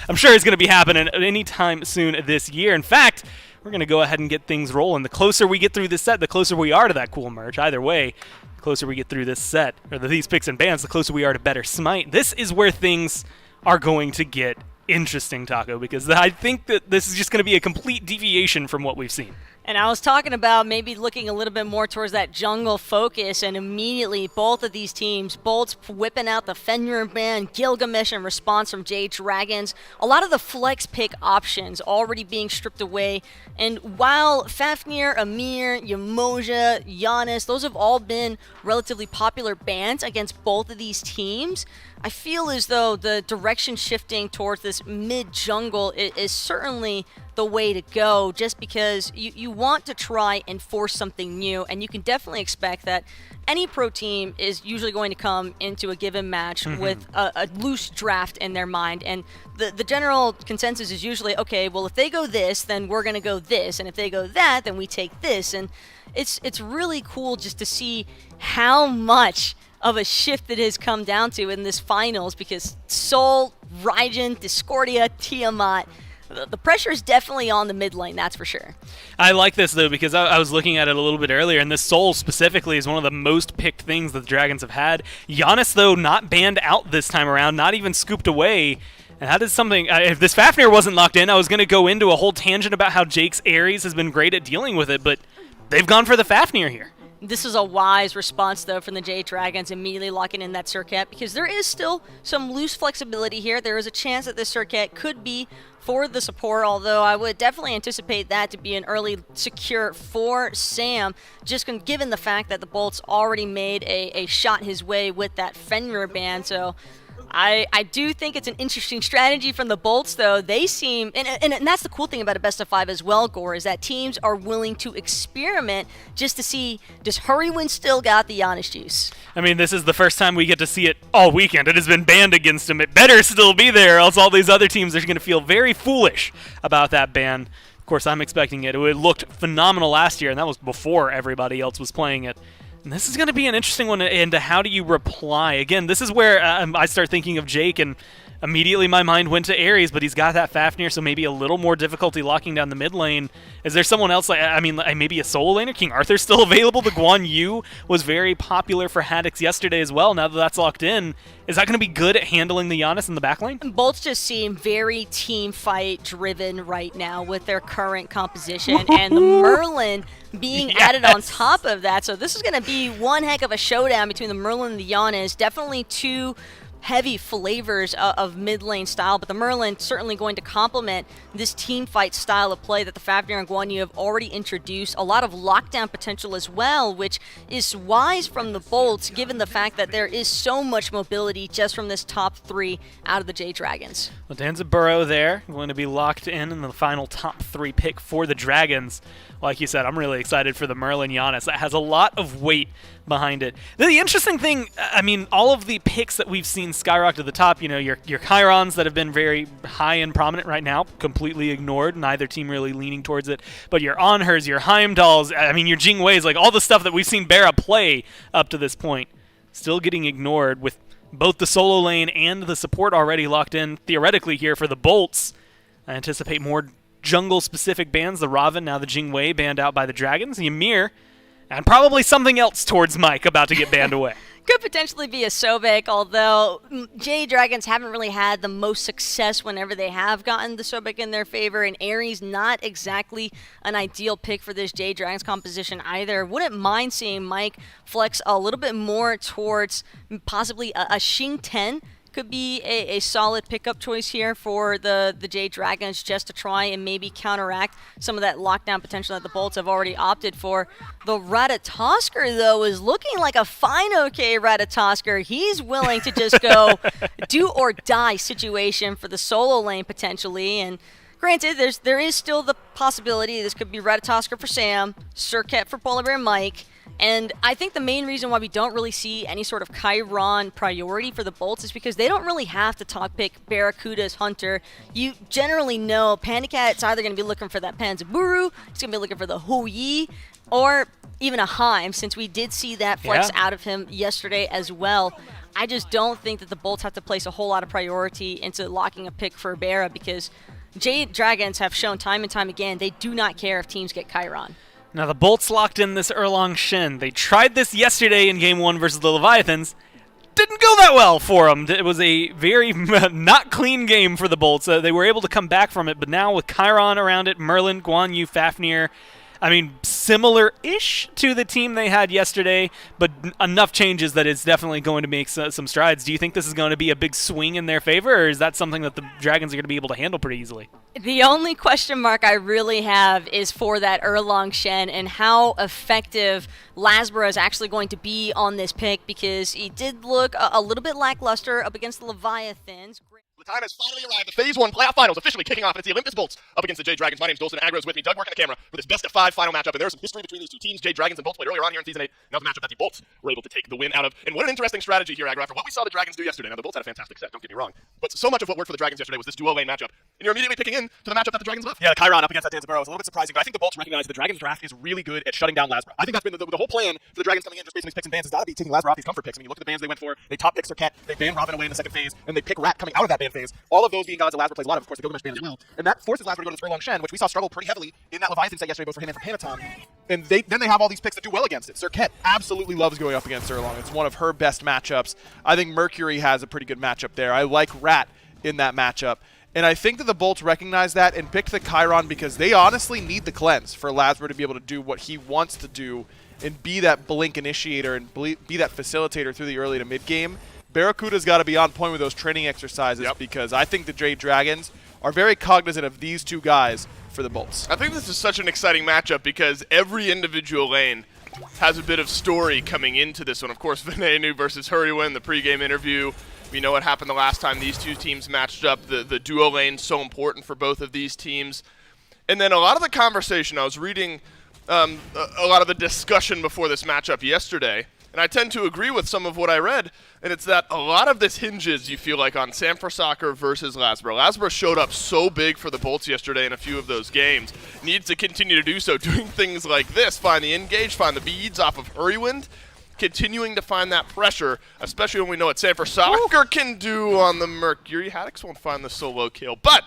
I'm sure it's going to be happening anytime soon this year. In fact, we're going to go ahead and get things rolling. The closer we get through this set, the closer we are to that cool merch. Either way, the closer we get through this set, or these picks and bans, the closer we are to better Smite. This is where things are going to get interesting, Taco, because I think that this is just going to be a complete deviation from what we've seen. And I was talking about maybe looking a little bit more towards that jungle focus, and immediately both of these teams, Bolts whipping out the Fenrir Band, Gilgamesh in response from Jade Dragons, a lot of the flex pick options already being stripped away. And while Fafnir, Amir, Yamoja, Giannis, those have all been relatively popular bans against both of these teams, I feel as though the direction shifting towards this mid-jungle is certainly the way to go, just because you want to try and force something new, and you can definitely expect that any pro team is usually going to come into a given match with a loose draft in their mind, and the general consensus is usually, okay, well, if they go this, then we're going to go this, and if they go that, then we take this. And it's really cool just to see how much of a shift it has come down to in this finals, because Sol, Raijin, Discordia, Tiamat, the pressure is definitely on the mid lane, that's for sure. I like this, though, because I was looking at it a little bit earlier, and this Sol specifically is one of the most picked things that the Dragons have had. Giannis, though, not banned out this time around, not even scooped away. And that is something, if this Fafnir wasn't locked in, I was going to go into a whole tangent about how Jake's Ares has been great at dealing with it, but they've gone for the Fafnir here. This is a wise response, though, from the Jade Dragons, immediately locking in that Surcat, because there is still some loose flexibility here. There is a chance that this Surcat could be for the support, although I would definitely anticipate that to be an early secure for Sam, just given the fact that the Bolts already made a shot his way with that Fenrir ban. So I do think it's an interesting strategy from the Bolts, though. They seem, and that's the cool thing about a best of 5 as well, Gore, is that teams are willing to experiment just to see, does Hurrywin still got the Giannis juice? I mean, this is the first time we get to see it all weekend. It has been banned against him. It better still be there, or else all these other teams are going to feel very foolish about that ban. Of course, I'm expecting it. It looked phenomenal last year, and that was before everybody else was playing it. And this is going to be an interesting one into how do you reply. Again, this is where I start thinking of Jake, and immediately my mind went to Ares, but he's got that Fafnir, so maybe a little more difficulty locking down the mid lane. Is there someone else, maybe a solo laner? King Arthur's still available. The Guan Yu was very popular for Haddix yesterday as well. Now that that's locked in, is that going to be good at handling the Giannis in the back lane? Bolts just seem very team fight driven right now with their current composition, and the Merlin being added on top of that. So this is going to be one heck of a showdown between the Merlin and the Giannis. Definitely two heavy flavors of mid lane style, but the Merlin certainly going to complement this team fight style of play that the Fafnir and Guan Yu have already introduced. A lot of lockdown potential as well, which is wise from the Bolts, given the fact that there is so much mobility just from this top 3 out of the Jade Dragons. Well, Danza there going to be locked in the final top 3 pick for the Dragons. Like you said, I'm really excited for the Merlin Giannis. That has a lot of weight behind it. The interesting thing, I mean, all of the picks that we've seen skyrocket to the top, you know, your Chirons that have been very high and prominent right now, completely ignored, neither team really leaning towards it. But your Onhers, your Heimdalls, I mean, your Jingweis, like all the stuff that we've seen Bara play up to this point, still getting ignored with both the solo lane and the support already locked in, theoretically, here for the Bolts. I anticipate more jungle-specific bans, the Raven, now the Jingwei banned out by the Dragons, the Ymir, and probably something else towards Mike about to get banned away. Could potentially be a Sobek, although Jade Dragons haven't really had the most success whenever they have gotten the Sobek in their favor, and Ares not exactly an ideal pick for this Jade Dragons composition either. Wouldn't mind seeing Mike flex a little bit more towards possibly a Xing 10. Could be a solid pickup choice here for the Jade Dragons, just to try and maybe counteract some of that lockdown potential that the Bolts have already opted for. The Ratatosker, though, is looking like a fine okay Ratatosker. He's willing to just go do or die situation for the solo lane potentially, and Granted, there is still the possibility this could be Ratatoskr for Sam, Surket for Polar Bear Mike, and I think the main reason why we don't really see any sort of Chiron priority for the Bolts is because they don't really have to top pick Barracuda's Hunter. You generally know Pandicat's either going to be looking for that Panzaburu, it's going to be looking for the Hou-Yi, or even a Heim, since we did see that flex out of him yesterday as well. I just don't think that the Bolts have to place a whole lot of priority into locking a pick for Barra, because Jade Dragons have shown time and time again they do not care if teams get Chiron. Now the Bolts locked in this Erlong Shen. They tried this yesterday in Game 1 versus the Leviathans. Didn't go that well for them. It was a very not clean game for the Bolts. They were able to come back from it, but now with Chiron around it, Merlin, Guan Yu, Fafnir, I mean, similar-ish to the team they had yesterday, but enough changes that it's definitely going to make some strides. Do you think this is going to be a big swing in their favor, or is that something that the Dragons are going to be able to handle pretty easily? The only question mark I really have is for that Erlong Shen and how effective Lasbra is actually going to be on this pick, because he did look a little bit lackluster up against the Leviathans. The time has finally arrived. The Phase 1 Playoff Finals officially kicking off, and it's the Olympus Bolts up against the Jade Dragons. My name's Dolson. Agro's with me. Doug working the camera for this best-of-5 final matchup, and there's some history between these two teams. Jade Dragons and Bolts played earlier on here in Season 8. Now the matchup that the Bolts were able to take the win out of. And what an interesting strategy here, Agro, after what we saw the Dragons do yesterday. Now, the Bolts had a fantastic set, don't get me wrong. But so much of what worked for the Dragons yesterday was this duo lane matchup. And you're immediately picking in to the matchup that the Dragons love. Yeah, the Chiron up against that Danzaburo was a little bit surprising, but I think the Bolts recognize that the Dragons draft is really good at shutting down Lasbra. I think that's been the whole plan for the Dragons coming in just based on these picks and bans has got to be taking Lasbra off these comfort picks. I mean, you look at the bans they went for, they top pick Surket, they ban Robin away in the second phase, and they pick Rat coming out of that ban phase. All of those being gods that Lasbra plays a lot of course, the Gilgamesh ban as well. And that forces Lasbra to go to this Erlong Shen, which we saw struggle pretty heavily in that Leviathan set yesterday, both for him and for Panaton. And then they have all these picks that do well against it. Surket absolutely loves going up against Erlong. It's one of her best matchups. I think Mercury has a pretty good matchup there. I like Rat in that matchup. And I think that the Bolts recognize that and picked the Chiron because they honestly need the cleanse for Lasbra to be able to do what he wants to do and be that blink initiator and be that facilitator through the early to mid game. Barracuda's got to be on point with those training exercises because I think the Jade Dragons are very cognizant of these two guys for the Bolts. I think this is such an exciting matchup because every individual lane has a bit of story coming into this one. Of course, Venenu versus Hurrywin, the pregame interview. We know what happened the last time these two teams matched up. The duo lane so important for both of these teams. And then a lot of the conversation, I was reading a lot of the discussion before this matchup yesterday, and I tend to agree with some of what I read, and it's that a lot of this hinges, you feel like, on Sanford versus Lasbra. Lasbra showed up so big for the Bolts yesterday in a few of those games. Needs to continue to do so, doing things like this, find the engage, find the beads off of Hurrywind, continuing to find that pressure, especially when we know what Sanford can do on the Mercury. Haddix won't find the solo kill, but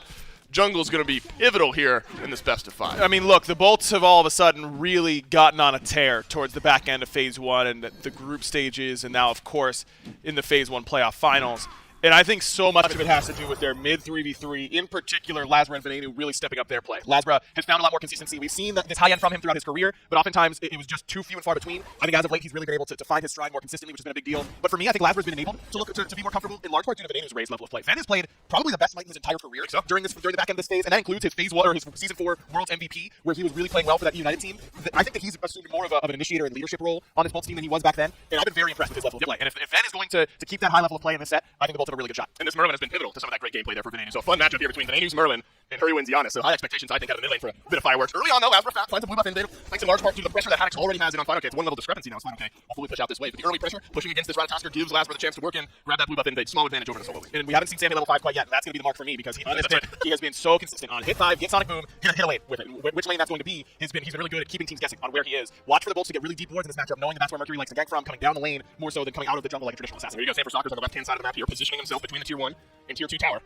Jungle's going to be pivotal here in this best-of-5. I mean, look, the Bolts have all of a sudden really gotten on a tear towards the back end of Phase 1 and the group stages, and now, of course, in the Phase 1 playoff finals. And I think so much of it has to do with their mid 3v3, in particular Lasbra and Venenu really stepping up their play. Lasbra has found a lot more consistency. We've seen this high end from him throughout his career, but oftentimes it was just too few and far between. I think as of late he's really been able to find his stride more consistently, which has been a big deal. But for me, I think Lasbra's been enabled to be more comfortable in large part due to Venenu's raised level of play. Ven has played probably the best Smite in his entire career during the back end of this phase, and that includes his Phase 1 or his Season 4 World's MVP, where he was really playing well for that United team. I think that he's assumed more of an initiator and leadership role on his Bolts team than he was back then, and I've been very impressed with his level of play. And if Ven is going to keep that high level of play in this set, I think the Bolts have a really good shot. And this Merlin has been pivotal to some of that great gameplay there for Venenu. So a fun matchup here between Venenu's Merlin and Hurrywin's Giannis. So high expectations, I think, out of the mid lane for a bit of fireworks. Early on, though, Lasbra finds a blue buff in thanks in large part to the pressure that Haddix already has in on Final K. It's one level discrepancy now. It's Final K. I'll fully push out this wave. But the early pressure, pushing against this Ratatoskr, gives Lasbra the chance to work in, grab that blue buff invade, small advantage over the solo lane. And we haven't seen Sammy level 5 quite yet, and that's going to be the mark for me because he has been so consistent on hit 5, get Sonic Boom, hit a lane with it. Which lane that's going to be, he's been really good at keeping teams guessing on where he is. Watch for the Bolts to get really deep wards in this matchup, knowing that that's where Mercury likes to gank from, coming down the lane more so than coming out of the jungle like a traditional assassin. Here you go, Sanford Soccer's on the left-hand side of the map here, positioning himself between the Tier 1 and Tier 2 tower.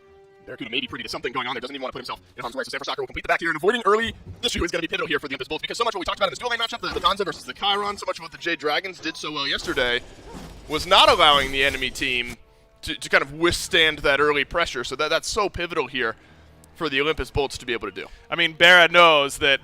Barracuda may be privy to something going on there, doesn't even want to put himself in harm's way, so Sanford Soccer will complete the back here, and avoiding early issue is going to be pivotal here for the Olympus Bolts, because so much what we talked about in this dual lane matchup, the Danza versus the Chiron, so much of what the Jade Dragons did so well yesterday was not allowing the enemy team to kind of withstand that early pressure, so that's so pivotal here for the Olympus Bolts to be able to do. I mean, Barra knows that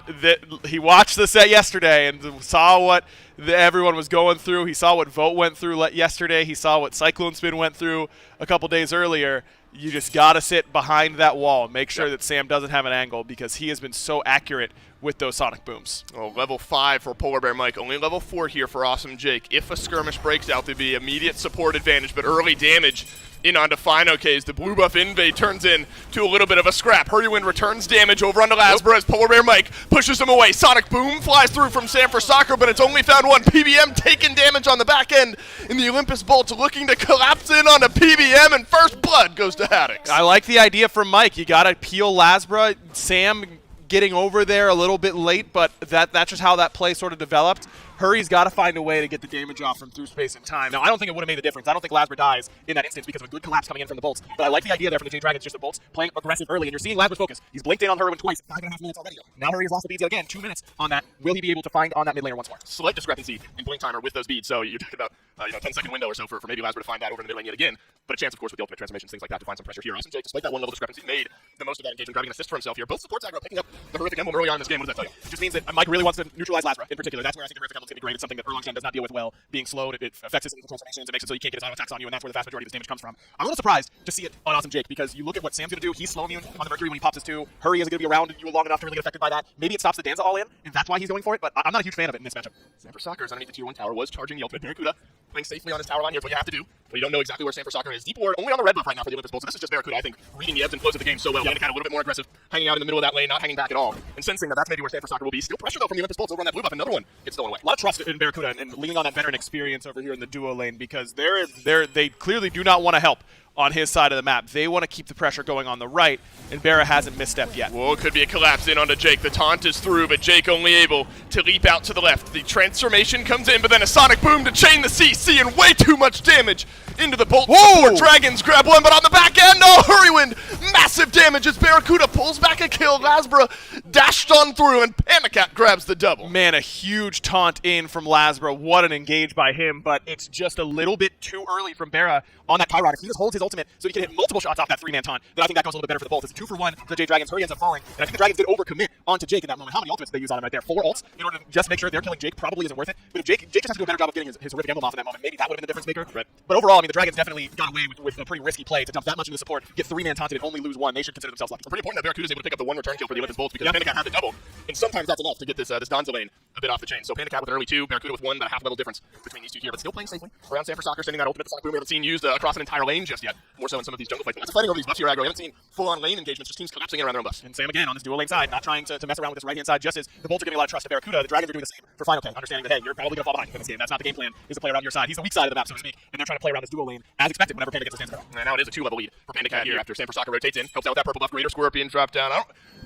he watched the set yesterday and saw what everyone was going through. He saw what Vote went through yesterday. He saw what Cyclone Spin went through a couple days earlier. You just got to sit behind that wall and make sure that Sam doesn't have an angle because he has been so accurate with those sonic booms. Oh, level 5 for Polar Bear Mike, only level 4 here for Awesome Jake. If a skirmish breaks out, there'd be immediate support advantage, but early damage in onto Fino-K as the blue buff invade turns in to a little bit of a scrap. Hurrywind returns damage over onto Lasbra as Polar Bear Mike pushes him away. Sonic Boom flies through from Sanford Soccer, but it's only found one. PBM taking damage on the back end, and the Olympus Bolts looking to collapse in onto PBM, and first blood goes to Haddix. I like the idea from Mike. You got to peel Lasbra. Sam getting over there a little bit late, but that's just how that play sort of developed. Hurry's got to find a way to get the damage off from through space and time. Now, I don't think it would have made a difference. I don't think Lasbra dies in that instance because of a good collapse coming in from the Bolts. But I like the idea there from the Jade Dragons, just the Bolts playing aggressive early, and you're seeing Lasbra's focus. He's blinked in on Hurrywin twice, 5.5 minutes already. Now Hurry has lost the beads yet again, 2 minutes on that. Will he be able to find on that mid laner once more? Slight discrepancy in blink timer with those beads, so you're talking about 10-second window or so for maybe Lasbra to find that over in the mid lane yet again. But a chance, of course, with the ultimate transformations, things like that, to find some pressure here. Awesome Jake, despite that one level discrepancy, made the most of that engagement, grabbing an assist for himself here. Both supports aggro picking up the horrific emblem early on in this game. What does that tell you? It just means that Mike really wants to neutralize Lasbra in particular. That's where I think the horrific emblem's going to be great. It's something that Erlong does not deal with well. Being slowed, it affects his transformations, it makes it so he can't get his auto attacks on you, and that's where the vast majority of his damage comes from. I'm a little surprised to see it on Awesome Jake, because you look at what Sam's going to do. He's slow immune on the Mercury when he pops his 2. Hurry isn't going to be around you long enough to really get affected by that. Maybe it stops the Danza all in, and that's why he's going for it, but I'm not a huge fan of it in this matchup. Sanford Soccer is underneath the tier 1 tower, was charging the ultimate. Barracuda playing safely on his tower line. Here's what you have to do. But you don't know exactly where Sanford Soccer is. Deep ward only on the red buff right now for the Olympus Bolts. So this is just Barracuda, I think, reading the ebbs and flows of the game so well. Panda Cat a little bit more aggressive, hanging out in the middle of that lane, not hanging back at all, and sensing that that's maybe where Sanford Soccer will be. Still pressure though from the Olympus Bolts over on that blue buff. Another one gets stolen away. A lot of trust in Barracuda and leaning on that veteran experience over here in the duo lane, because they clearly do not want to help on his side of the map. They want to keep the pressure going on the right, and Barra hasn't misstepped yet. Whoa, could be a collapse in onto Jake. The taunt is through, but Jake only able to leap out to the left. The transformation comes in, but then a sonic boom to chain the CC, and way too much damage into the Bolt. Whoa! Dragons grab one, but on the back end, no! Hurrywind! Massive damage as Barracuda pulls back a kill. Lasbra dashed on through, and Panda Cat grabs the double. Man, a huge taunt in from Lasbra. What an engage by him, but it's just a little bit too early from Barra on that Chiron. If he just holds his ultimate so he can hit multiple shots off that 3-man taunt, then I think that goes a little bit better for the Bolts. It's a 2-for-1 for the Jade Dragons. Hurry ends up falling, and I think the Dragons did overcommit onto Jake in that moment. How many ultimates did they use on him right there? 4 ults in order to just make sure they're killing Jake probably isn't worth it. But if Jake just has to do a better job of getting his horrific emblem off in that moment, maybe that would have been the difference maker. Right. But overall, I mean, the Dragons definitely got away with a pretty risky play to dump that much into support, get 3-man taunted, and only lose 1. They should consider themselves lucky. It's pretty important that Barracuda is able to pick up the 1 return kill for the Olympus Bolts, because Panda Cat had the double, and sometimes that's enough to get this Danza lane a bit off the chain. So Panda Cat with an early 2, Barracuda with 1, about a half level difference between these two here, but still playing safely around Sanford Soccer, sending that ultimate Sonic Boom we haven't seen used across an entire lane just yet. More so in some of these jungle fights. That's fighting over these buffs here, aggro. We haven't seen full-on lane engagements, just teams collapsing in around their own buffs. And Sam again on this dual lane side, not trying to mess around with this right-hand side, just as the Bolts are giving a lot of trust to Barracuda. The Dragons are doing the same for Final K, understanding that, hey, you're probably going to fall behind in this game. That's not the game plan, is to play around your side. He's the weak side of the map, so to speak, and they're trying to play around this dual lane as expected whenever Panda gets his hands on it. And now it is a 2-level lead for Panda Cat here after Sanford Soccer rotates in, helps out with that purple buff. Greater Scorpion drop down.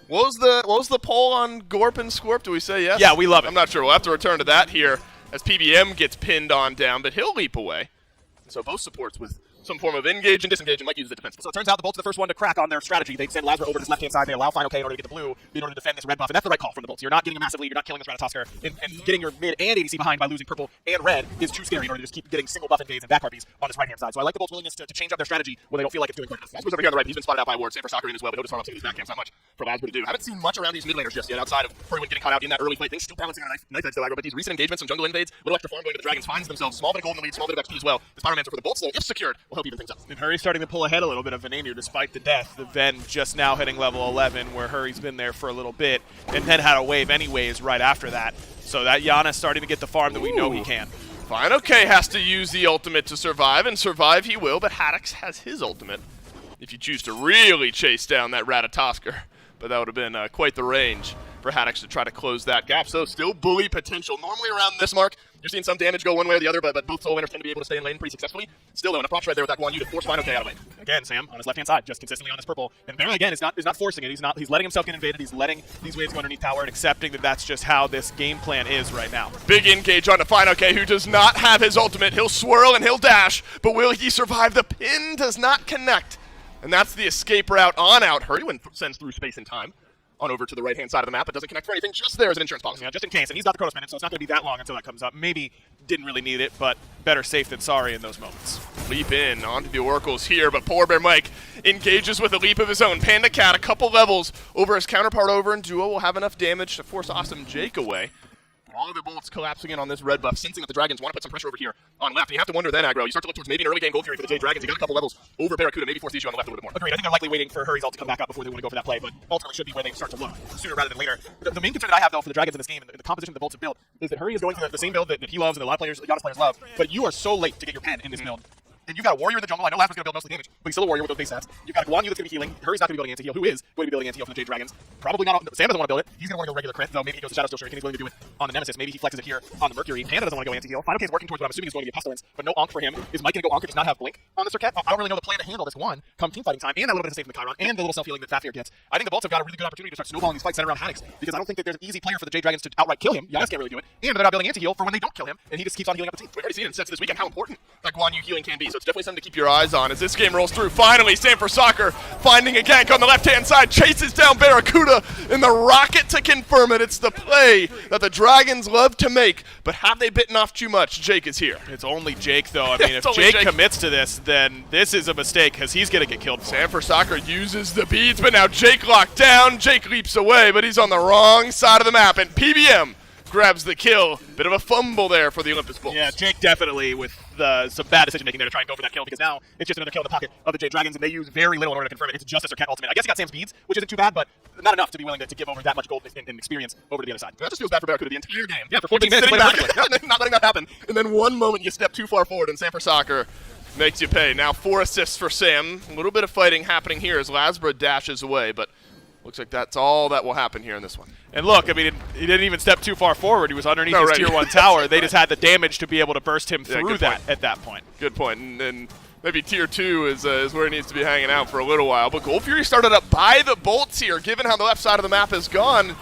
What was the poll on Gorp and Scorp? Do we say yes? Yeah, we love it. I'm not sure. We'll have to return to that here as PBM gets pinned on down, but he'll leap away. So both supports with some form of engage and disengage, and Mike uses it defensively. So it turns out the Bolts are the first one to crack on their strategy. They send Lasbra over to his left-hand side. They allow Final K in order to get the blue, in order to defend this red buff, and that's the right call from the Bolts. You're not getting a massive lead. You're not killing this Ratatosker, and getting your mid and ADC behind by losing purple and red is too scary in order to just keep getting single buff invades and back harpies on this right-hand side. So I like the Bolts' willingness to change up their strategy when they don't feel like it's doing quite enough. Lasbra's over here on the right. He's been spotted out by Ward. Sanford Soccer in as well, but notice farm up some of these back camps. Not much for Lasbra to do. Haven't seen much around these mid laners just yet, outside of Hurrywin getting caught out in that early fight. Things still balancing on a knife edge though, aggro, but these recent engagements, some jungle invades, little extra farm going to the Dragons, finds themselves small bit of gold in the lead, small bit of XP as well. This Pyromancer for the Bolts, though, if secured, will help even things up. And Hurry's starting to pull ahead a little bit of Venenu despite the death. The Ven just now hitting level 11, where Hurry's been there for a little bit, and then had a wave anyways right after that. So that Giannis starting to get the farm that we know he can. Fine, okay, has to use the ultimate to survive, and survive he will, but Haddix has his ultimate if you choose to really chase down that Ratatosker. But that would have been quite the range for Haddix to try to close that gap. So still bully potential. Normally around this mark, you're seeing some damage go one way or the other, but both solo laners tend to be able to stay in lane pretty successfully. Still, though, an approach right there with that Guan Yu to force Final K out of lane. Again, Sam on his left-hand side, just consistently on this purple. And Barra, again, is not forcing it. He's letting himself get invaded. He's letting these waves go underneath tower and accepting that that's just how this game plan is right now. Big engage onto Final K, who does not have his ultimate. He'll swirl and he'll dash, but will he survive? The pin does not connect. And that's the escape route on out. Hurrywin sends through space and time on over to the right-hand side of the map. It doesn't connect for anything, just there as an insurance policy. Yeah, just in case. And he's got the Chronos Minute, so it's not going to be that long until that comes up. Maybe didn't really need it, but better safe than sorry in those moments. Leap in onto the Oracles here, but Polar Bear Mike engages with a leap of his own. Panda Cat a couple levels over his counterpart over, and Duo will have enough damage to force Awesome Jake away. All of the Bolts collapsing in on this red buff, sensing that the Dragons want to put some pressure over here on left. And you have to wonder then, Aggro, you start to look towards maybe an early game Gold Fury for the Jade Dragons. You got a couple levels over Barracuda, maybe force the issue on the left a little bit more. Agreed. I think they're likely waiting for Hurry's ult to come back up before they want to go for that play, but ultimately should be where they start to look sooner rather than later. The main concern that I have, though, for the Dragons in this game and the composition that the Bolts have built is that Hurry is going for the same build that he loves and that a lot of players, Giannis players love, but you are so late to get your pen in this build. And you've got a warrior in the jungle. I know Lazarus going to build most of the damage, but he's still a warrior with those base stats. You've got a Guan Yu that's going to be healing. Hurry's not going to be building anti-heal. Who is going to be building anti-heal for the Jade Dragons? Probably not. Sam doesn't want to build it. He's going to want to go regular crit, though maybe he goes to Shadow Steel Shuriken. He's willing to do it on the Nemesis. Maybe he flexes it here on the Mercury. Panda doesn't want to go anti-heal. Final K is working towards what I'm assuming is going to be a Pestilence, but no Ankh for him. Is Mike going to go Ankh or does not have Blink on this Circuit? I don't really know the plan to handle this one come team fighting time, and that little bit of save from the Chiron, and the little self-healing that Fafnir gets. I think the Bolts have got a really good opportunity to start snowballing these fights centered around Haddix, because I don't think that there's an easy player for the Jade Dragons to outright kill him. Giannis can't really do it, and they're not building anti-heal for when they don't kill him, and he just keeps on healing up the team. We've already seen in sets this weekend how important that Guan Yu healing can be, so it's definitely something to keep your eyes on as this game rolls through. Finally, Stanford Soccer finding a gank on the left-hand side, chases down Barracuda in the rocket to confirm it. It's the play that the Dragons love to make, but have they bitten off too much? Jake is here. It's only Jake, though. I mean, if It's Jake only Jake. commits to this, then this is a mistake because he's going to get killed for it. Stanford Soccer uses the beads, but now Jake locked down. Jake leaps away, but he's on the wrong side of the map, and PBM grabs the kill. Bit of a fumble there for the Olympus Bolts. Yeah, Jake definitely with some bad decision-making there to try and go for that kill, because now it's just another kill in the pocket of the Jade Dragons, and they use very little in order to confirm it. It's just a Circuit ultimate. I guess he got Sam's beads, which isn't too bad, but not enough to be willing to give over that much gold and experience over to the other side. That just feels bad for Barracuda the entire game. Yeah, for 14 minutes, Sitting played back, not letting that happen. And then one moment you step too far forward, and Stanford Soccer makes you pay. Now 4 assists for Sam. A little bit of fighting happening here as Lasbra dashes away, but looks like that's all that will happen here in this one. And look, I mean, he didn't even step too far forward. He was underneath his right. Tier 1 tower. They just had the damage to be able to burst him through good that point. at that point. Good point. And then maybe Tier 2 is where he needs to be hanging out for a little while. But Gold Fury started up by the Bolts here, given how the left side of the map has gone.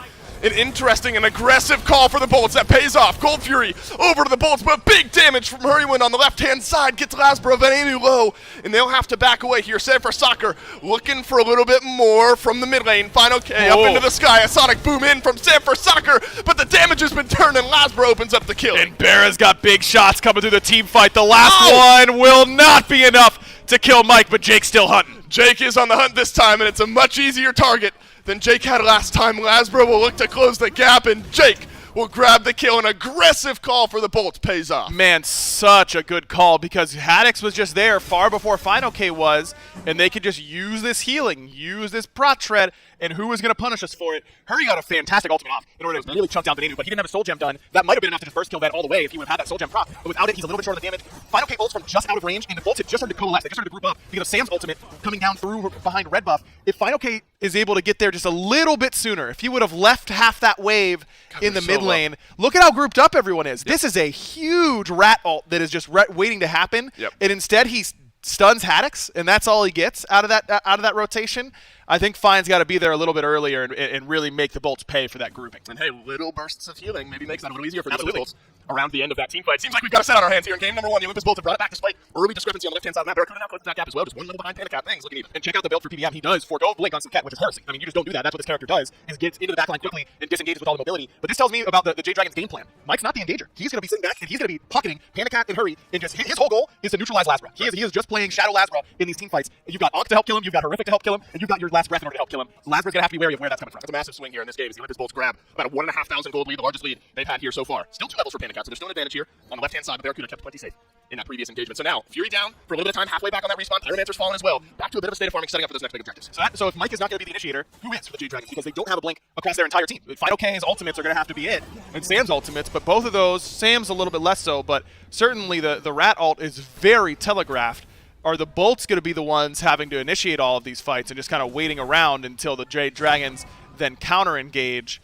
An interesting and aggressive call for the Bolts that pays off. Gold Fury over to the Bolts, but big damage from Hurrywin on the left-hand side gets Lasbra Venenu low, and they'll have to back away here. Stanford Soccer looking for a little bit more from the mid lane. Final K up into the sky. A sonic boom in from Stanford Soccer, but the damage has been turned, and Lasbra opens up the kill. And Barra's got big shots coming through the team fight. The last one will not be enough to kill Mike, but Jake's still hunting. Jake is on the hunt this time, and it's a much easier target than Jake had last time. Lasbra will look to close the gap, and Jake will grab the kill. An aggressive call for the Bolts pays off. Man, such a good call, because Haddix was just there far before Final K was, and they could just use this healing, use this prot shred, and who was going to punish us for it? Hurry got a fantastic ultimate off in order to really chunk down Venenu, but he didn't have a soul gem done. That might have been enough to just first kill that all the way if he would have had that soul gem proc. But without it, he's a little bit short of the damage. Final K ults from just out of range, and the Bolts had just started to coalesce. They just started to group up because of Sam's ultimate coming down through behind red buff. If Final K is able to get there just a little bit sooner, if he would have left half that wave in the mid lane, look at how grouped up everyone is. This is a huge rat ult that is just waiting to happen, and instead he stuns Haddix, and that's all he gets out of that rotation. I think Fine's got to be there a little bit earlier and really make the Bolts pay for that grouping. And hey, little bursts of healing maybe makes that a little easier for the Bolts around the end of that team fight. Seems like we've got a set on our hands here in game number 1. The Olympus Bolts have brought it back despite early discrepancy on the left-hand side of the map. Barracuda now closes that gap as well. Just one level behind Panicat. Things looking even. And check out the build for PBM. He does forego Blink on some Cat, which is heresy. I mean, you just don't do that. That's what this character does, is gets into the backline quickly and disengages with all the mobility. But this tells me about the Jade Dragons game plan. Mike's not the engager. He's going to be sitting back, and he's going to be pocketing Panicat and Hurry, and just his whole goal is to neutralize Lasbra. He is just playing Shadow Lasbra in these team fights. You've got Ankh to help kill him, you've got Horrific to help kill him, and you've got your last breath in order to help kill him. Lasbra's going to have to be wary of where that's coming from. That's a massive swing here in this game as the Olympus Bolts grab about a 1,500 gold lead, the largest lead they've had here so far. Still 2 levels for Panicat, so there's still an advantage here on the left-hand side, but Barracuda kept plenty safe in that previous engagement. So now, Fury down for a little bit of time, halfway back on that respawn. Pyromancer's fallen as well. Back to a bit of a state of farming, setting up for those next big objectives. So if Mike is not going to be the initiator, who is for the Jade Dragons? Because they don't have a blink across their entire team. Final K's ultimates are going to have to be it. And Sam's ultimates, but both of those, Sam's a little bit less so, but certainly the rat ult is very telegraphed. Are the Bolts going to be the ones having to initiate all of these fights and just kind of waiting around until the Jade Dragons then counter-engage?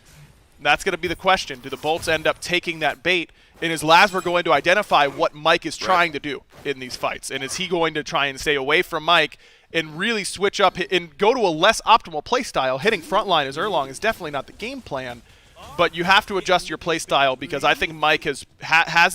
That's going to be the question. Do the Bolts end up taking that bait? And is Lasbra going to identify what Mike is trying to do in these fights? And is he going to try and stay away from Mike and really switch up and go to a less optimal play style? Hitting frontline as Erlong is definitely not the game plan, but you have to adjust your play style, because I think Mike has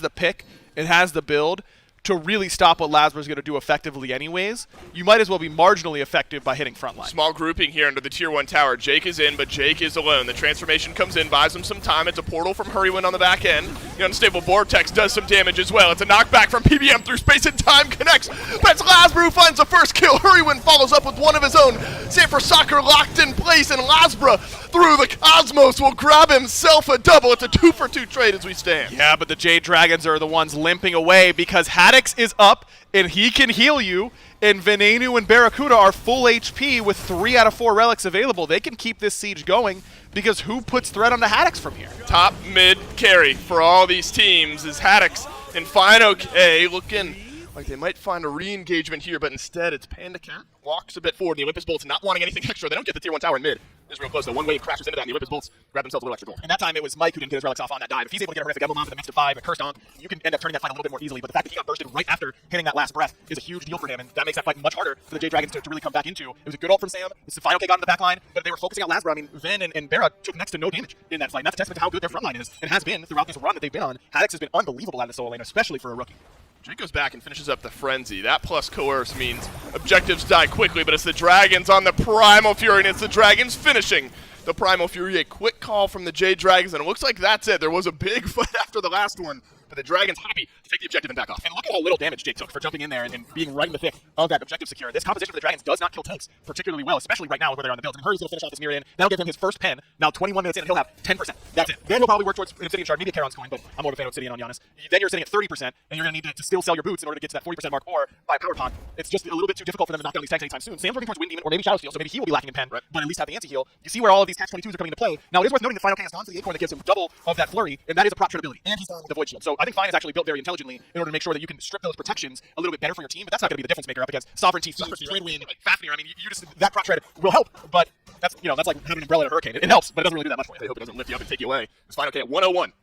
the pick and has the build to really stop what Lasbra's going to do effectively anyways, you might as well be marginally effective by hitting frontline. Small grouping here under the Tier 1 tower. Jake is in, but Jake is alone. The transformation comes in, buys him some time. It's a portal from Hurrywin on the back end. The unstable Vortex does some damage as well. It's a knockback from PBM through space and time, connects. But it's Lasbra who finds the first kill. Hurrywin follows up with one of his own. Sanford Soccer locked in place, and Lasbra through the Cosmos will grab himself a double. It's a 2-for-2 trade as we stand. Yeah, but the Jade Dragons are the ones limping away because Haddix is up and he can heal you, and Venenu and Barracuda are full HP with 3 out of 4 relics available. They can keep this siege going because who puts threat onto Haddix from here? Top mid carry for all these teams is Haddix and Fino K looking like they might find a re-engagement here, but instead it's Panda Cat. Walks a bit forward, the Olympus Bolts not wanting anything extra. They don't get the Tier 1 tower in mid. This is real close, though. One wave crashes into that, and the Olympus Bolts grab themselves a little extra gold. And that time it was Mike who didn't get his relics off on that dive. If he's able to get a horrific Emblem for the midst of 5, a Cursed Onk, you can end up turning that fight a little bit more easily. But the fact that he got bursted right after hitting that last breath is a huge deal for him, and that makes that fight much harder for the Jade Dragons to really come back into. It was a good ult from Sam. It's the final K got in the back line, but they were focusing on Lasbra. I mean, Ven and Barra took next to no damage in that fight. And that's a testament to how good their front line is, and has been throughout this run that they've been on. Haddix has been unbelievable out of the solo lane, especially for a rookie. Jake goes back and finishes up the Frenzy. That plus Coerce means objectives die quickly, but it's the Dragons on the Primal Fury, and it's the Dragons finishing the Primal Fury. A quick call from the Jade Dragons, and it looks like that's it. There was a big fight after the last one, but the Dragons happy to take the objective and back off. And look at how little damage Jake took for jumping in there and being right in the thick of that objective secure. This composition for the Dragons does not kill tanks particularly well, especially right now where they're on the build. And Hurry's going to finish off this mirror in. That'll give him his first pen. Now 21 minutes in, and he'll have 10%. That's it. Then he'll probably work towards an Obsidian Shard, maybe a Charon's coin, but I'm more of a fan of Obsidian on Giannis. Then you're sitting at 30%, and you're going to need to still sell your boots in order to get to that 40% mark, or buy a Power Pod. It's just a little bit too difficult for them to knock down these tanks anytime soon. Sam's working towards Wind Demon, or maybe Shadow Steel, so maybe he will be lacking in pen, right, but at least have the anti-heal. You see where all of these catch-22s are coming into play. Now it is worth noting that Final K has gone to the Acorn that gives him double of that flurry, and that is a prop trade ability. And he's done with the Void Shield. So I think Fine is actually built very intelligently in order to make sure that you can strip those protections a little bit better for your team, but that's not going to be the difference maker up against Sovereignty, Trade Fafnir. I mean, you just, that prop trade will help, but that's, you know, that's like having an umbrella in a hurricane. It helps, but it doesn't really do that much for you. I hope it doesn't lift you up and take you away. This Final K at 101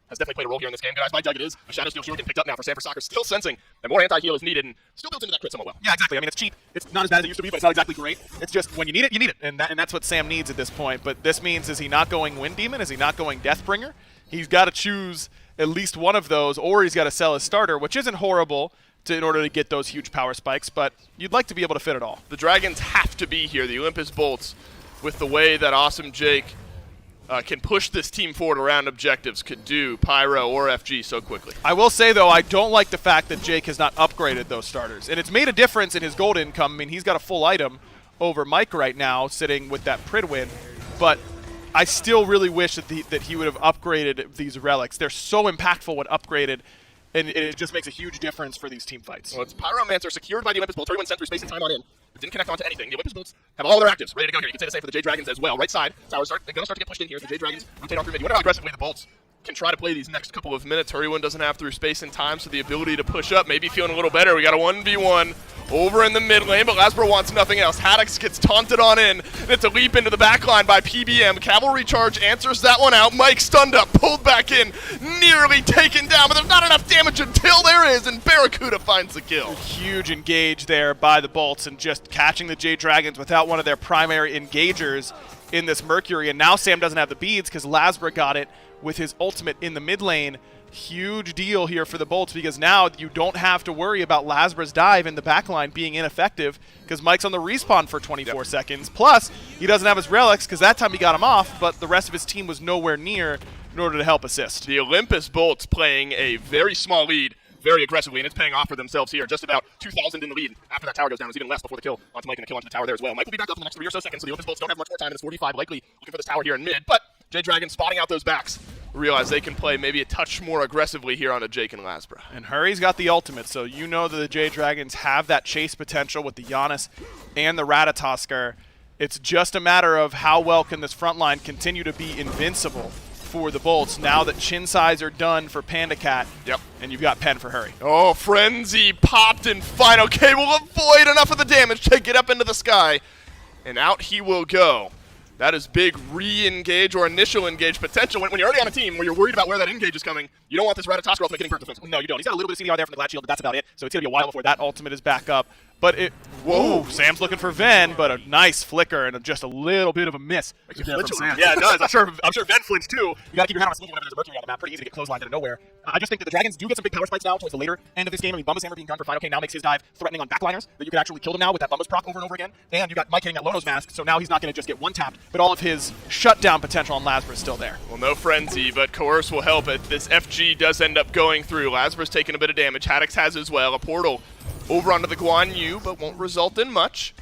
has definitely played a role here in this game, guys. My Doug, it is a Shadow Steel Shield getting picked up now for Sanford Soccer, still sensing that more anti-heal is needed, and still built into that crit somewhat well. Yeah, exactly. I mean, it's cheap. It's not as bad as it used to be, but it's not exactly great. It's just when you need it, and that's what Sam needs at this point. But this means, is he not going Wind Demon? Is he not going Deathbringer? He's got to choose at least one of those, or he's got to sell his starter, which isn't horrible in order to get those huge power spikes, but you'd like to be able to fit it all. The Dragons have to be here. The Olympus Bolts, with the way that Awesome Jake can push this team forward around objectives, could do Pyro or FG so quickly. I will say, though, I don't like the fact that Jake has not upgraded those starters, and it's made a difference in his gold income. I mean, he's got a full item over Mike right now, sitting with that Pridwin, but I still really wish that he would have upgraded these relics. They're so impactful when upgraded, and it just makes a huge difference for these team fights. Well, it's Pyromancer secured by the Olympus Bolts. 31 sent through space and time on in. It didn't connect onto anything. The Olympus Bolts have all their actives ready to go here. You can say the same for the Jade Dragons as well. Right side, towers they're going to start to get pushed in here. The Jade Dragons rotate on through mid. You wonder how aggressively the Bolts can try to play these next couple of minutes. Hurrywin doesn't have through space and time, so the ability to push up, maybe feeling a little better. We got a 1v1 over in the mid lane, but Lasbra wants nothing else. Haddix gets taunted on in, and it's a leap into the back line by PBM. Cavalry Charge answers that one out. Mike stunned up, pulled back in, nearly taken down, but there's not enough damage until there is, and Barracuda finds the kill. Huge engage there by the Bolts, and just catching the Jade Dragons without one of their primary engagers in this Mercury. And now Sam doesn't have the beads because Lasbra got it with his ultimate in the mid lane. Huge deal here for the Bolts, because now you don't have to worry about Lasbra's dive in the backline being ineffective because Mike's on the respawn for 24 seconds. Plus, he doesn't have his relics because that time he got him off, but the rest of his team was nowhere near in order to help assist. The Olympus Bolts playing a very small lead very aggressively, and it's paying off for themselves here. Just about 2,000 in the lead. After that tower goes down, it's even less before the kill onto Mike, and a kill onto the tower there as well. Mike will be back up in the next 3 or so seconds, so the Olympus Bolts don't have much more time, and it's 45, likely looking for this tower here in mid, but Jade Dragon spotting out those backs. Realize they can play maybe a touch more aggressively here on a Jake and Lasbra. And Hurry's got the ultimate, so you know that the Jade Dragons have that chase potential with the Giannis and the Ratatoskr. It's just a matter of how well can this front line continue to be invincible for the Bolts now that chin size are done for Panda Cat. Yep. And you've got Pen for Hurry. Oh, Frenzy popped and Final K will avoid enough of the damage to get up into the sky. And out he will go. That is big re-engage or initial engage potential. When you're already on a team where you're worried about where that engage is coming, you don't want this Ratatoskr ultimate getting burnt defense. No, you don't. He's got a little bit of CDR there from the Glad Shield, but that's about it. So it's going to be a while before that ultimate is back up. but it. Whoa. Whoa, Sam's looking for Ven, but a nice flicker and just a little bit of a miss. Yeah, it does. I'm sure Ven flinched too. You gotta keep your hand on a sneak whenever there's a Mercury on the map. Pretty easy to get clotheslined out of nowhere. I just think that the Dragons do get some big power spikes now towards the later end of this game. I mean, Bumba's hammer being gone for Final K now makes his dive threatening on backliners, that you can actually kill them now with that Bumba's proc over and over again. And you got Mike hitting that Lono's mask, so now he's not going to just get one tapped, but all of his shutdown potential on Lasbra is still there. Well, no Frenzy, but Coerce will help it. This FG does end up going through. Lasbra's taking a bit of damage. Haddix has as well. A portal over onto the Guan Yu, but won't result in much.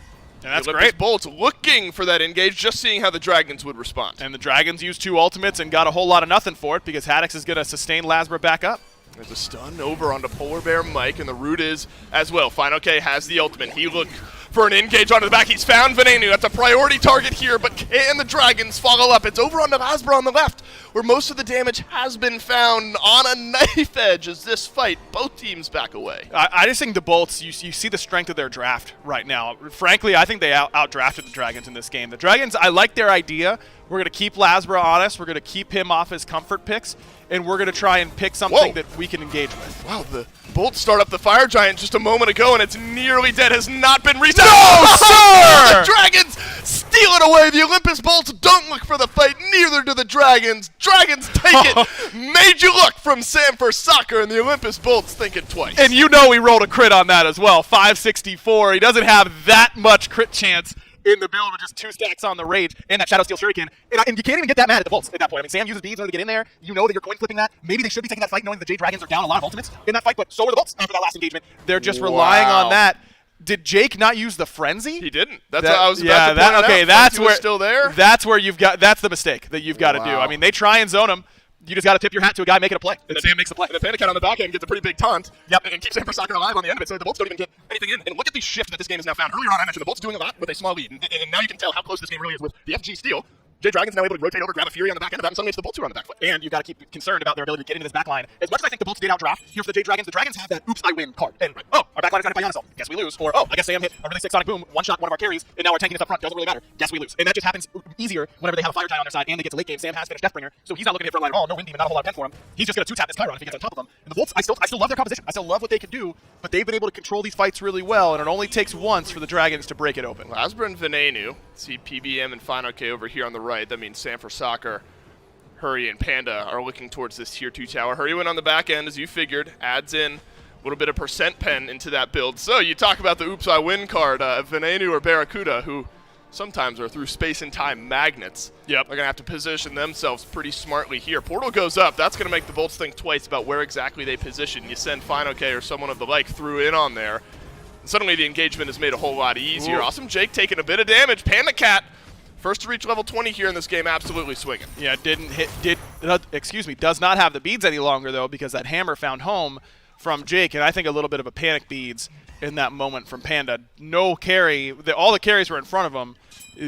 And that's Olympus great. Bolts looking for that engage, just seeing how the Dragons would respond. And the Dragons used 2 ultimates and got a whole lot of nothing for it because Haddix is going to sustain Lasbra back up. There's a stun over onto Polar Bear Mike, and the root is as well. Final K has the ultimate. He looked for an engage onto the back. He's found Venenu. That's a priority target here, but can the Dragons follow up? It's over onto Lasbra on the left, where most of the damage has been found on a knife edge as this fight, both teams back away. I just think the Bolts, you see the strength of their draft right now. Frankly, I think they outdrafted the Dragons in this game. The Dragons, I like their idea. We're going to keep Lasbra honest. We're going to keep him off his comfort picks, and we're going to try and pick something that we can engage with. Wow, the Bolts start up the Fire Giant just a moment ago, and it's nearly dead. Has not been reset. No, sir! The Dragons steal it away. The Olympus Bolts don't look for the fight. Neither do the Dragons. Dragons take it. Major look from Sam for Soccer, and the Olympus Bolts think it twice. And you know he rolled a crit on that as well. 564. He doesn't have that much crit chance in the build with just 2 stacks on the Rage and that Shadow Steel Shuriken. And you can't even get that mad at the Bolts at that point. I mean, Sam uses beads in order to get in there. You know that you're coin flipping that. Maybe they should be taking that fight knowing the Jade Dragons are down a lot of ultimates in that fight, but so are the Bolts after that last engagement. They're just relying on that. Did Jake not use the Frenzy? He didn't. That's what I was about to point out. Okay, that's where still there. That's where that's the mistake that you've got to do. I mean, they try and zone him. You just got to tip your hat to a guy making a play. And Sam makes a play. And the Panic Cat on the back end gets a pretty big taunt. Yep. And keeps Sam for Soccer alive on the end of it, so the Bolts don't even get anything in. And look at the shift that this game has now found. Earlier on, I mentioned the Bolts doing a lot with a small lead. And now you can tell how close this game really is with the FG steal. Jade Dragons now able to rotate over, grab a Fury on the back end of that, and suddenly it's the Bolts who are on the back foot. And you've got to keep concerned about their ability to get into this back line. As much as I think the Bolts did outdraft here for the Jade Dragons have that oops, I win card. And oh, our back line is got hit by Yanasol. Guess we lose. Or oh, I guess Sam hit a really sick Sonic Boom, one-shot one of our carries, and now we're tanking this up front. Doesn't really matter. Guess we lose. And that just happens easier whenever they have a Fire Giant on their side and they get to late game. Sam has finished Deathbringer, so he's not looking to hit for a line at all. No Wind Demon, not a whole lot of pen for him. He's just going to 2-tap this Chiron if he gets on top of them. And the Bolts, I still love their composition. I still love what they can do, but they've been able to control these fights really well, and it only takes once for the Dragons to break it open. Lasbra and Venenu. See PBM and Final K over here on the right. That means Sam for Soccer, Hurry, and Panda are looking towards this Tier 2 tower. Hurry went on the back end, as you figured, adds in a little bit of percent pen into that build. So you talk about the Oops I Win card, Venenu or Barracuda, who sometimes are through space and time magnets. Yep. They're going to have to position themselves pretty smartly here. Portal goes up. That's going to make the Bolts think twice about where exactly they position. You send Final K or someone of the like through in on there. And suddenly the engagement is made a whole lot easier. Ooh. Awesome Jake taking a bit of damage. Panda Cat, first to reach level 20 here in this game, absolutely swinging. Yeah, does not have the beads any longer, though, because that hammer found home from Jake, and I think a little bit of a panic beads in that moment from Panda. No carry. All the carries were in front of him.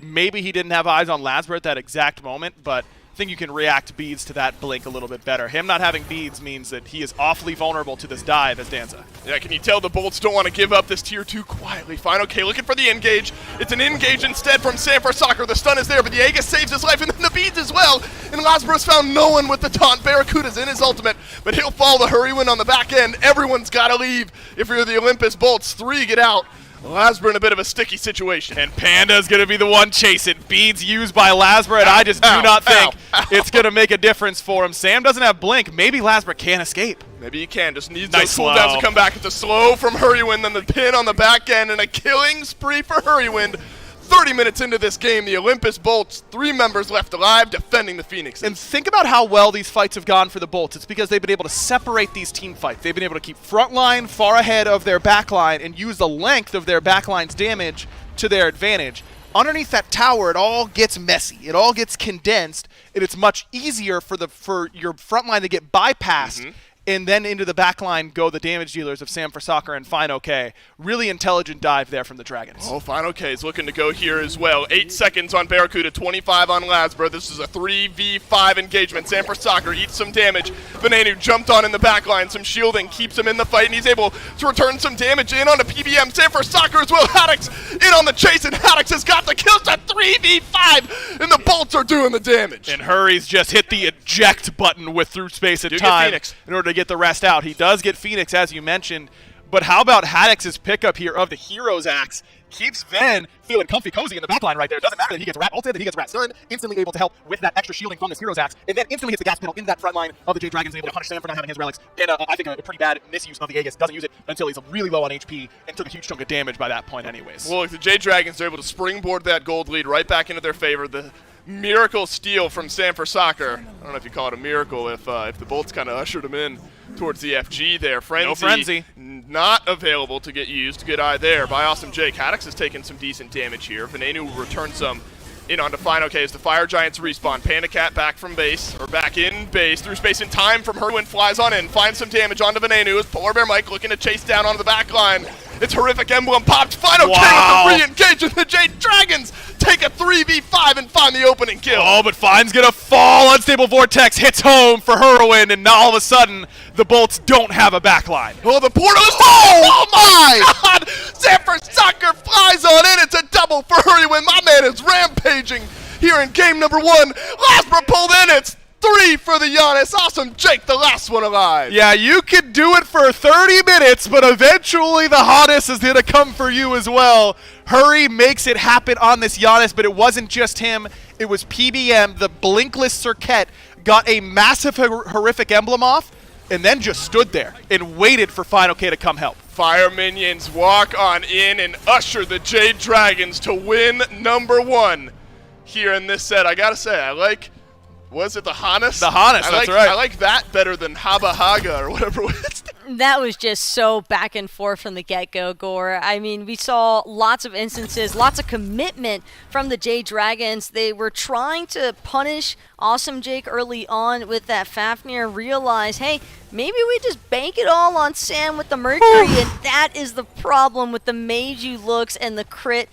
Maybe he didn't have eyes on Lasbra at that exact moment, but I think you can react beads to that blink a little bit better. Him not having beads means that he is awfully vulnerable to this dive as Danza. Yeah, can you tell the Bolts don't want to give up this Tier 2 quietly? Final K looking for the engage. It's an engage instead from Sam for Soccer. The stun is there, but the Aegis saves his life, and then the beads as well. And Lasbra's found no one with the taunt. Barracuda's in his ultimate, but he'll fall the Hurry Win on the back end. Everyone's got to leave if you're the Olympus Bolts. 3 get out. Lasbra in a bit of a sticky situation. And Panda's going to be the one chasing. Beads used by Lasbra, and I just do not think it's going to make a difference for him. Sam doesn't have Blink. Maybe Lasbra can't escape. Maybe he can. Just needs nice those cooldowns to come back. It's a slow from Hurrywind, then the pin on the back end, and a killing spree for Hurrywind. 30 minutes into this game, the Olympus Bolts, 3 members left alive, defending the Phoenix. And think about how well these fights have gone for the Bolts. It's because they've been able to separate these team fights. They've been able to keep front line far ahead of their back line and use the length of their back line's damage to their advantage. Underneath that tower, it all gets messy. It all gets condensed, and it's much easier for your front line to get bypassed. And then into the back line go the damage dealers of Sam for Soccer and Fine OK. Really intelligent dive there from the Dragons. Oh, Fine OK is looking to go here as well. 8 seconds on Barracuda, 25 on Lasbra. This is a 3v5 engagement. Sam for Soccer eats some damage. Venenu jumped on in the back line. Some shielding keeps him in the fight, and he's able to return some damage in on the PBM. Sam for Soccer as well. Haddix in on the chase, and Haddix has got the kill. It's a 3v5, and the Bolts are doing the damage. And Hurry's just hit the eject button with through space and time in order to get the rest out. He does get Phoenix, as you mentioned, But how about Haddix's pickup here of the Hero's Axe? Keeps Ven feeling comfy cozy in the backline right there. Doesn't matter that he gets rat ulted, that he gets rat stunned. Instantly able to help with that extra shielding from this Hero's Axe. And then instantly hits the gas pedal in that front line of the Jade Dragons, able to punish Sam for not having his relics. And I think a pretty bad misuse of the Aegis. Doesn't use it until he's really low on HP and took a huge chunk of damage by that point anyways. Well, look, the Jade Dragons are able to springboard that gold lead right back into their favor. The miracle steal from Sam for Soccer. I don't know if you call it a miracle if the Bolts kind of ushered him in towards the FG there. Frenzy, no Frenzy. Not available to get used. Good eye there by Awesome Jake. Haddix has taken some decent damage here. Venenu will return some in onto Final K as the Fire Giants respawn. Panda Cat back from base, or back in base, through space in time from Herwin, flies on in, finds some damage onto Venenu as Polar Bear Mike looking to chase down onto the back line. It's Horrific Emblem popped. Final K with the re-engage, and the Jade Dragons take a 3v5 and find the opening kill. Oh, but Fine's gonna fall. Unstable Vortex hits home for Herwin, and now all of a sudden, the Bolts don't have a backline. Oh, the portal is oh my God! Sam for Soccer flies on in. It's a double for Herwin. My man is rampaging here in game number 1. Lasbra pulled in. It's 3 for the Giannis. Awesome Jake, the last one alive. Yeah, you could do it for 30 minutes, but eventually the hottest is going to come for you as well. Hurry makes it happen on this Giannis, but it wasn't just him. It was PBM, the blinkless Circuit, got a massive horrific emblem off, and then just stood there and waited for Final K to come help. Fire minions walk on in and usher the Jade Dragons to win number 1 here in this set. I gotta say, I like... Was it the Hannes? The Hannes, that's right. I like that better than Haba Haga or whatever it was. That was just so back and forth from the get-go, Gore. I mean, we saw lots of instances, lots of commitment from the Jade Dragons. They were trying to punish Awesome Jake early on with that Fafnir, realize, hey, maybe we just bank it all on Sam with the Mercury, and that is the problem with the Meiju looks and the crit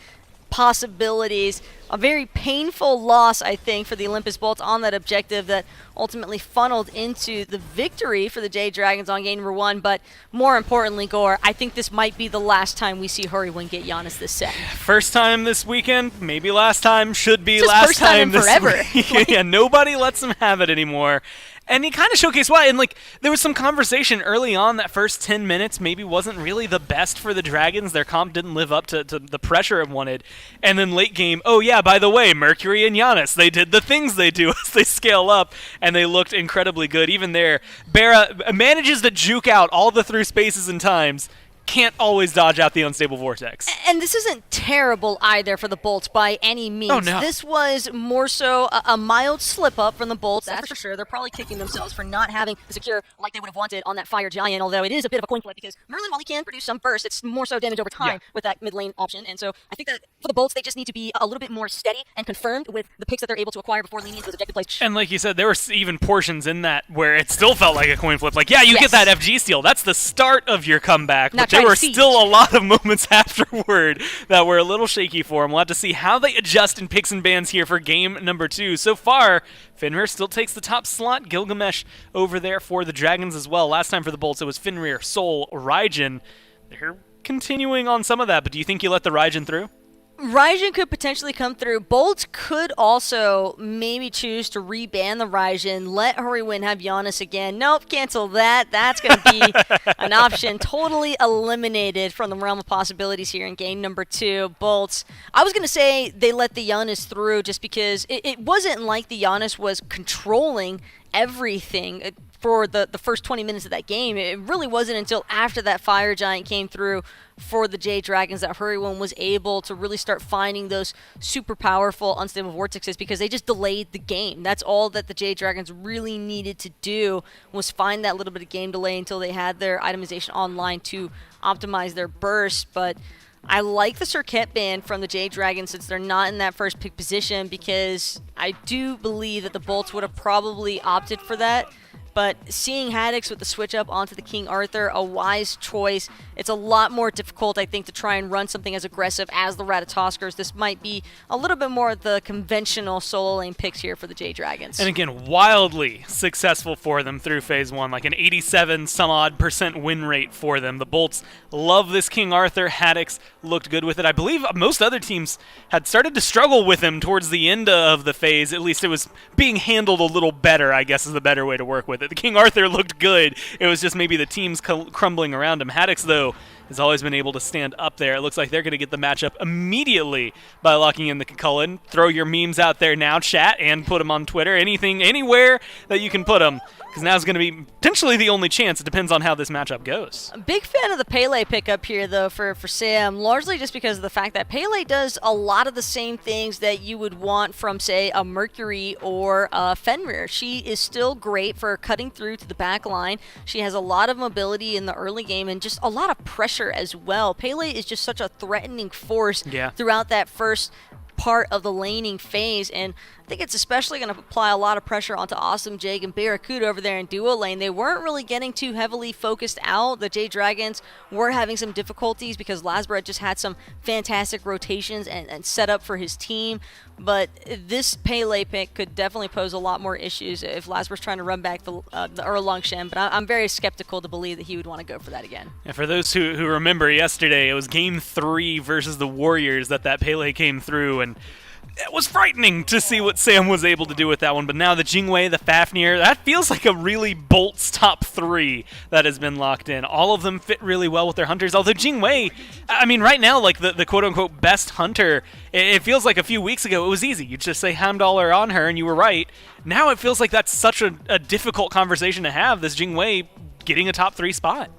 possibilities. A very painful loss, I think, for the Olympus Bolts on that objective that ultimately funneled into the victory for the Jade Dragons on game number 1. But more importantly, Gore, I think this might be the last time we see Hurrywin get Giannis this set. First time this weekend, maybe last time, should be It's his last first time in this forever. week. Yeah, nobody lets him have it anymore. And he kind of showcased why. And, like, there was some conversation early on that first 10 minutes maybe wasn't really the best for the Dragons. Their comp didn't live up to the pressure it wanted. And then late game, oh, yeah, by the way, Mercury and Giannis, they did the things they do as they scale up, and they looked incredibly good. Even there, Barra manages to juke out all the through spaces and times. Can't always dodge out the unstable vortex. And this isn't terrible either for the Bolts by any means. Oh, no. This was more so a mild slip-up from the Bolts, that's for sure. They're probably kicking themselves for not having the secure like they would have wanted on that Fire Giant, although it is a bit of a coin flip because Merlin, while he can produce some burst, it's more so damage over time with that mid lane option. And so I think that for the Bolts, they just need to be a little bit more steady and confirmed with the picks that they're able to acquire before leaning into those objective plays. And like you said, there were even portions in that where it still felt like a coin flip. Like, yeah, you Yes. get that FG steal. That's the start of your comeback. Not But there trying to were siege. still a lot of moments afterward that were a little shaky for him. We'll have to see how they adjust in picks and bans here for game number 2. So far, Fenrir still takes the top slot. Gilgamesh over there for the Dragons as well. Last time for the Bolts, it was Fenrir, Sol, Raijin. They're continuing on some of that, but do you think you let the Raijin through? Raijin could potentially come through. Bolts could also maybe choose to reban the Raijin, let Hurrywin have Giannis again. Nope, cancel that. That's going to be an option totally eliminated from the realm of possibilities here in game number 2. Bolts, I was going to say they let the Giannis through just because it wasn't like the Giannis was controlling everything for the first 20 minutes of that game. It really wasn't until after that Fire Giant came through for the Jade Dragons that Hurrywin was able to really start finding those super powerful unstable vortexes because they just delayed the game. That's all that the Jade Dragons really needed to do was find that little bit of game delay until they had their itemization online to optimize their burst. But I like the Circuit ban from the Jade Dragons since they're not in that first pick position because I do believe that the Bolts would have probably opted for that. But seeing Haddix with the switch up onto the King Arthur, a wise choice. It's a lot more difficult, I think, to try and run something as aggressive as the Ratatoskers. This might be a little bit more of the conventional solo lane picks here for the Jade Dragons. And again, wildly successful for them through Phase 1, like an 87-some-odd% win rate for them. The Bolts love this King Arthur. Haddix looked good with it. I believe most other teams had started to struggle with him towards the end of the phase. At least it was being handled a little better, I guess is the better way to work with it. that the King Arthur looked good. It was just maybe the teams crumbling around him. Haddix, though, has always been able to stand up there. It looks like they're going to get the matchup immediately by locking in the Cullen. Throw your memes out there now, chat, and put them on Twitter. Anything, anywhere that you can put them, because now is going to be potentially the only chance. It depends on how this matchup goes. A big fan of the Pele pickup here, though, for Sam, largely just because of the fact that Pele does a lot of the same things that you would want from, say, a Mercury or a Fenrir. She is still great for cutting through to the back line. She has a lot of mobility in the early game and just a lot of pressure as well. Pele is just such a threatening force throughout that first part of the laning phase, and I think it's especially going to apply a lot of pressure onto Awesome Jake and Barracuda over there in duo lane. They weren't really getting too heavily focused out. The Jade Dragons were having some difficulties because Lasbra just had some fantastic rotations and set up for his team, but this Pele pick could definitely pose a lot more issues if Lasbra's trying to run back the Erlang Shen, but I'm very skeptical to believe that he would want to go for that again. And for those who remember yesterday, it was Game 3 versus the Warriors that Pele came through, and it was frightening to see what Sam was able to do with that one. But now the Jingwei, the Fafnir, that feels like a really Bolts top 3 that has been locked in. All of them fit really well with their hunters. Although Jingwei, I mean, right now, like the quote-unquote best hunter, it feels like a few weeks ago it was easy. You just say Heimdallr on her and you were right. Now it feels like that's such a difficult conversation to have, this Jingwei getting a top 3 spot.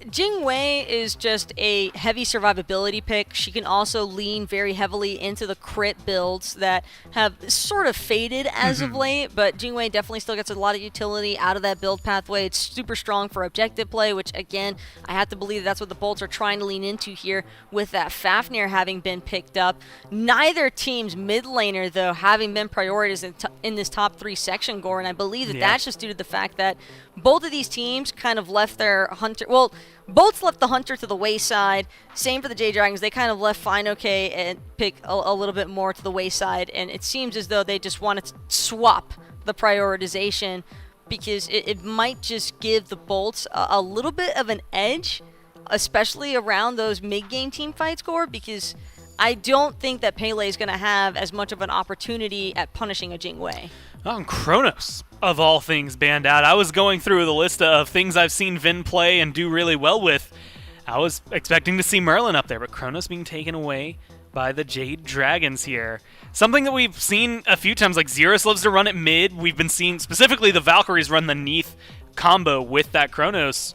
Jingwei is just a heavy survivability pick. She can also lean very heavily into the crit builds that have sort of faded as of late, but Jingwei definitely still gets a lot of utility out of that build pathway. It's super strong for objective play, which again, I have to believe that's what the Bolts are trying to lean into here with that Fafnir having been picked up. Neither team's mid laner, though, having been priorities in this top 3 section, Gore, and I believe that that's just due to the fact that both of these teams kind of left their hunter, well, Bolts left the hunter to the wayside. Same for the Jade Dragons. They kind of left Fine OK and pick a little bit more to the wayside, and it seems as though they just wanted to swap the prioritization because it might just give the Bolts a little bit of an edge, especially around those mid-game team fights, Gore, because I don't think that Pele is going to have as much of an opportunity at punishing a Jingwei. Oh, and Kronos, of all things, banned out. I was going through the list of things I've seen Vin play and do really well with. I was expecting to see Merlin up there, but Kronos being taken away by the Jade Dragons here. Something that we've seen a few times, like Xerus loves to run it mid. We've been seeing specifically the Valkyries run the Neath combo with that Kronos.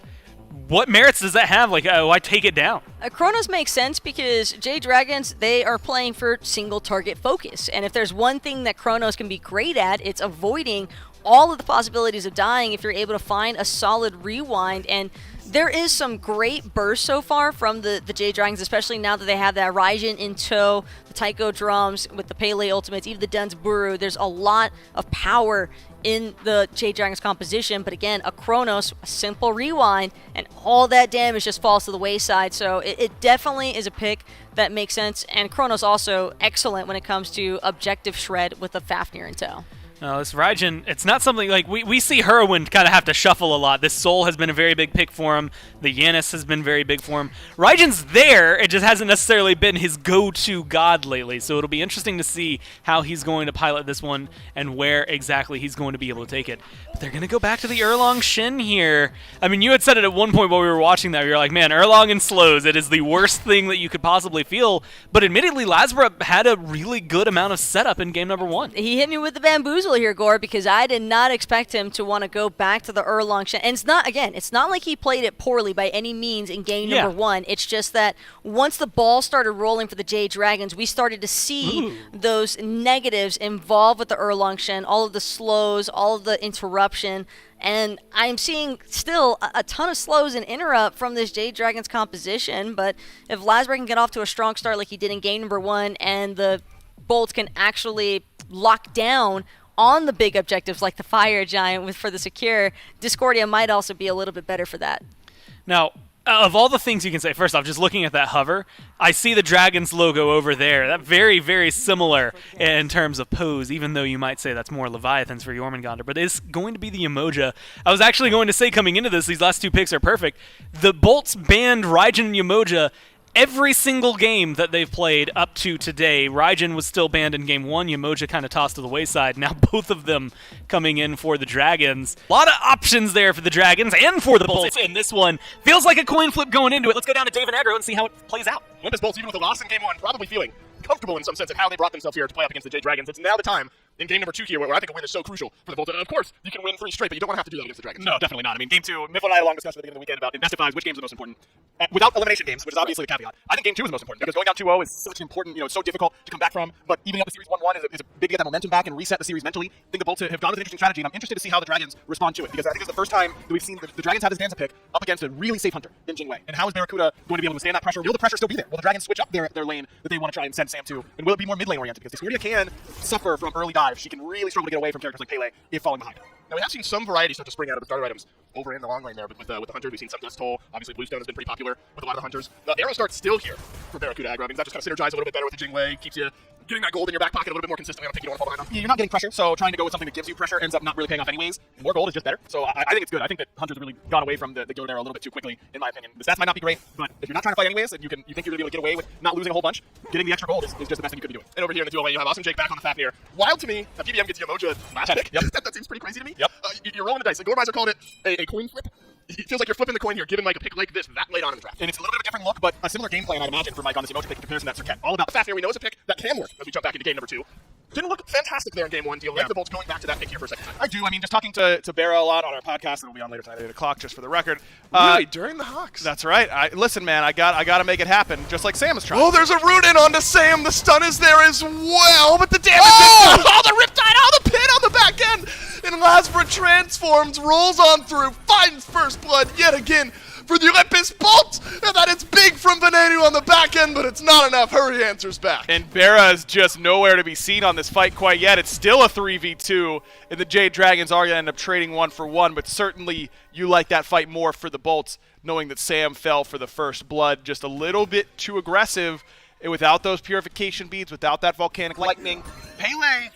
What merits does that have? Like, why take it down? Kronos makes sense because Jade Dragons, they are playing for single target focus. And if there's one thing that Kronos can be great at, it's avoiding all of the possibilities of dying if you're able to find a solid rewind. And there is some great bursts so far from the Jade Dragons, especially now that they have that Raijin in tow, the Taiko drums with the Pele ultimates, even the Dunsburu. There's a lot of power in the Jade Dragons composition, but again, a Kronos, a simple rewind, and all that damage just falls to the wayside. So it definitely is a pick that makes sense, and Kronos also excellent when it comes to objective shred with the Fafnir in tow. No, this Raijin, it's not something like we see Heroin kind of have to shuffle a lot. This Soul has been a very big pick for him. The Yanis has been very big for him. Raijin's there, it just hasn't necessarily been his go-to god lately. So it'll be interesting to see how he's going to pilot this one and where exactly he's going to be able to take it. But they're going to go back to the Erlang Shin here. I mean, you had said it at one point while we were watching that. You were like, man, Erlang and slows, it is the worst thing that you could possibly feel. But admittedly, Lasbra had a really good amount of setup in game number 1. He hit me with the bamboozle here, Gore, because I did not expect him to want to go back to the Erlang Shen. And it's not like he played it poorly by any means in game number 1. It's just that once the ball started rolling for the Jade Dragons, we started to see those negatives involved with the Erlang Shen, all of the slows, all of the interruption. And I'm seeing still a ton of slows and interrupt from this Jade Dragons composition. But if Lasbra can get off to a strong start like he did in game number 1, and the Bolts can actually lock down on the big objectives like the Fire Giant for the secure, Discordia might also be a little bit better for that. Now, of all the things you can say, first off, just looking at that hover, I see the Dragons logo over there. That very, very similar in terms of pose, even though you might say that's more Leviathans for Jormungandr, but it's going to be the Umoja. I was actually going to say coming into this, these last 2 picks are perfect. The Bolts banned Raijin and Umoja every single game that they've played up to today, Raijin was still banned in game 1. Yemoja kind of tossed to the wayside. Now both of them coming in for the Dragons. A lot of options there for the Dragons and for the Bolts in this one. Feels like a coin flip going into it. Let's go down to Dave and Aggro and see how it plays out. Olympus Bolts, even with a loss in game 1, probably feeling comfortable in some sense of how they brought themselves here to play up against the Jade Dragons. It's now the time in game number 2 here where I think a win is so crucial for the Bolts. And of course, you can win 3 straight, but you don't want to have to do that against the Dragons. No, definitely not. I mean, game 2, Mifflin and I had a long discussion at the beginning of the weekend about in best of 5s, which games are the most important. Without elimination games, which is obviously the caveat, I think game 2 is the most important because going down 2-0 is such an important, it's so difficult to come back from. But evening up the series 1-1 is a big to get that momentum back and reset the series mentally. I think the Bolts have gone with an interesting strategy, and I'm interested to see how the Dragons respond to it because I think it's the first time that we've seen the Dragons have this Danza pick up against a really safe hunter in Jingwei. And how is Barracuda going to be able to withstand that pressure? Will the pressure still be there? Will the Dragons switch up their lane that they want to try and send Sam to? And will it be more mid lane oriented? Because Discordia can suffer from early dives. She can really struggle to get away from characters like Pele if falling behind. Now, we have seen some variety start to spring out of the starter items over in the long lane there, but with the Hunter, we've seen some Dust Toll. Obviously, Bluestone has been pretty popular with a lot of the Hunters. The Arrow Start's still here for Barracuda aggro. I mean, that just kind of synergizes a little bit better with the Jingwei, keeps you getting that gold in your back pocket a little bit more consistently. I don't think you don't want to fall behind on. You're not getting pressure, so trying to go with something that gives you pressure ends up not really paying off anyways. More gold is just better. So I think it's good. I think that Hunter's really gone away from the gold arrow a little bit too quickly, in my opinion. The stats might not be great, but if you're not trying to fight anyways, and you think you're going to be able to get away with not losing a whole bunch, getting the extra gold is just the best thing you could be doing. And over here in the dual lane, you have Awesome Jake back on the Fafnir. Wild to me that PBM gets Yemoja last pick. Yep. that seems pretty crazy to me. Yep. You're rolling the dice. Like Gormizer called it a coin flip. It feels like you're flipping the coin here, given like a pick like this that late on in the draft. And it's a little bit of a different look, but a similar game plan, I'd imagine, for Mike on this emoji pick in comparison to that Serket. All about The Fafnir we know is a pick that can work as we jump back into game number 2. Didn't look fantastic there in game 1. Do you like the Bolts going back to that pick here for a second time? I do. I mean, just talking to Barra a lot on our podcast that'll be on later tonight at 8 o'clock, Just for the record. Really? During the Hawks? That's right. Listen, man, I got to make it happen, just like Sam is trying. Oh, there's a root in onto Sam. The stun is there as well, but the damage Oh! the Riptide, the pin on the back end. And Lasbra transforms, rolls on through, finds first blood yet again for the Olympus Bolts. And that is big from Venenu on the back end, but it's not enough. Hurry answers back. And Barra is just nowhere to be seen on this fight quite yet. It's still a 3v2, and the Jade Dragons are going to end up trading 1 for 1, but certainly you like that fight more for the Bolts, knowing that Sam fell for the first blood just a little bit too aggressive. And without those purification beads, without that volcanic lightning, Pele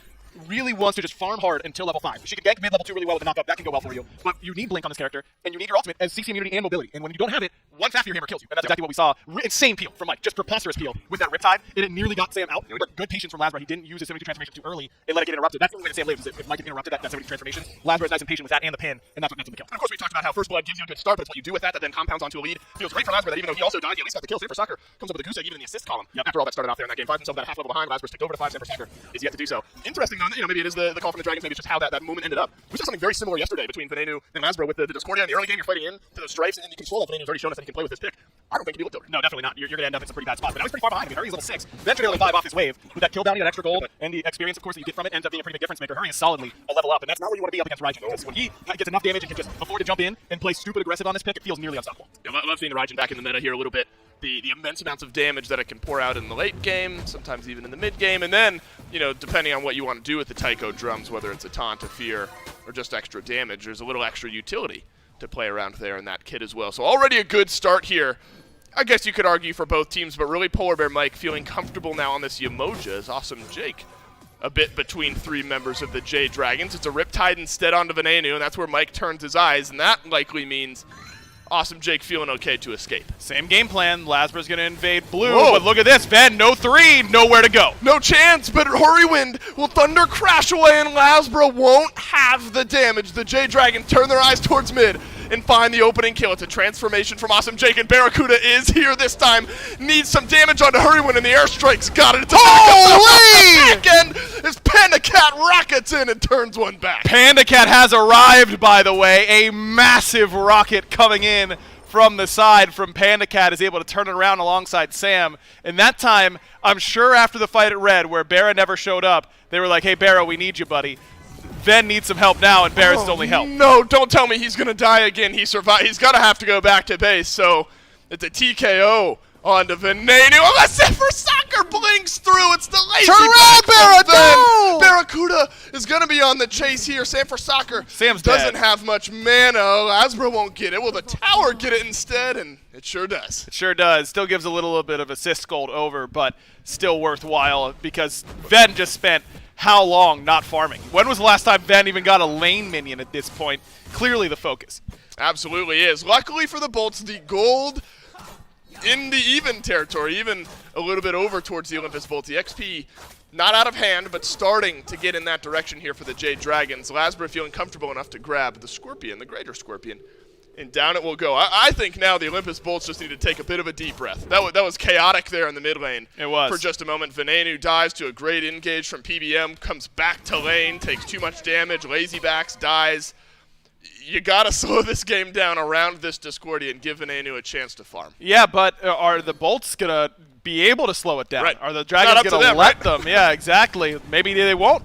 really wants to just farm hard until level 5. She can gank mid-level 2 really well with the knockup. That can go well for you. But you need Blink on this character, and you need your ultimate as CC immunity and mobility. And when you don't have it, one Fafnir hammer kills you. And that's exactly what we saw. Insane peel from Mike. Just preposterous peel with that Riptide. And it nearly got Sam out. But good patience from Lasbra. He didn't use his 72 transformation too early and let it get interrupted. That's the only way that Sam lives, is if Mike gets interrupted that 72 transformation. Lasbra is nice and patient with that and the pin, and that's what gets him the kill. And of course, we talked about how first blood gives you a good start, but it's what you do with that then compounds onto a lead. Feels great for Lasbra that even though he also died, he at least got the kill. Sam for Soccer comes up with a goose egg even in the assist column. After all that started off there in that game, finds himself about half level behind. Lasbra's ticked over to 5. Sam for Soccer is yet to do so. Interesting though, maybe it is the call from the Dragons. Maybe it's just how that moment ended up. We saw something very similar yesterday between Venenu and Lasbra with the Discordia. In the early game, you're fighting in to those stripes, and you control that. Venenu's already shown us that he can play with this pick. I don't think he looked over. No, definitely not. You're going to end up in some pretty bad spots. But now he's pretty far behind. I mean, Hurry is level 6. Eventually level 5 off his wave. With that kill bounty, that extra gold, and the experience, of course, that you get from it ends up being a pretty big difference maker. Hurry is solidly a level up, and that's not where you want to be up against Raijin. Because when he gets enough damage and can just afford to jump in and play stupid aggressive on this pick, it feels nearly unstoppable. Yeah, I love seeing the Raijin back in the meta here a little bit. The immense amounts of damage that it can pour out in the late game, sometimes even in the mid game, and then, depending on what you want to do with the Taiko drums, whether it's a taunt, a fear, or just extra damage, there's a little extra utility to play around there in that kit as well. So already a good start here. I guess you could argue for both teams, but really Polar Bear Mike feeling comfortable now on this Yemoja is Awesome Jake. A bit between 3 members of the Jade Dragons. It's a Riptide instead onto Venenu, and that's where Mike turns his eyes, and that likely means Awesome Jake feeling okay to escape. same game plan. Lasbra's going to invade blue, Whoa. but look at this. Ven, no 3, nowhere to go. No chance, but Hurrywind will thunder crash away, and Lasbra won't have the damage. The Jade Dragon turn their eyes towards mid and find the opening kill. It's a transformation from Awesome Jake, and Barracuda is here this time. Needs some damage onto Hurrywind, and the airstrike's got it. It's a back end as Panda Cat rockets in and turns one back. Panda Cat has arrived, by the way. A massive rocket coming in from the side from Panda Cat is able to turn it around alongside Sam. And that time, I'm sure after the fight at Red, where Barra never showed up, they were like, hey, Barra, we need you, buddy. Ven needs some help now, and Barra's his only help. No, don't tell me he's going to die again. He survived. He's going to have to go back to base, so it's a TKO onto Venenu. Unless for Soccer blinks through. It's the lazy Turn around, Barra! No! Barracuda is going to be on the chase here. Sam for Soccer Sam's doesn't dead. have much mana. Lasbra won't get it. Will the tower get it instead? And it sure does. It sure does. Still gives a little bit of assist gold over, but still worthwhile because Ven just spent how long not farming? When was the last time Ven even got a lane minion at this point? Clearly the focus. Absolutely is. Luckily for the Bolts, the gold in the even territory, even a little bit over towards the Olympus Bolts. The XP not out of hand, but starting to get in that direction here for the Jade Dragons. Lasbra feeling comfortable enough to grab the Scorpion, the greater Scorpion, and down it will go. I think now the Olympus Bolts just need to take a bit of a deep breath. That was chaotic there in the mid lane. It was. For just a moment. Venenu dies to a great engage from PBM, comes back to lane, takes too much damage, lazy backs, dies. You gotta slow this game down around this Discordia and give Venenu a chance to farm. Yeah, but are the Bolts gonna be able to slow it down? Right. Are the Dragons to gonna them, let right? them? Yeah, exactly. Maybe they won't.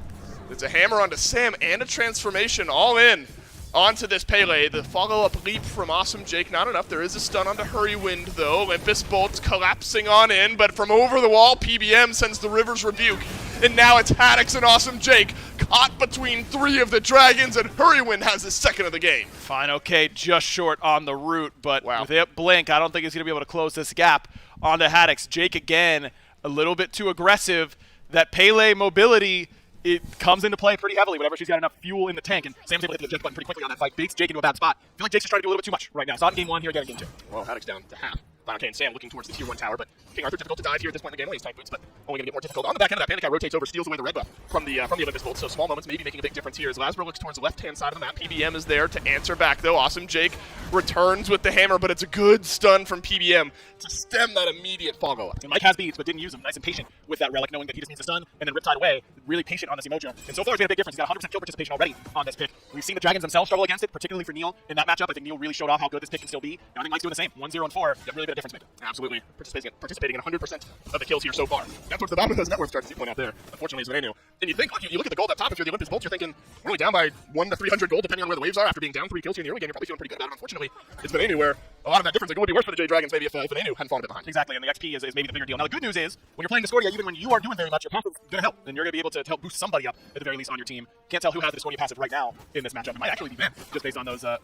It's a hammer onto Sam and a transformation all in onto this Pele. The follow-up leap from Awesome Jake, not enough. There is a stun onto Hurrywind, though. Olympus Bolts collapsing on in, but from over the wall, PBM sends the River's Rebuke. And now it's Haddix and Awesome Jake caught between 3 of the Dragons, and Hurrywind has his second of the game. Fine, okay, just short on the route, but Wow. with it blink, I don't think he's going to be able to close this gap onto Haddix. Jake, again, a little bit too aggressive. That Pele mobility, it comes into play pretty heavily whenever she's got enough fuel in the tank, and Sam's able to hit the eject button pretty quickly on that fight. Baits Jake into a bad spot. I feel like Jake's just trying to do a little bit too much right now. Saw it in game 1, here again in game 2. Well, Haddix down to half. Okay, and Sam looking towards the tier 1 tower, but King Arthur difficult to dive here at this point in the game. Well, he's tank boots, but only going to get more difficult. On the back end of that, Panic rotates over, steals away the red buff from the Olympus Bolts, so small moments maybe making a big difference here as Lasbra looks towards the left-hand side of the map. PBM is there to answer back, though. Awesome Jake returns with the hammer, but it's a good stun from PBM to stem that immediate follow-up. And Mike has beads, but didn't use them. Nice and patient with that relic, knowing that he just needs to stun and then Riptide away. Really patient on this Emojo. And so far, it's made a big difference. He's got 100% kill participation already on this pick. We've seen the Dragons themselves struggle against it, particularly for Neil in that matchup. I think Neil really showed off how good this pick can still be. And I think Mike's doing the same. 1-0 and 4. Really been a difference maker. Absolutely. Participating in 100% of the kills here so far. That's towards the bottom of those network starts, as you point out there. Unfortunately, it's Venenu. And you think, look, you look at the gold up top, if you're the Olympus Bolts, you're thinking, we're only down by 1 to 300 gold, depending on where the waves are. After being down 3 kills here in the early game, you're probably feeling pretty good about it. Unfortunately, it's Venenu where a lot of that difference, it would be worse for the Jade Dragons maybe if Venenu hadn't fallen a bit behind. Exactly, and the XP is maybe the bigger deal. Now, the good news is, when you're playing Discordia, even when you aren't doing very much, your passive is going to help. And you're going to be able to help boost somebody up, at the very least, on your team. Can't tell who has the Discordia passive right now in this matchup. It might actually be Ben, just based on those the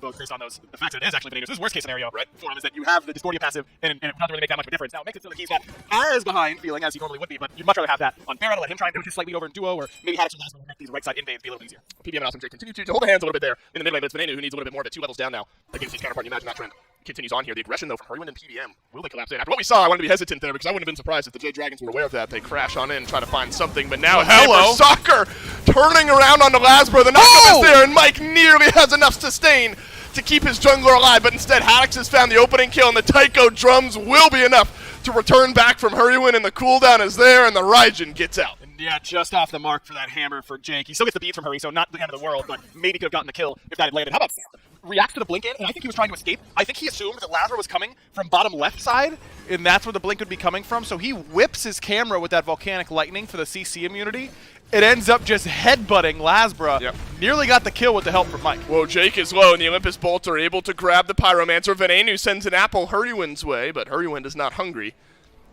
fact that it is actually Venenu's. This is worst case scenario, right, for him, is that you have the Discordia passive, and it doesn't really make that much of a difference. Now, it makes it so that he's not as behind feeling as he normally would be, but you'd much rather have that on Barra to let him try and do his slightly over in duo, or maybe Haddix and Lasbra will make these right side invades be a little easier. PBM and Awesome Jake continue to hold the hands a little bit there in the mid lane, but it's Venenu who needs a little bit more of it, 2 levels down now against his counterpart. You imagine that trend continues on here. The aggression, though, from Hurrywind and PBM. Will they collapse in? After what we saw, I wanted to be hesitant there because I wouldn't have been surprised if the Jade Dragons were aware of that. They crash on in and try to find something, but now hello. Soccer turning around onto Lasbra. The knockup is there, and Mike nearly has enough sustain to keep his jungler alive, but instead Haddix has found the opening kill, and the Taiko drums will be enough to return back from Hurrywind, and the cooldown is there, and the Raijin gets out. Yeah, just off the mark for that hammer for Jake. He still gets the bead from Hurry, so not the end of the world, but maybe could have gotten the kill if that had landed. How about reacts to the blink in, and I think he was trying to escape. I think he assumed that Lasbra was coming from bottom left side, and that's where the blink would be coming from, so he whips his camera with that volcanic lightning for the CC immunity. It ends up just headbutting Lasbra. Yep. Nearly got the kill with the help from Mike. Whoa, Jake is low, and the Olympus Bolts are able to grab the Pyromancer. Venenu sends an apple Hurrywind's way, but Hurrywind is not hungry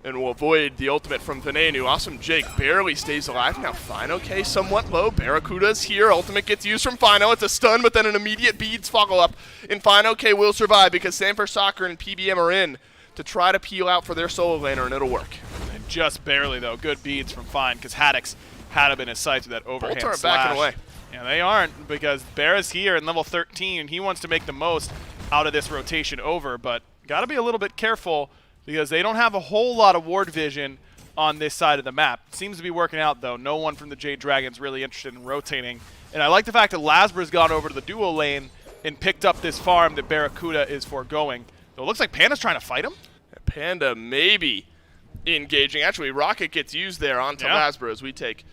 and will avoid the ultimate from Venenu. Awesome Jake barely stays alive. Now Fino, okay, somewhat low. Barracuda's here. Ultimate gets used from Fino. It's a stun, but then an immediate beads follow-up. And Fino, okay, will survive because Sanford Soccer and PBM are in to try to peel out for their solo laner, and it'll work. And just barely, though. Good beads from Fine, because Haddix had him in his sights with that overhand Bolts aren't slash. backing away. Yeah, they aren't, because Barra's here in level 13, and he wants to make the most out of this rotation over, but got to be a little bit careful because they don't have a whole lot of ward vision on this side of the map. Seems to be working out, though. No one from the Jade Dragons really interested in rotating. And I like the fact that Lasbra's gone over to the duo lane and picked up this farm that Barracuda is foregoing. So it looks like Panda's trying to fight him. Panda maybe engaging. Actually, Rocket gets used there onto Lasbra as we take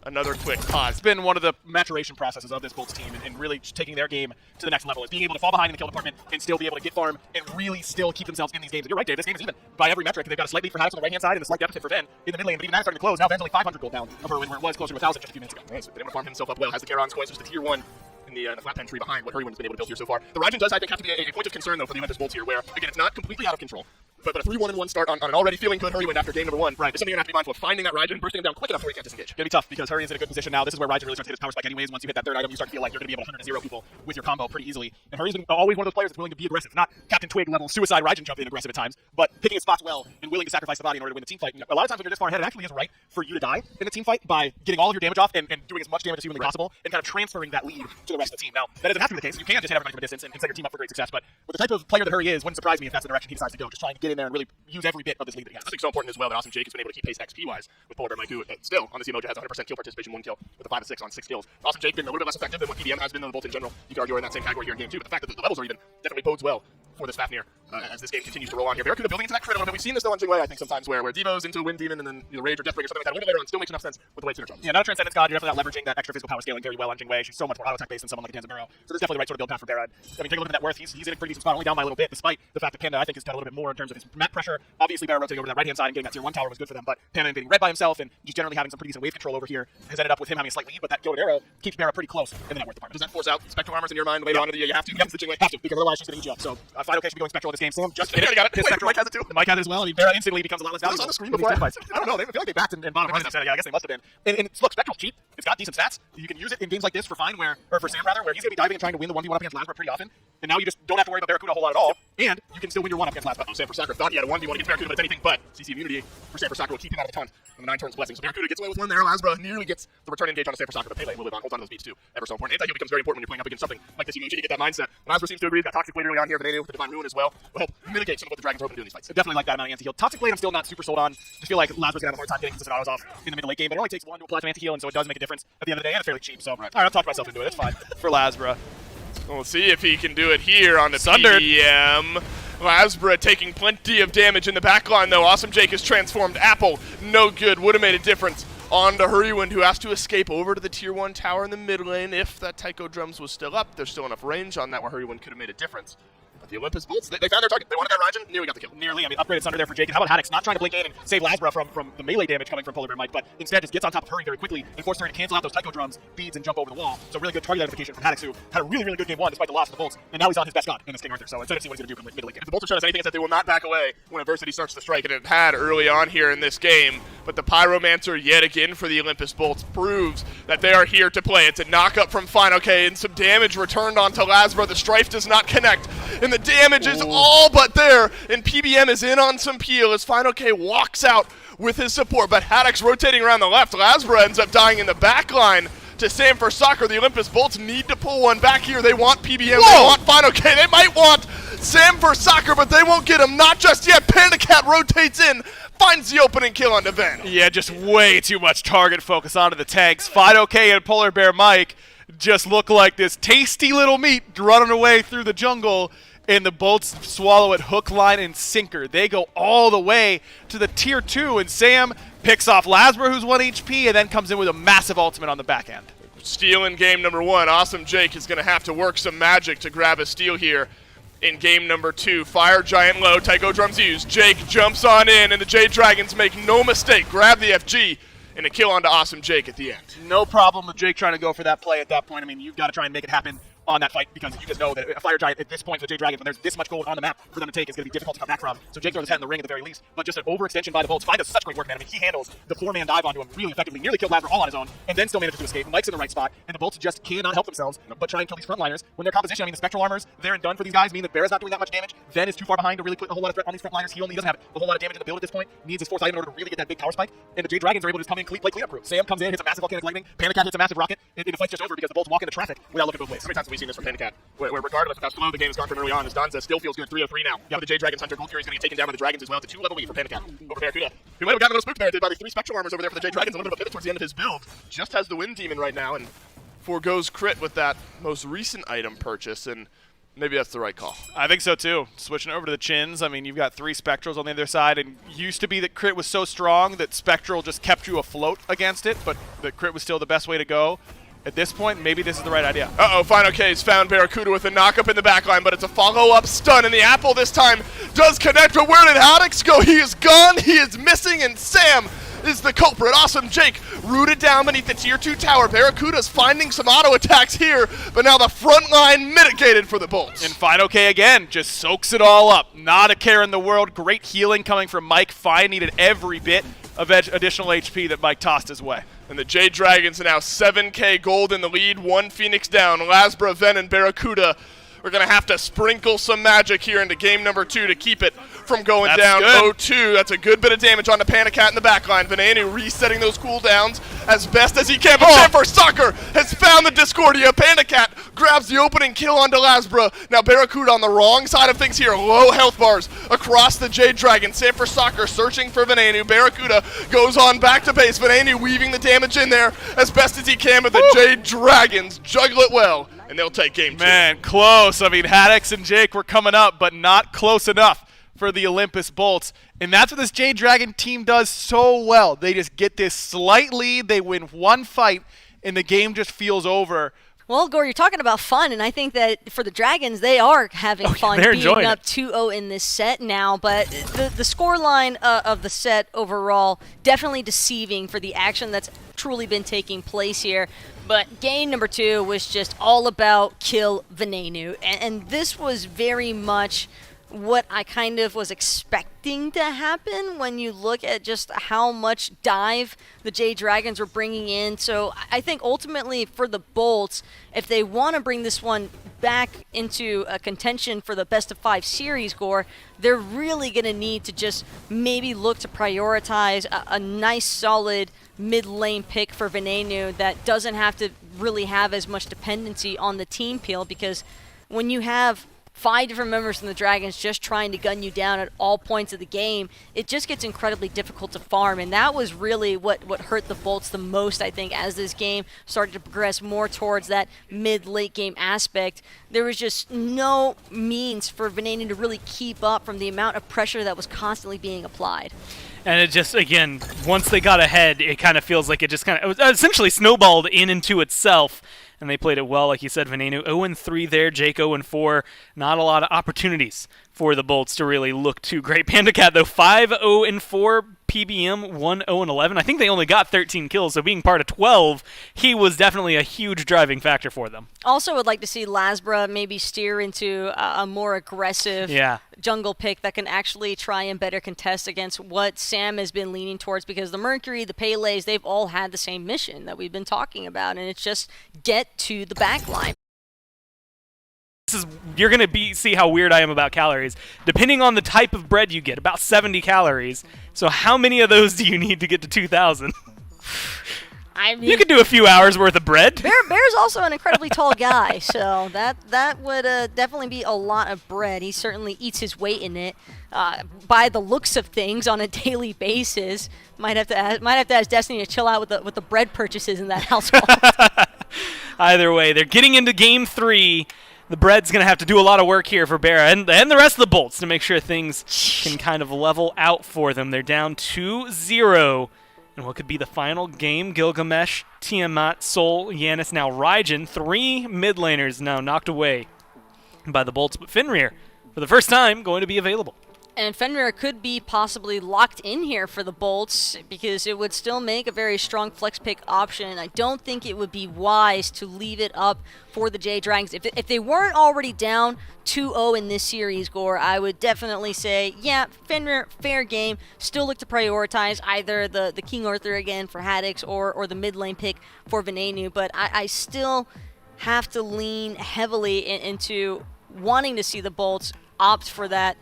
another quick pause. It's been one of the maturation processes of this Bolts team and really just taking their game to the next level. Is being able to fall behind in the kill department and still be able to get farm and really still keep themselves in these games. And you're right, Dave, this game is even. By every metric, they've got a slight lead for Haddix on the right-hand side and a slight deficit for Ven in the mid lane, but even that's starting to close. Now Ven's only 500 gold down over where it was closer to 1,000 just a few minutes ago. Nice. Been able to farm himself up well. Has the Charon's coins, just a tier 1 in the flat pen tree behind what Hurrywind's been able to build here so far. The Raijin does, I think, have to be a point of concern, though, for the Olympus Bolts here, where, again, it's not completely out of control. But a 3-1-1 start on an already feeling good Hurrywin after game number 1 is something you're going to have to be mindful of. Finding that Raijin, bursting him down quick enough where he can't disengage. Gonna be tough because Hurry's in a good position now. This is where Raijin really starts to hit his power spike anyways. Once you hit that third item, you start to feel like you're going to be able to 100-0 people with your combo pretty easily. And Hurry's been always one of those players that's willing to be aggressive. Not Captain Twig level suicide Raijin jumping in aggressive at times, but picking his spots well and willing to sacrifice the body in order to win the team fight. And a lot of times when you're this far ahead, it actually is right for you to die in the team fight by getting all of your damage off and doing as much damage as humanly possible and kind of transferring that lead to the rest of the team. Now, that doesn't have to be the case. You can just hit everybody from a distance and set your team up for great success, but with the type of player that Hurry is, wouldn't surprise me if that's the direction he decides to go. Just trying to get in there and really use every bit of this lead that he has. I think so important as well that Awesome Jake has been able to keep pace XP-wise with Polar Bear Mike, who still on this emoji has 100% kill participation, 1 kill with a 5 of 6 on 6 kills. Awesome Jake been a little bit less effective than what PBM has been on the Bolt in general. You could argue we're in that same category here in game 2, but the fact that the levels are even definitely bodes well for this Fafnir as this game continues to roll on here. Barracuda building into that crit a little bit. We've seen this though on Jingwei, I think, sometimes where Devo's into a Wind Demon and then Rage or Deathbreak or something like that a little bit later on still makes enough sense with the way it's interrupted. Yeah, not a Transcendence God. You're definitely not leveraging that extra physical power scaling very well on Jingwei. She's so much more auto attack based than someone like a Danzaburo. So this is definitely the right sort of build path for Barra. I mean, take a look at that worth. He's in a pretty decent spot, only down by a little bit, despite the fact that Panda, I think, has done a little bit more in terms of his map pressure. Obviously, Barra rotating over to that right-hand side and getting that tier 1 tower was good for them, but Panda getting red by himself and just generally having some pretty decent wave control over here has ended up with him having a slight lead, but that Gilded Arrow keeps Barra pretty close in the net worth department. Does that force out Spectral Armors in your mind later on in the year? You have to. Yep, the Jingwei have to, because otherwise she's going to eat you up. So, Fido K should be going Spectral in this game. Sam just Yeah, got it. his Wait, Spectral. Mike has it too. Mike has it as well. I mean, Barra instantly becomes a lot less Was valuable. this on the screen in these before? team fights. I don't know. They feel like they backed and bottom right. Yeah, I guess they must have been. And look, Spectral's cheap. It's got decent stats. You can use it in games like this for Fine, or for Sam rather, where he's going to be diving and trying to win the 1v1 up against Lazarus pretty often. And now you just don't have to worry about Barracuda a whole lot at all. And you can still win your 1 up against Lazarus. Sam for Soccer thought he had a 1v1 against Barracuda, but it's anything but. CC immunity for Sam for Soccer will keep him out of the taunt on the 9 turns blessing. So Barracuda gets away with 1 there. Lazarus nearly gets the return engage on a Sam for Soccer, but Pele will live on. Holds on to those beats too. Ever so important. Anti-heal becomes very important when you're playing up against something like this emoji to get that mindset. Lazarus seems to agree. He's got Toxic Blade early on here, but with the Divine Ruin as well will help mitigate some of what the Dragons are hoping to do in these fights. Definitely like that amount of anti-heal. Toxic Blade I'm still not super sold on. I feel like Lazarus going to have a hard time getting consistent autos off in the mid to late game, but it only takes 1 to apply some anti-heal, and so it does make a difference at the end of the day, and it's fairly cheap. So, all right, I'll talk myself into it. It's fine for Lazarus. We'll see if he can do it here on the Sundered. PDM. Lasbra taking plenty of damage in the backline, though. Awesome Jake has transformed Apple. No good. Would have made a difference on to Hurrywind, who has to escape over to the tier 1 tower in the mid lane. If that Taiko Drums was still up, there's still enough range on that where Hurrywind could have made a difference. But the Olympus Bolts, they found their target. They wanted that Raijin. Nearly got the kill. Nearly. I mean, upgraded Sunder there for Jake. And how about Haddix not trying to blink in and save Lazarus from the melee damage coming from Polar Bear Mike, but instead just gets on top of Hurry very quickly and forces her to cancel out those Taiko Drums, beads, and jump over the wall. So really good target identification from Haddix, who had a really, really good game 1 despite the loss of the Bolts. And now he's on his best god in this King Arthur. So excited to see what he's going to do from mid late game. If the Bolts are showing us anything, it's that they will not back away when adversity starts to strike, and it had early on here in this game. But the Pyromancer, yet again for the Olympus Bolts, proves that they are here to play. It's a knock-up from Final K, and some damage returned onto Lazarus. The Strife does not connect, and the damage is all but there. And PBM is in on some peel as Final K walks out with his support. But Haddix rotating around the left. Lazarus ends up dying in the back line to Sam for Soccer. The Olympus Bolts need to pull one back here. They want PBM. Whoa! They want Final K. They might want Sam for Soccer, but they won't get him. Not just yet. Panda Cat rotates in, finds the opening kill on Ven. Yeah, just way too much target focus onto the tanks. Fido K and Polar Bear Mike just look like this tasty little meat running away through the jungle, and the Bolts swallow it hook, line, and sinker. They go all the way to the tier 2, and Sam picks off Lazarus, who's 1 HP, and then comes in with a massive ultimate on the back end. Steal in game number 1. Awesome Jake is going to have to work some magic to grab a steal here in game number 2. Fire Giant low, Taiko Drums used. Jake jumps on in, and the Jade Dragons make no mistake. Grab the FG, and a kill onto Awesome Jake at the end. No problem with Jake trying to go for that play at that point. I mean, you've got to try and make it happen on that fight, because you just know that a Fire Giant at this point for the Jade Dragons, when there's this much gold on the map for them to take, is going to be difficult to come back from. So Jake throws his head in the ring at the very least, but just an overextension by the Bolts. Find does such great work, man. I mean, he handles the 4-man dive onto him really effectively, nearly killed Lazarus all on his own, and then still manages to escape. Mike's in the right spot, and the Bolts just cannot help themselves but try and kill these frontliners. When their composition, I mean, the Spectral Armors, there and done for these guys, mean that Bear's not doing that much damage. Ven is too far behind to really put a whole lot of threat on these frontliners. He only doesn't have a whole lot of damage in the build at this point. Needs his 4th item in order to really get that big power spike, and the Jade Dragons are able to just come in play cleanup proof. Sam comes in, hits a massive volcanic lightning, Panda Cat hits a massive rocket, and the fight's just over because the Bolts walk into traffic without looking both ways. How many times have we seen this from Panda Cat? Where regardless of how slow the game has gone from early on, as Don says, still feels good. 3-0-3 now. Yep. The Jade Dragons Hunter Gold Fury is going to get taken down by the Dragons as well. It's a 2-level lead for Panda Cat over Barracuda, who might have gotten a little spooked there by the 3 Spectral Armors over there for the Jade Dragons. A little bit of a pivot towards the end of his build. Just has the Wind Demon right now and forgoes crit with that most recent item purchase, and maybe that's the right call. I think so too. Switching over to the Chins, I mean, you've got 3 Spectrals on the other side, and used to be that crit was so strong that Spectral just kept you afloat against it, but the crit was still the best way to go. At this point, maybe this is the right idea. Uh-oh, Final K's found Barracuda with a knock-up in the backline, but it's a follow-up stun, and the Apple this time does connect, but where did Haddix go? He is gone, he is missing, and Sam is the culprit. Awesome Jake rooted down beneath the tier 2 tower. Barracuda's finding some auto attacks here, but now the front line mitigated for the Bolts. And Fido K again just soaks it all up. Not a care in the world. Great healing coming from Mike. Fine needed every bit of additional HP that Mike tossed his way. And the Jade Dragons are now 7k gold in the lead, 1 Phoenix down. Lasbra, Ven, and Barracuda We're going to have to sprinkle some magic here into game number 2 to keep it from going That's down good. 0-2. That's a good bit of damage on the Panda Cat in the backline. Venenu resetting those cooldowns as best as he can. But Sanford Soccer has found the Discordia. Panda Cat grabs the opening kill onto Lasbra. Now Barracuda on the wrong side of things here. Low health bars across the Jade Dragon. Sanford Soccer searching for Venenu. Barracuda goes on back to base. Venenu weaving the damage in there as best as he can, but the Jade Dragons juggle it well, and they'll take game 2. Man, close. I mean, Haddix and Jake were coming up, but not close enough for the Olympus Bolts. And that's what this Jade Dragon team does so well. They just get this slight lead, they win one fight, and the game just feels over. Well, Gore, you're talking about fun, and I think that for the Dragons, they are having fun they're being enjoying up it. 2-0 in this set now. But the score line of the set overall definitely deceiving for the action that's truly been taking place here. But game number 2 was just all about kill Venenu, and this was very much what I kind of was expecting to happen when you look at just how much dive the Jade Dragons were bringing in. So I think ultimately for the Bolts, if they want to bring this one back into a contention for the best of 5 series, Gore, they're really going to need to just maybe look to prioritize a nice solid mid lane pick for Venenu that doesn't have to really have as much dependency on the team peel, because when you have 5 different members from the Dragons just trying to gun you down at all points of the game, it just gets incredibly difficult to farm. And that was really what hurt the Bolts the most, I think, as this game started to progress more towards that mid-late game aspect. There was just no means for Venenu to really keep up from the amount of pressure that was constantly being applied. And it just, again, once they got ahead, it kind of feels like it just kind of essentially snowballed in into itself. And they played it well, like you said, Venenu 0-3 there, Jake 0-4. Not a lot of opportunities for the Bolts to really look too great. Panda Cat, though, 5-0-4, PBM 1-0-11. I think they only got 13 kills, so being part of 12, he was definitely a huge driving factor for them. Also would like to see Lasbra maybe steer into a more aggressive jungle pick that can actually try and better contest against what Sam has been leaning towards, because the Mercury, the Pele's, they've all had the same mission that we've been talking about, and it's just get to the back line. You're going to see how weird I am about calories. Depending on the type of bread you get, about 70 calories. So how many of those do you need to get to 2,000? I mean, you could do a few hours worth of bread. Bear's also an incredibly tall guy, so that would definitely be a lot of bread. He certainly eats his weight in it. By the looks of things, on a daily basis, might have to ask Destiny to chill out with the bread purchases in that household. Either way, they're getting into Game 3. The bread's going to have to do a lot of work here for Barra and the rest of the Bolts to make sure things can kind of level out for them. They're down 2-0. And what could be the final game? Gilgamesh, Tiamat, Sol, Yanis, now Raijin. 3 mid laners now knocked away by the Bolts. But Fenrir, for the first time, going to be available. And Fenrir could be possibly locked in here for the Bolts, because it would still make a very strong flex pick option. I don't think it would be wise to leave it up for the Jade Dragons. If they weren't already down 2-0 in this series, Gore, I would definitely say, yeah, Fenrir, fair game. Still look to prioritize either the King Arthur again for Haddix or the mid lane pick for Venenu. But I still have to lean heavily into wanting to see the Bolts opt for that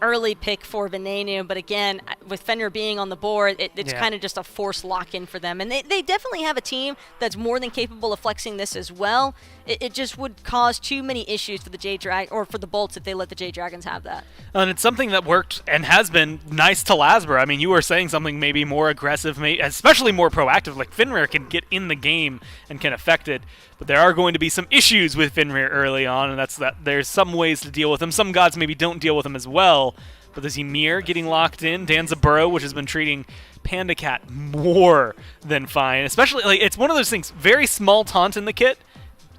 early pick for Venenu, but again, with Fenrir being on the board, it's kind of just a forced lock-in for them. And they definitely have a team that's more than capable of flexing this as well. It just would cause too many issues for the or for the Bolts if they let the Jade Dragons have that. And it's something that worked and has been nice to Lasbra. I mean, you were saying something maybe more aggressive, especially more proactive. Like Fenrir can get in the game and can affect it, but there are going to be some issues with Fenrir early on, and that's that there's some ways to deal with them. Some gods maybe don't deal with them as well. But there's Ymir getting locked in, Danzaburo, which has been treating Panda Cat more than fine. Especially, like, it's one of those things, very small taunt in the kit.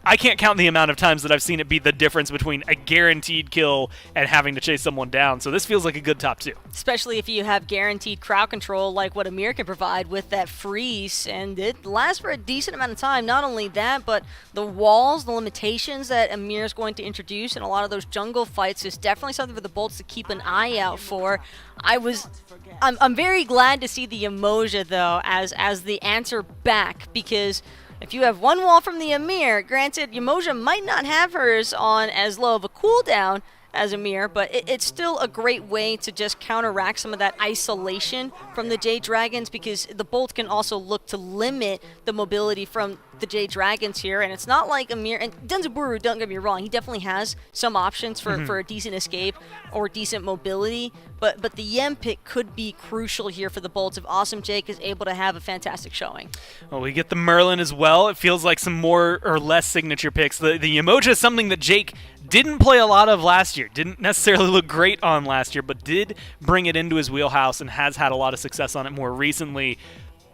I can't count the amount of times that I've seen it be the difference between a guaranteed kill and having to chase someone down. So this feels like a good top 2. Especially if you have guaranteed crowd control like what Ymir can provide with that freeze. And it lasts for a decent amount of time. Not only that, but the walls, the limitations that Ymir is going to introduce in a lot of those jungle fights is definitely something for the Bolts to keep an eye out for. I'm very glad to see the Emoja, though, as the answer back, because If you have one wall from the Amir, granted, Yemoja might not have hers on as low of a cooldown as Amir, but it's still a great way to just counteract some of that isolation from the Jade Dragons, because the Bolt can also look to limit the mobility from the Jade Dragons here. And it's not like Amir and Denzaburu, don't get me wrong, he definitely has some options for a decent escape or decent mobility, but the Yem pick could be crucial here for the Bolts if Awesome Jake is able to have a fantastic showing. Well, we get the Merlin as well. It feels like some more or less signature picks. The Yemoja is something that Jake didn't play a lot of last year, didn't necessarily look great on last year, but did bring it into his wheelhouse and has had a lot of success on it more recently.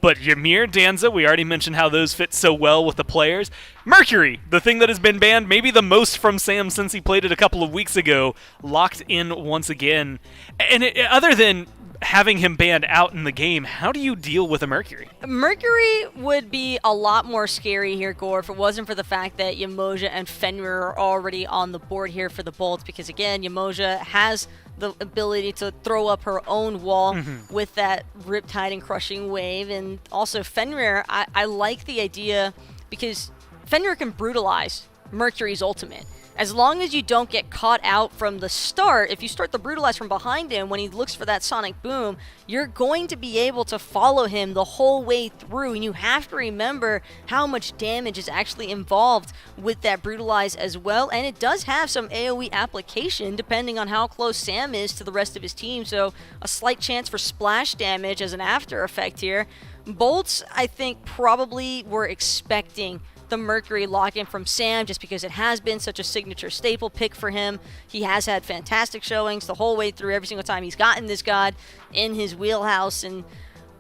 But Ymir, Danza, we already mentioned how those fit so well with the players. Mercury, the thing that has been banned maybe the most from Sam since he played it a couple of weeks ago, locked in once again. And other than having him banned out in the game, how do you deal with a Mercury? Mercury would be a lot more scary here, Gore, if it wasn't for the fact that Yemoja and Fenrir are already on the board here for the Bolts, because again, Yemoja has the ability to throw up her own wall with that Riptide and Crushing Wave, and also Fenrir, I like the idea because Fenrir can brutalize Mercury's ultimate. As long as you don't get caught out from the start, if you start to brutalize from behind him when he looks for that sonic boom, you're going to be able to follow him the whole way through. And you have to remember how much damage is actually involved with that brutalize as well. And it does have some AoE application depending on how close Sam is to the rest of his team. So a slight chance for splash damage as an after effect here. Bolts, I think, probably were expecting the Mercury lock-in from Sam just because it has been such a signature staple pick for him. He has had fantastic showings the whole way through every single time he's gotten this god in his wheelhouse, and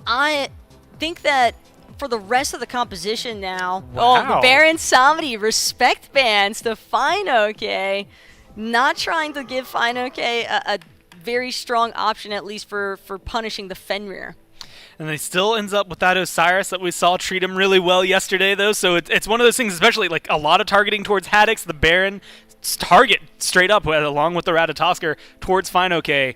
I think that for the rest of the composition now, Wow. oh, Baron Samedi, respect bans to FineOK, not trying to give FineOK a very strong option, at least for punishing the Fenrir. And he still ends up with that Osiris that we saw treat him really well yesterday, though. So it's one of those things, especially like a lot of targeting towards Haddix, the Baron, target straight up along with the Ratatosker towards FineOK.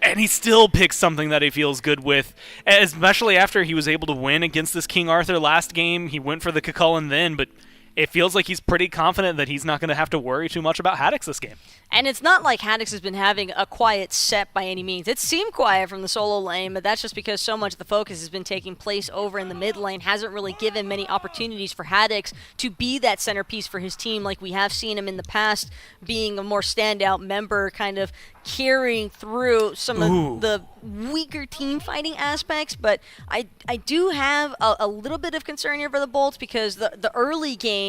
And he still picks something that he feels good with, especially after he was able to win against this King Arthur last game. He went for the Cucullin then, but it feels like he's pretty confident that he's not going to have to worry too much about Haddix this game. And it's not like Haddix has been having a quiet set by any means. It seemed quiet from the solo lane, but that's just because so much of the focus has been taking place over in the mid lane. Hasn't really given many opportunities for Haddix to be that centerpiece for his team like we have seen him in the past, being a more standout member, kind of carrying through some of the weaker team fighting aspects. But I do have a little bit of concern here for the Bolts, because the early game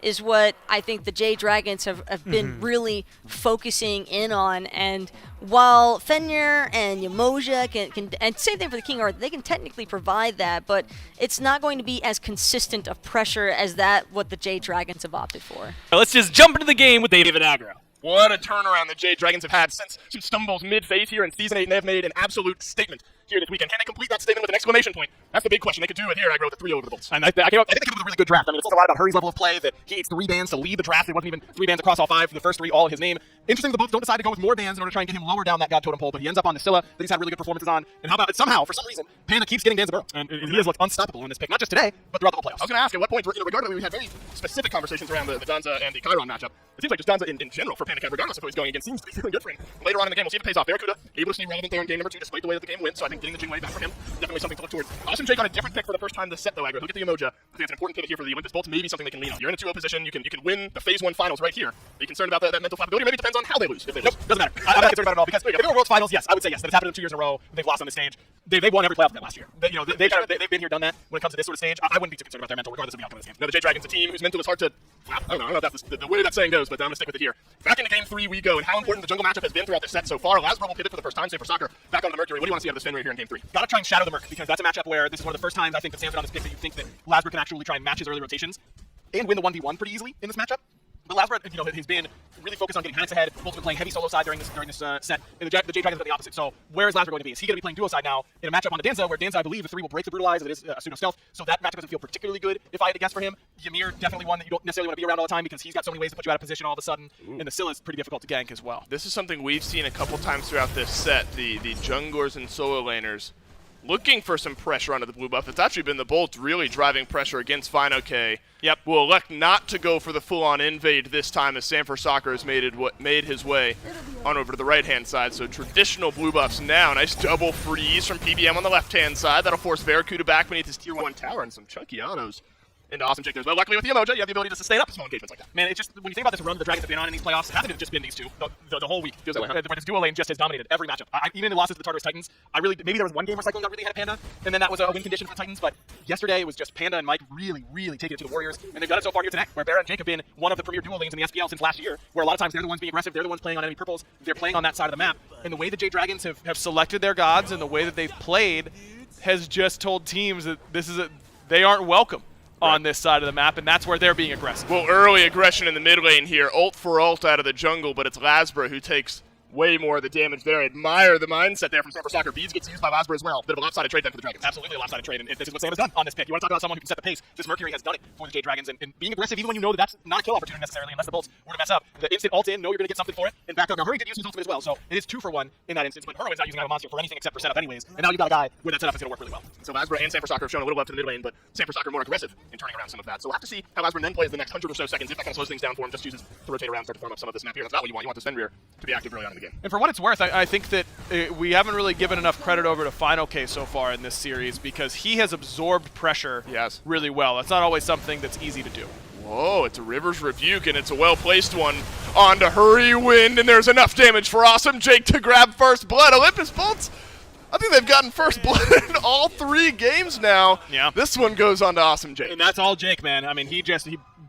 is what I think the Jade Dragons have been really focusing in on. And while Fenrir and Yemoja can, and same thing for the King Arthur, they can technically provide that, but it's not going to be as consistent of pressure as what the Jade Dragons have opted for. Let's just jump into the game with David Aggro. What a turnaround the Jade Dragons have had since some stumbles mid-phase here in Season 8, and they have made an absolute statement here this weekend. Can they complete that statement with an exclamation point? That's the big question. They could do it here. I wrote the 3 over the Bolts. And I think it was a really good draft. I mean, it's a lot about Hurry's level of play, that he eats 3 bans to lead the draft. It wasn't even 3 bans across all 5 for the first 3, all in his name. Interesting, the Bolts don't decide to go with more bans in order to try and get him lower down that god totem pole, but he ends up on Nasilla that he's had really good performances on. And how about somehow, for some reason, Panda keeps getting Danza Burrow. And he has looked unstoppable in this pick, not just today, but throughout the whole playoffs. I was going to ask, at what point, regardless, we had very specific conversations around the Danza and the Chiron matchup. It seems like just Danza in general for Panda, regardless of who he's going against, seems to be feeling good for him. Later on in the game, we'll see if it pays off. Barracuda able to stay relevant there in game number 2, despite the way that the game went, so I think getting the Jingwei back from him, definitely something to look towards. Awesome Jake on a different pick for the first time this set, though, Aggro. Look at the Yemoja. I think it's an important pivot here for the Olympus Bolts, maybe something they can lean on. You're in a 2-0 position, you can win the Phase 1 finals right here. Are you concerned about that mental flexibility? Maybe it depends on how they lose. If they lose. Nope, doesn't matter. I'm not concerned about it at all, because if they were World's Finals, yes, I would say yes. That it's happened in 2 years in a row. They've lost on this stage. They've won every playoff game last year. They've been here, done that. When it comes to this sort of stage, I wouldn't be too concerned about their mental, regardless of the outcome of this game. No, the Jade Dragons, a team whose mental is hard to... I don't know if that's the way that saying goes, but I'm going to stick with it here. Back into game 3 we go, and how important the jungle matchup has been throughout this set so far. Lasbro will pivot for the first time, say for soccer, back on the Mercury. What do you want to see out of this Fenrir here in game 3? Gotta try and shadow the Merc, because that's a matchup where this is one of the first times I think that Sam's been on this pick that you think that Lasbro can actually try and match his early rotations and win the 1v1 pretty easily in this matchup. But Lasbro, has been really focused on getting Haddix ahead. Bolt's been playing heavy solo side during this set, and the Jade Dragons have the opposite. So where is Lasbro going to be? Is he going to be playing duo side now in a matchup on the Danza, where Danza, I believe, the 3 will break the brutalize, it is a pseudo stealth, so that matchup doesn't feel particularly good if I had to guess for him. Ymir, definitely one that you don't necessarily want to be around all the time, because he's got so many ways to put you out of position all of a sudden, and the Scylla is pretty difficult to gank as well. This is something we've seen a couple times throughout this set. The junglers and solo laners looking for some pressure onto the blue buff. It's actually been the Bolts really driving pressure against Fino K. Yep. Will elect not to go for the full-on invade this time as Sanford Soccer has made his way on over to the right-hand side. So traditional blue buffs now. Nice double freeze from PBM on the left-hand side. That'll force Veracruz back beneath his tier 1 tower and some chunky autos into Awesome Jake there as well. Luckily with the Emoja, you have the ability to sustain up to small engagements like that. Man, it's just, when you think about this run the Dragons have been on in these playoffs, it hasn't just been these two the whole week. Feels like, where this duo lane just has dominated every matchup. Even in the losses to the Tartarus Titans, maybe there was one game where Cyclone got really ahead of Panda, and then that was a win condition for the Titans, but yesterday it was just Panda and Mike really taking it to the Warriors, and they've done it so far here tonight, where Barra and Jake have been one of the premier duo lanes in the SPL since last year, where a lot of times they're the ones being aggressive, they're the ones playing on enemy purples, they're playing on that side of the map, and the way the Jade Dragons have selected their gods and the way that they've played has just told teams that they aren't welcome on this side of the map, and that's where they're being aggressive. Well, early aggression in the mid lane here. Ult for ult out of the jungle, but it's Lasbra who takes way more of the damage there. I admire the mindset there from Sanford Soccer. Beads gets used by Lasbra as well. Bit of a lopsided trade then for the Dragons. Absolutely a lopsided trade, and this is what Sam has done on this pick. You want to talk about someone who can set the pace. This Mercury has done it for the Jade Dragons, and being aggressive even when you know that that's not a kill opportunity necessarily unless the Bolts were to mess up. The instant ult in, know you're going to get something for it, and back up. Now, Hurry did use his ultimate as well, so it is 2 for 1 in that instance, but Hurwin's not using a monster for anything except for setup anyways, and now you've got a guy where that setup is going to work really well. So Lasbra and Sanford Soccer have shown a little love to the mid lane, but Sanford Soccer more aggressive in turning around some of that. So we'll have to see how Lasbra then plays the next 100 or so seconds. If that kind of slows things down for him, just uses to rotate around, start to farm up some of this map here. That's not what you want. You want this Fenrir to be active early on in the game. And for what it's worth, I think that we haven't really given enough credit over to Final K so far in this series because he has absorbed pressure really well. That's not always something that's easy to do. Whoa, it's a River's Rebuke, and it's a well-placed one onto Hurry Wind, and there's enough damage for Awesome Jake to grab first blood. Olympus Bolts, I think they've gotten first blood in all 3 games now. Yeah. This one goes on to Awesome Jake. And that's all Jake, man. I mean, he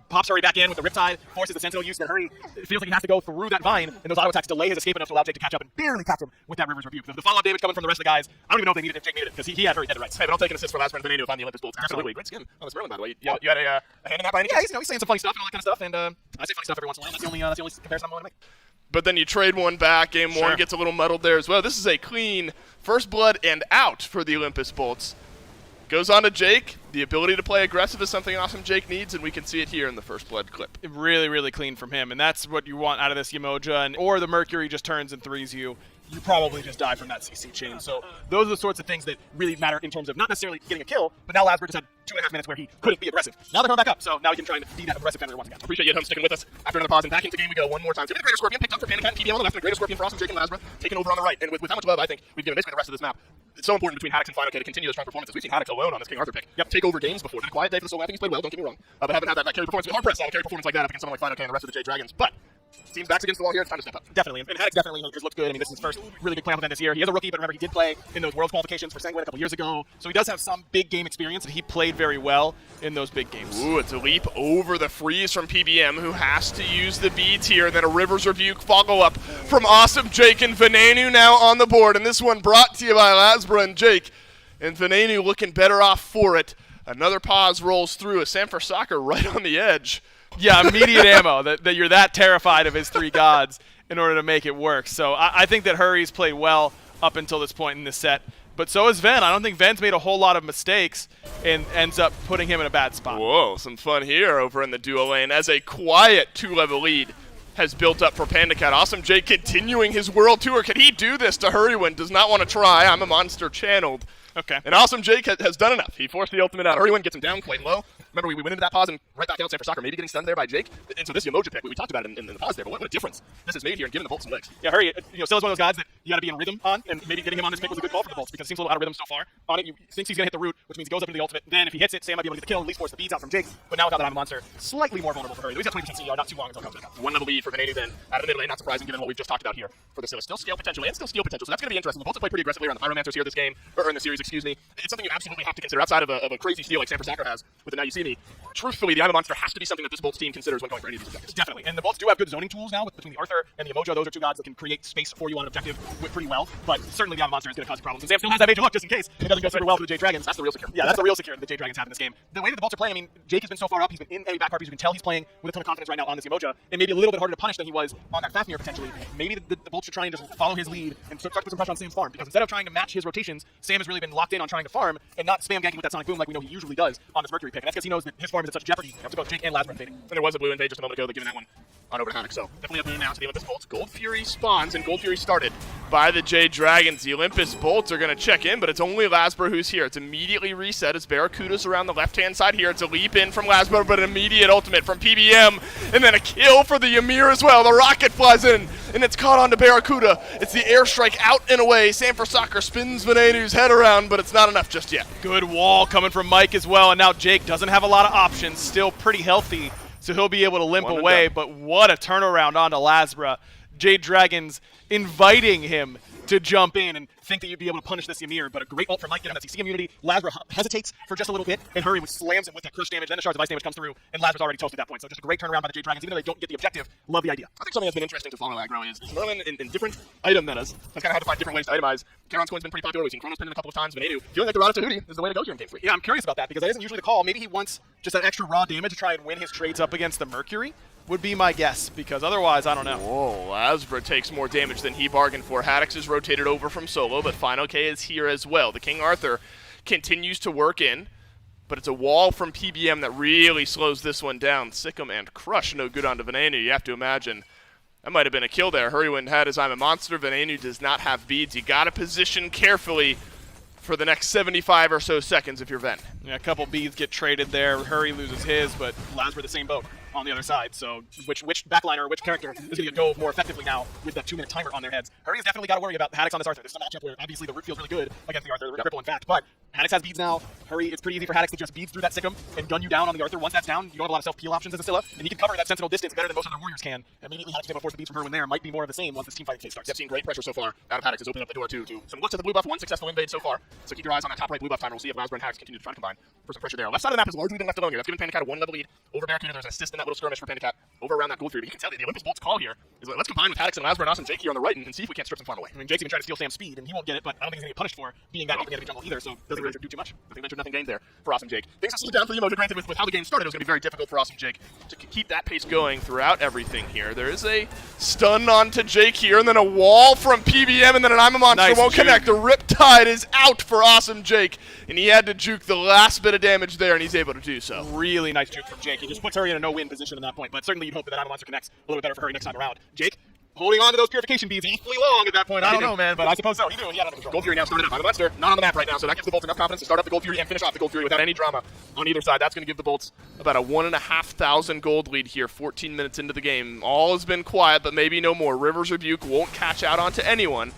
pops Hurry back in with the Riptide, forces the Sentinel use, and Hurry feels like he has to go through that vine, and those auto attacks delay his escape enough to allow Jake to catch up and barely catch him with that River's Rebuke. The follow-up damage coming from the rest of the guys, I don't even know if they needed it if Jake needed it, because he had Hurry dead to rights. Hey, but I'll take an assist for Lasbra and Veneno if I'm the Olympus Bolts. Absolutely. Great skin on this Merlin, by the way. You had a hand in that by any chance? Yeah, he's saying some funny stuff and all that kind of stuff, and I say funny stuff every once in a while. That's the only comparison I'm willing to make. But then you trade one back. Game 1 gets a little muddled there as well. This is a clean first blood and out for the Olympus Bolts. Goes on to Jake. The ability to play aggressive is something Awesome Jake needs, and we can see it here in the first blood clip. Really clean from him, and that's what you want out of this Yemoja, or the Mercury just turns and threes you. You probably just die from that CC chain. So those are the sorts of things that really matter in terms of not necessarily getting a kill, but now Lasbra just had 2.5 minutes where he couldn't be aggressive. Now they're coming back up, so now he can try and be that aggressive defender once again. Appreciate you at home sticking with us. After another pause and back into game we go one more time. So we have the Greater Scorpion picked up for Panda Cat and PBM on the left, and a Greater Scorpion for Awesome Jake and Lasbra taking over on the right. And with how much love I think we've given basically the rest of this map, it's so important between Haddox and Final K to continue the strong performances. We've seen Haddox alone on this King Arthur pick. Take over games before. It's been a quiet day for the Soul. I think he's played well, don't get me wrong. But haven't had that carry performance. It's been hard pressed to have a carry performance like that up against someone like Final K and the rest of the Jade Dragons. But team's backs against the wall here. It's time to step up. Definitely, and Haddox definitely has looked good. I mean, this is his first really big playoff event this year. He is a rookie, but remember, he did play in those Worlds qualifications for Sanguine a couple years ago. So he does have some big game experience, and he played very well in those big games. Ooh, it's a leap over the freeze from PBM, who has to use the beads here. And then a River's Rebuke follow-up from Awesome Jake and Venenu now on the board. And this one brought to you by Lasbra and Jake. And Venenu looking better off for it. Another pause rolls through. A Sanford Soccer right on the edge. Yeah, immediate ammo, that you're that terrified of his 3 gods in order to make it work. So I think that Hurry's played well up until this point in this set. But so has Ven. I don't think Ven's made a whole lot of mistakes and ends up putting him in a bad spot. Whoa, some fun here over in the duo lane as a quiet 2-level lead has built up for Panda Cat. Awesome Jake continuing his world tour. Can he do this to Hurrywin? Does not want to try. I'm a monster channeled. Okay. And Awesome Jake has done enough. He forced the ultimate out. Hurrywin gets him down quite low. Remember, we went into that pause and right back out Sanford Soccer, maybe getting stunned there by Jake. And so this Yemoja pick, we talked about it in the pause there, but what a difference this has made here and giving the Bolts some legs. Yeah, Hurry, still is one of those guys that you got to be in rhythm on, and maybe getting him on this pick was a good call for the Bolts because it seems a little out of rhythm so far. On it, he thinks he's going to hit the root, which means he goes up into the ultimate. Then if he hits it, Sam might be able to get the kill and at least force the beads out from Jake. But now without that I'm a monster, slightly more vulnerable for Hurry. He's got 20% CR, not too long until it comes back up. 1-level lead for Venenu then out of the mid lane, not surprising given what we've just talked about here for the Scylla. Still scale potential and still steal potential, so that's going to be interesting. The Bolts have played pretty aggressively around the Pyromancers here this game, or in the series, excuse me. It's something you absolutely have to consider outside of a crazy steal like Sanford Soccer has with the Now You See Me. Truthfully, the I'm a Monster has to be something that this Bolts team considers when going for any of these objectives. Definitely, and the Bolts do have good zoning tools now between the Arthur and the Yemoja. Those are 2 gods that can create space for you on an objective pretty well, but certainly the I'm a Monster is going to cause problems. And Sam still has that major look just in case it doesn't go super well for the Jade Dragons. That's the real security. Yeah, that's the real security the Jade Dragons have in this game. The way that the Bolts are playing, I mean, Jake has been so far up, he's been in enemy back parties, you can tell he's playing with a ton of confidence right now on this Yemoja, and maybe a little bit harder to punish than he was on that Fafnir potentially. Maybe the Bolts should try and just follow his lead and start to put some pressure on Sam's farm, because instead of trying to match his rotations, Sam has really been locked in on trying to farm and not spam ganking with that Sonic Boom like we know he usually does on this Mercury pick. And that's because he knows that his farm is in such jeopardy. You have to go Jake and Lazarus fading. And there was a blue invade just a moment ago. They're giving that one on over to Haddock. So definitely a boon now to the Olympus Bolts. Gold Fury spawns, and Gold Fury started by the Jade Dragons. The Olympus Bolts are going to check in, but it's only Lasbro who's here. It's immediately reset as Barracuda's around the left-hand side here. It's a leap in from Lasbro, but an immediate ultimate from PBM, and then a kill for the Ymir as well. The rocket flies in, and it's caught onto Barracuda. It's the airstrike out and away. Sanford Soccer spins Venenu's head around, but it's not enough just yet. Good wall coming from Mike as well, and now Jake doesn't have a lot of options, still pretty healthy, so he'll be able to limp away, but what a turnaround onto Lasbra. Jade Dragons inviting him to jump in and think that you'd be able to punish this Ymir, but a great ult from Mike, getting that CC immunity. Lazarus hesitates for just a little bit, and Hurry slams him with that crush damage, then the shards of ice damage comes through, and Lazarus already toast at that point. So just a great turnaround by the Jade Dragons, even though they don't get the objective. Love the idea. I think something that's been interesting to follow aggro is Merlin in different item metas has kind of had to find different ways to itemize. Charon's coin's been pretty popular. We've seen Chronos pin in a couple of times. Venenu feeling like the Rada Tahuti is the way to go here in Game 3. Yeah, I'm curious about that, because that isn't usually the call. Maybe he wants just that extra raw damage to try and win his trades up against the Mercury, would be my guess, because otherwise, I don't know. Whoa, Lasbra takes more damage than he bargained for. Haddox is rotated over from solo, but Final K is here as well. The King Arthur continues to work in, but it's a wall from PBM that really slows this one down. Sikkim and Crush no good onto Venenu. You have to imagine that might have been a kill there. Hurrywin had his I'm a Monster. Venenu does not have beads. You got to position carefully for the next 75 or so seconds if you're Ven. Yeah, a couple beads get traded there. Hurry loses his, but Lazarus the same boat on the other side. So which backliner or which character is going to go more effectively now with that 2-minute timer on their heads? Hurry has definitely got to worry about Haddox on this Arthur. This is a matchup where obviously the root feels really good against the Arthur. The cripple, in fact, but Haddox has beads now. Hurry, it's pretty easy for Haddox to just beads through that Sikkim and gun you down on the Arthur. Once that's down, you don't have a lot of self-peel options as a Scylla, and you can cover that sentinel distance better than most other warriors can. Immediately Haddox able to force the beads from Hurwin there. Might be more of the same once this team fighting phase starts. I've seen great pressure so far out of Haddox. Has opened up the door to some looks at the blue buff. One successful invade so far. So keep your eyes on that top right blue buff timer. We'll see if Lasbra and Haddox continue to try to combine for some pressure there. Left side of the map has largely been left alone here. That's given Pandacat a 1-level lead over Barracuda. There's an assist in that little skirmish for Pandacat over around that gold tree. But you can tell the Olympus Bolts call here is like, let's combine with Haddox and Lasbra and us and Jake here on the right and see if we can't strip some farm away. I mean, Jake's even trying to steal Sam's speed, and he won't get it, but I don't think he's going to get punished for being that open enemy jungle either, so doesn't really do too much. I think there's nothing gained there for Awesome Jake. Things have slowed down for the Emoji. Granted, with how the game started, it was going to be very difficult for Awesome Jake to keep that pace going throughout everything here. There is a stun onto Jake here, and then a wall from PBM, and then an I'm a Monster Nice won't juke. connect. The Riptide is out for Awesome Jake, and he had to juke the last bit of damage there, and he's able to do so. really nice juke from Jake. He just puts Hurry in a no-win position at that point, but certainly you'd hope that I'm a Monster connects a little bit better for Hurry next time around. Jake, holding on to those purification beads awfully long at that point. I don't know, man, but I suppose so. He knew he had under control. Gold Fury now started up. I'm a Monster, not on the map right now, so that gives the Bolts enough confidence to start up the Gold Fury and finish off the Gold Fury without any drama on either side. That's going to give the Bolts about a 1,500 gold lead here, 14 minutes into the game. All has been quiet, but maybe no more. River's Rebuke won't catch out onto anyone.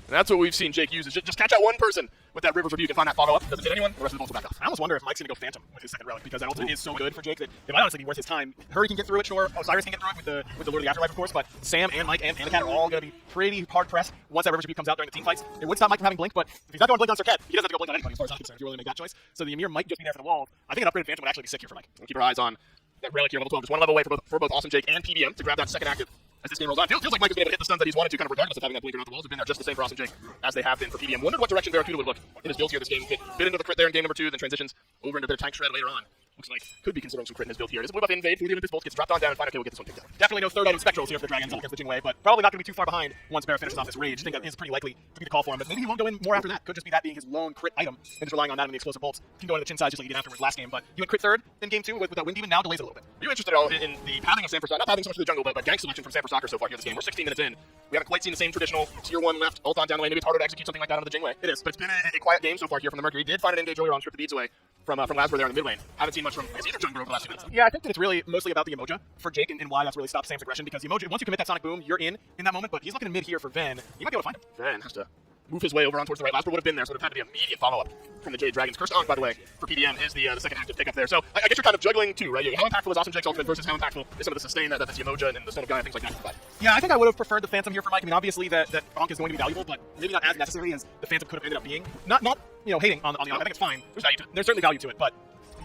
And that's what we've seen Jake use, is just catch out one person with that River's Rebuke and find that follow-up. Doesn't hit anyone, the rest of the Bolts will back off. I almost wonder if Mike's going to go Phantom with his second relic, because that ultimate is so good for Jake that it might honestly be worth his time. Hurry can get through it, sure. Osiris can get through it with the Lord of the Afterlife, of course, but Sam and Mike and Anacat are all going to be pretty hard-pressed once that River's Rebuke comes out during the team fights. It would stop Mike from having Blink, but if he's not going Blink on Serket, he doesn't have to go Blink on anybody as far as I'm concerned, if you're willing to make that choice. So the Ymir might just be there for the wall. I think an upgraded Phantom would actually be sick here for Mike. We'll keep our eyes on that relic here, level 12. Just one level away for both Awesome Jake and PBM to grab that second active as this game rolls on. Feels like Mike has been able to hit the stuns that he's wanted to, kind of regardless of having that blinker on the walls. Have been there just the same for Awesome Jake as they have been for PBM. Wondered what direction Barracuda would look in his build here this game. Bit into the crit there in game number 2, then transitions over into a bit of tank shred later on. Looks like could be considering some crit in his build here. It is a blue buff invade for the Olympus Bolts, gets dropped on down, and Final K will get this one picked up. Definitely no third item Spectrals here for the Dragons against the Jingwei, but probably not going to be too far behind once Barra finishes off this Rage. I think that is pretty likely to be the call for him, but maybe he won't go in more after that. Could just be that being his lone crit item and just relying on that and the explosive bolts. He can go into the chin side just like he did afterwards last game, but you went crit third in game 2 with that Wind Demon, now delays it a little bit. Are you interested at all in the pathing of Sanford Soccer? Not pathing so much to the jungle, but gank selection from Sanford Soccer so far here this game. We're 16 minutes in. We haven't quite seen the same traditional tier 1 left ult on down the lane. Maybe it's harder to execute something like that on the Jingwei. It is, but it's been a quiet game so far here from the Mercury. Did find an engage earlier on, strip the beads away from Lasbra there in the mid lane. Haven't seen much from either jungler over the last few minutes. Yeah, I think that it's really mostly about the Emoja for Jake and why that's really stopped Sam's aggression, because the Emoja, once you commit that Sonic Boom, you're in that moment, but he's looking mid here for Ven. You might be able to find him. Ven has to move his way over on towards the right. Lasbra would have been there, so it would have had to be immediate follow-up from the Jade Dragons. Cursed Ankh, by the way, for PDM is the second active pickup there. So I guess you're kind of juggling too, right? How impactful is Awesome Jake's ultimate versus how impactful is some of the sustain that the Emoja and the Stone of Gaia and things like that provide? Yeah, I think I would have preferred the Phantom here for Mike. I mean, obviously that Ankh is going to be valuable, but maybe not as necessary as the Phantom could have ended up being. Not hating on the Ankh. I think it's fine. There's value to it. There's certainly value to it, but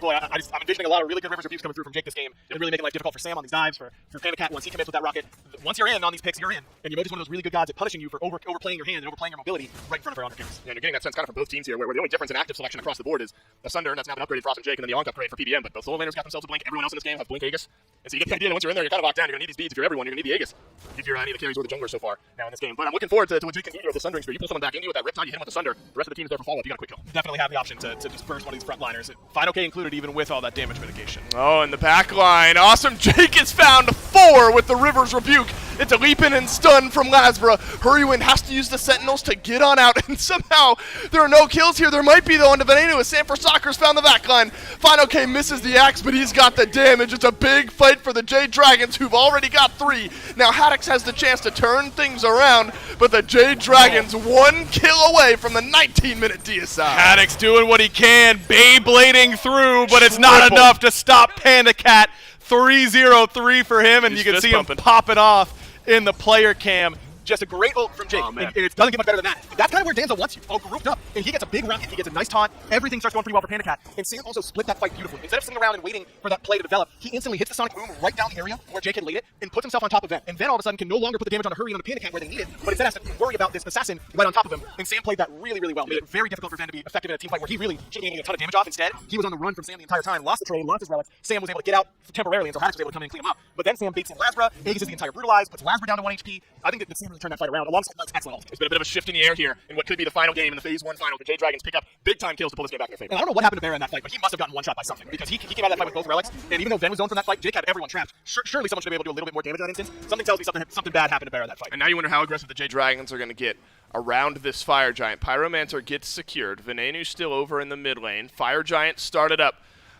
boy, I'm envisioning a lot of really good Rivers Reviews coming through from Jake this game, and really making life difficult for Sam on these dives, for Pandacat once he commits with that rocket. Once you're in on these picks, you're in, and Emoji's one of those really good gods at punishing you for overplaying your hand and overplaying your mobility right in front of her on the cameras. Yeah, and you're getting that sense kind of from both teams here, where the only difference in active selection across the board is the Sunder, and that's now been upgraded for Awesome Jake, and then the Ankh upgrade for PBM, but both solo laners got themselves a blink. Everyone else in this game have blink Aegis, and so you get the idea that once you're in there, you're kind of locked down. You're going to need these beads if you're everyone. You're going to need the Aegis if you're any of the carries or the junglers so far now in this game. But I'm looking forward to what Jake can do here with the Sundering Spear. You pull someone back into you with that Riptide, you hit him with the Sunder. The rest of the team is there for follow-up. You got a quick kill. Definitely have the option to just burst one of these front liners. Final K included. included even with all that damage mitigation. Oh, in the back line, Awesome Jake is found 4 with the River's Rebuke. It's a leap in and stun from Lasbra. Hurrywin has to use the Sentinels to get on out, and somehow there are no kills here. There might be, though, on Veneno as Sanford Soccer's found the back line. Final K misses the axe, but he's got the damage. It's a big fight for the Jade Dragons, who've already got 3. Now Haddix has the chance to turn things around, but the Jade Dragons 1 kill away from the 19-minute DSI. Haddix doing what he can, Beyblading through, but it's not Triple. enough to stop Panda Cat. 3-0-3 for him, and He's you can fist see him pumping. popping off in the player cam. Just a great ult from Jake, Oh, man. and it doesn't get much better than that. That's kind of where Danza wants you, all grouped up, and he gets a big round hit, he gets a nice taunt, everything starts going pretty well for Panda Cat, and Sam also split that fight beautifully. Instead of sitting around and waiting for that play to develop, he instantly hits the Sonic Boom right down the area where Jake had laid it, and puts himself on top of Ven, and Ven all of a sudden can no longer put the damage on a Hurry and on the Panda Cat where they need it, but instead has to worry about this assassin right on top of him, and Sam played that really, really well. Made it very difficult for Ven to be effective in a team fight where he really should be getting a ton of damage off. Instead, he was on the run from Sam the entire time, lost the trade, lost his relics. Sam was able to get out temporarily until Haddix was able to come in and clean him up, but then Sam baits in Lasbra, Aegis is the entire brutalize, puts Lasbra down to 1 HP. I think that Sam really turned that fight around alongside Mike's excellent ult. There's been a bit of a shift in the air here in what could be the final game in the Phase 1 final. The Jade Dragons pick up big-time kills to pull this game back in their favor. And I don't know what happened to Barra in that fight, but he must have gotten one shot by something, because he came out of that fight with both relics, and even though Ven was zoned from that fight, Jake had everyone trapped. Surely someone should be able to do a little bit more damage in that instance. Something tells me something bad happened to Barra in that fight. And now you wonder how aggressive the Jade Dragons are going to get around this Fire Giant. Pyromancer gets secured. Venenu's still over in the mid lane. Fire Giant started up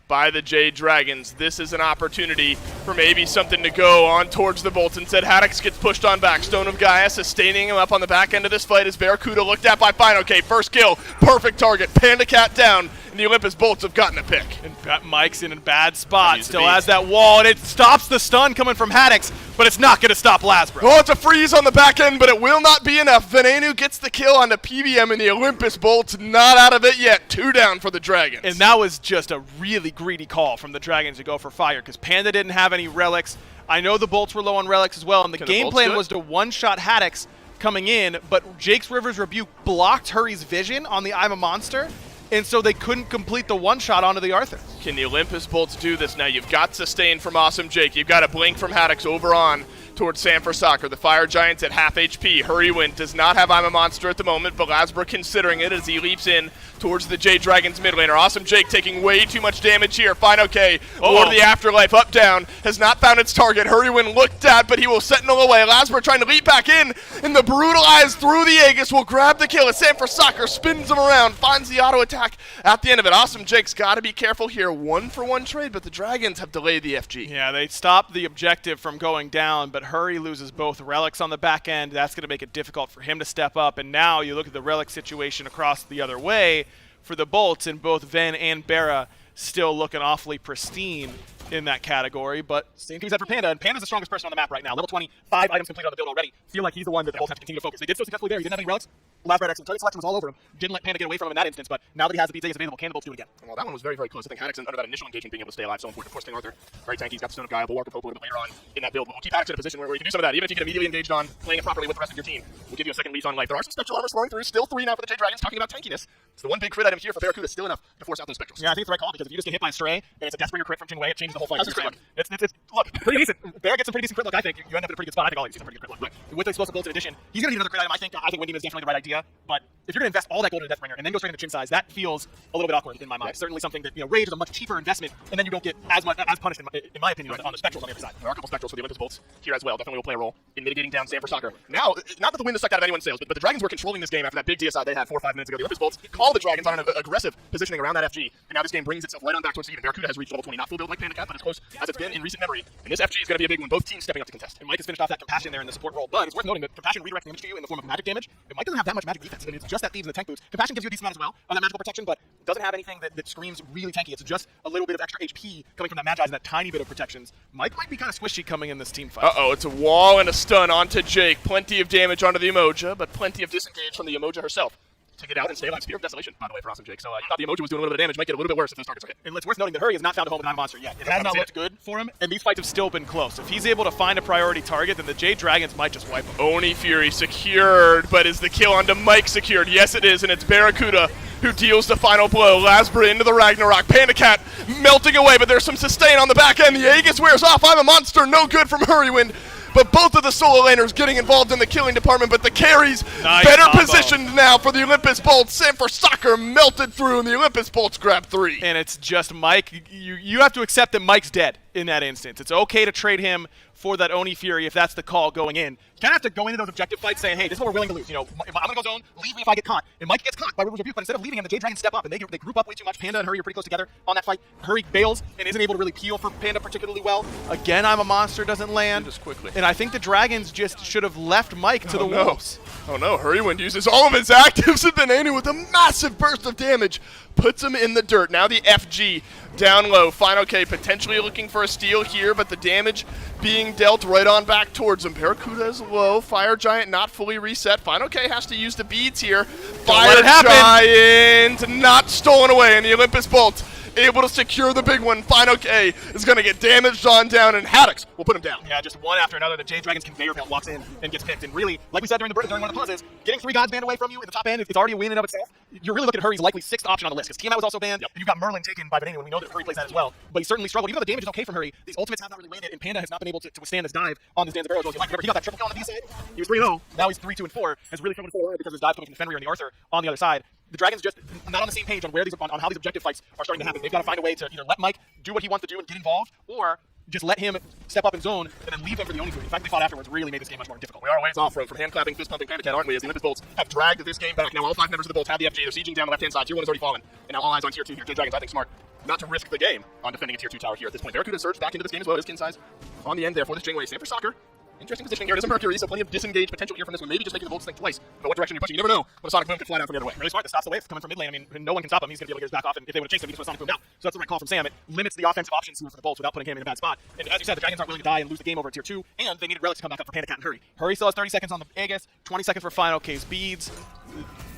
by the Jade Dragons. This is an opportunity for maybe something to go on towards the Bolts. Instead, Haddix gets pushed on back. Stone of Gaia sustaining him up on the back end of this fight as Barracuda looked at by Fine. Okay, first kill, perfect target. Panda Cat down, and the Olympus Bolts have gotten a pick. And Mike's in a bad spot, He's the still beast. has that wall, and it stops the stun coming from Haddix, but it's not going to stop Lasbra. Oh, it's a freeze on the back end, but it will not be enough. Venenu gets the kill on the PBM, and the Olympus Bolts not out of it yet. 2 down for the Dragons. And that was just a really greedy call from the Dragons to go for fire, because Panda didn't have any relics. I know the Bolts were low on relics as well, and the Can the game Bolts plan do it? was to one-shot Haddix coming in, but Jake's River's Rebuke blocked Hurry's vision on the I'm a Monster, and so they couldn't complete the one-shot onto the Arthur. Can the Olympus Bolts do this? Now you've got sustain from Awesome Jake. You've got a blink from Haddix over on towards Sanford Soccer. The Fire Giants at half HP. Hurrywin does not have I'm a Monster at the moment, but Lasbra considering it as he leaps in towards the Jade Dragons mid laner. Awesome Jake taking way too much damage here. Fine, okay. Lord of the Afterlife up down has not found its target. Hurrywin looked at, but he will sentinel away. Lasbra trying to leap back in, and the brutalized through the Aegis will grab the kill as Sanford Soccer spins him around, finds the auto attack at the end of it. Awesome Jake's got to be careful here. 1-for-1 trade, but the Dragons have delayed the FG. Yeah, they stopped the objective from going down, but Hurry loses both relics on the back end. That's going to make it difficult for him to step up, and now you look at the relic situation across the other way for the Bolts, and both Ven and Barra still looking awfully pristine in that category, but Same team set for Panda, and Panda's the strongest person on the map right now. Level 20, 5 items completed on the build already. Feel like he's the one that the Bolts have to continue to focus. They did so successfully there. He didn't have any relics. Lasbra excellent target selection was all over him. Didn't let Panda get away from him in that instance, but now that he has the beats available, can the Bolts do it again? Well, that one was very, very close. I think Haddix under that initial engagement being able to stay alive so important. Of course, King Arthur, very tanky. He's got the Stone of Gaia, Bulwark of Hope a little bit later on in that build. But we'll keep Haddix in a position where you can do some of that. Even if you get immediately engaged on playing it properly with the rest of your team, we'll give you a second lease on life. There are some spectral armor flowing through. Still 3 now for the Jade Dragons. Talking about tankiness. It's the one big crit item here for Barracuda. Still enough to force out those spectrals. Yeah, I think it's the right call, because if you just get hit by a stray and it's a Deathbringer crit from Jinwei, it changes the whole fight. How's the crit It's look, pretty decent. Barra gets some pretty decent crit luck, I think. You end up in a pretty good spot. I think all these seasons are pretty good crit luck. But with the explosive bolts in addition, he's going to need another crit item, I think. I think Windy is definitely the right idea. But if you're going to invest all that gold in a Deathbringer and then go straight into chin size, that feels a little bit awkward in my mind. Certainly something that, Rage is a much cheaper investment, and then you don't get as punished, in my opinion, on the spectrals on the other side. There are a couple spectrals for the Olympus Bolts here as well. Definitely will play a role in mitigating down Sanford Soccer. Now, not that the wind is sucked out of anyone's sails, but the Dragons were controlling this game after that big DSI they had 4 or 5 minutes ago. The Olympus Bolts called the Dragons on an aggressive positioning around that FG, and now this game brings itself right on back towards even. Barracuda has reached level 20, not full build like Panda Cat, but as close as it's been in recent memory. And this FG is going to be a big one. Both teams stepping up to contest. And Mike has finished off that Compassion there in the support role, but it's worth noting that Compassion redirects damage to you in the form of magic damage. And Mike doesn't have that much magic defense, and it's just that Thieves and the tank boots. Compassion gives you a decent amount as well on that magical protection, but doesn't have anything that screams really tanky. It's just a little bit of extra HP coming from that Magi and that tiny bit of protections. Mike might be kind of squishy coming in this team fight. Uh-oh, it's a wall and a stun onto Jake. Plenty of damage onto the Emoja, but plenty of disengage from the Emoja herself to get out and stay alive. Spear of Desolation, by the way, for Awesome Jake. So you thought the Emoja was doing a little bit of damage. Might get a little bit worse if those targets are hit. And it's worth noting that Hurry has not found a home with a monster yet. It has not looked good for him, And these fights have still been close. If he's able to find a priority target, then the Jade Dragons might just wipe him. Oni Fury secured, but is the kill onto Mike secured? Yes, it is, and it's Barracuda who deals the final blow. Lasbra into the Ragnarok. Panda Cat melting away, but there's some sustain on the back end. The Aegis wears off. I'm a Monster. No good from Hurrywin. but both of the solo laners getting involved in the killing department, but the carries Nice better combo. positioned now for the Olympus Bolts. Sanford Soccer melted through, and the Olympus Bolts grab 3. And it's just Mike. You have to accept that Mike's dead in that instance. It's okay to trade him for that Oni Fury if that's the call going in. You kind of have to go into those objective fights saying, hey, this is what we're willing to lose. You know, if I'm going to go zone, leave me if I get caught. And Mike gets caught by River's Rebuke, but instead of leaving him, the Jade Dragons step up, and they group up way too much. Panda and Hurry are pretty close together on that fight. Hurry bails and isn't able to really peel for Panda particularly well. Again, I'm a monster doesn't land. Just quickly. And I think the Dragons just should have left Mike to the wolves. Oh no, Hurrywind uses all of his actives and Venenu with a massive burst of damage. Puts him in the dirt. Now the FG down low. Final K potentially looking for a steal here, but the damage being dealt right on back towards him. Barracuda is low. Fire Giant not fully reset. Final K has to use the beads here. Fire Giant not stolen away, and the Olympus Bolts able to secure the big one. Final K is going to get damaged on down, and Haddix will put him down. Yeah, just one after another. The Jade Dragons conveyor belt walks in and gets picked. And really, like we said during one of the pauses, getting 3 gods banned away from you in the top end, it's already a win in and of itself. You're really looking at Hurry's likely 6th option on the list, because Tiamat was also banned, and you've got Merlin taken by Venenu, and we know that Hurry plays that as well. But he certainly struggled. Even though the damage is okay from Hurry, these ultimates have not really landed, and Panda has not been able to withstand this dive on this Danza Barrow. Remember, he got that triple kill on the B side. He was 3-0. Now he's 3-2 and 4. Has really struggled to forward because of his dive coming from the Fenrir and the Arthur on the other side. The Dragons just not on the same page on where on how these objective fights are starting to happen. They've got to find a way to either let Mike do what he wants to do and get involved, or just let him step up in zone and then leave him for the Oni Fury. The fact that they fought afterwards really made this game much more difficult. We are a ways off from hand clapping, fist pumping, Panda Cat, aren't we? As the Olympus Bolts have dragged this game back. Now all 5 members of the Bolts have the FG. They're sieging down the left-hand side. Tier 1 has already fallen. And now all eyes on Tier 2 here. Jade Dragons, I think, smart not to risk the game on defending a Tier 2 tower here at this point. Barracuda surged back into this game as well. His kin size on the end there for this Janeway. Sanford Soccer. Interesting positioning here. It is a Mercury, so plenty of disengaged potential here from this one. Maybe just making the Bolts think twice. But what direction you're pushing, you never know. But a Sonic Boom could fly down from the other way. Really smart. This stops the wave coming from mid lane. I mean, no one can stop him. He's going to be able to get his back off, and if they would have chased him, he just put a Sonic Boom down. So that's the right call from Sam. It limits the offensive options here for the Bolts without putting him in a bad spot. And as you said, the Dragons aren't willing to die and lose the game over at Tier 2, and they needed relics to come back up for Panda Cat and Hurry. Hurry still has 30 seconds on the Aegis, 20 seconds for Final K's beads.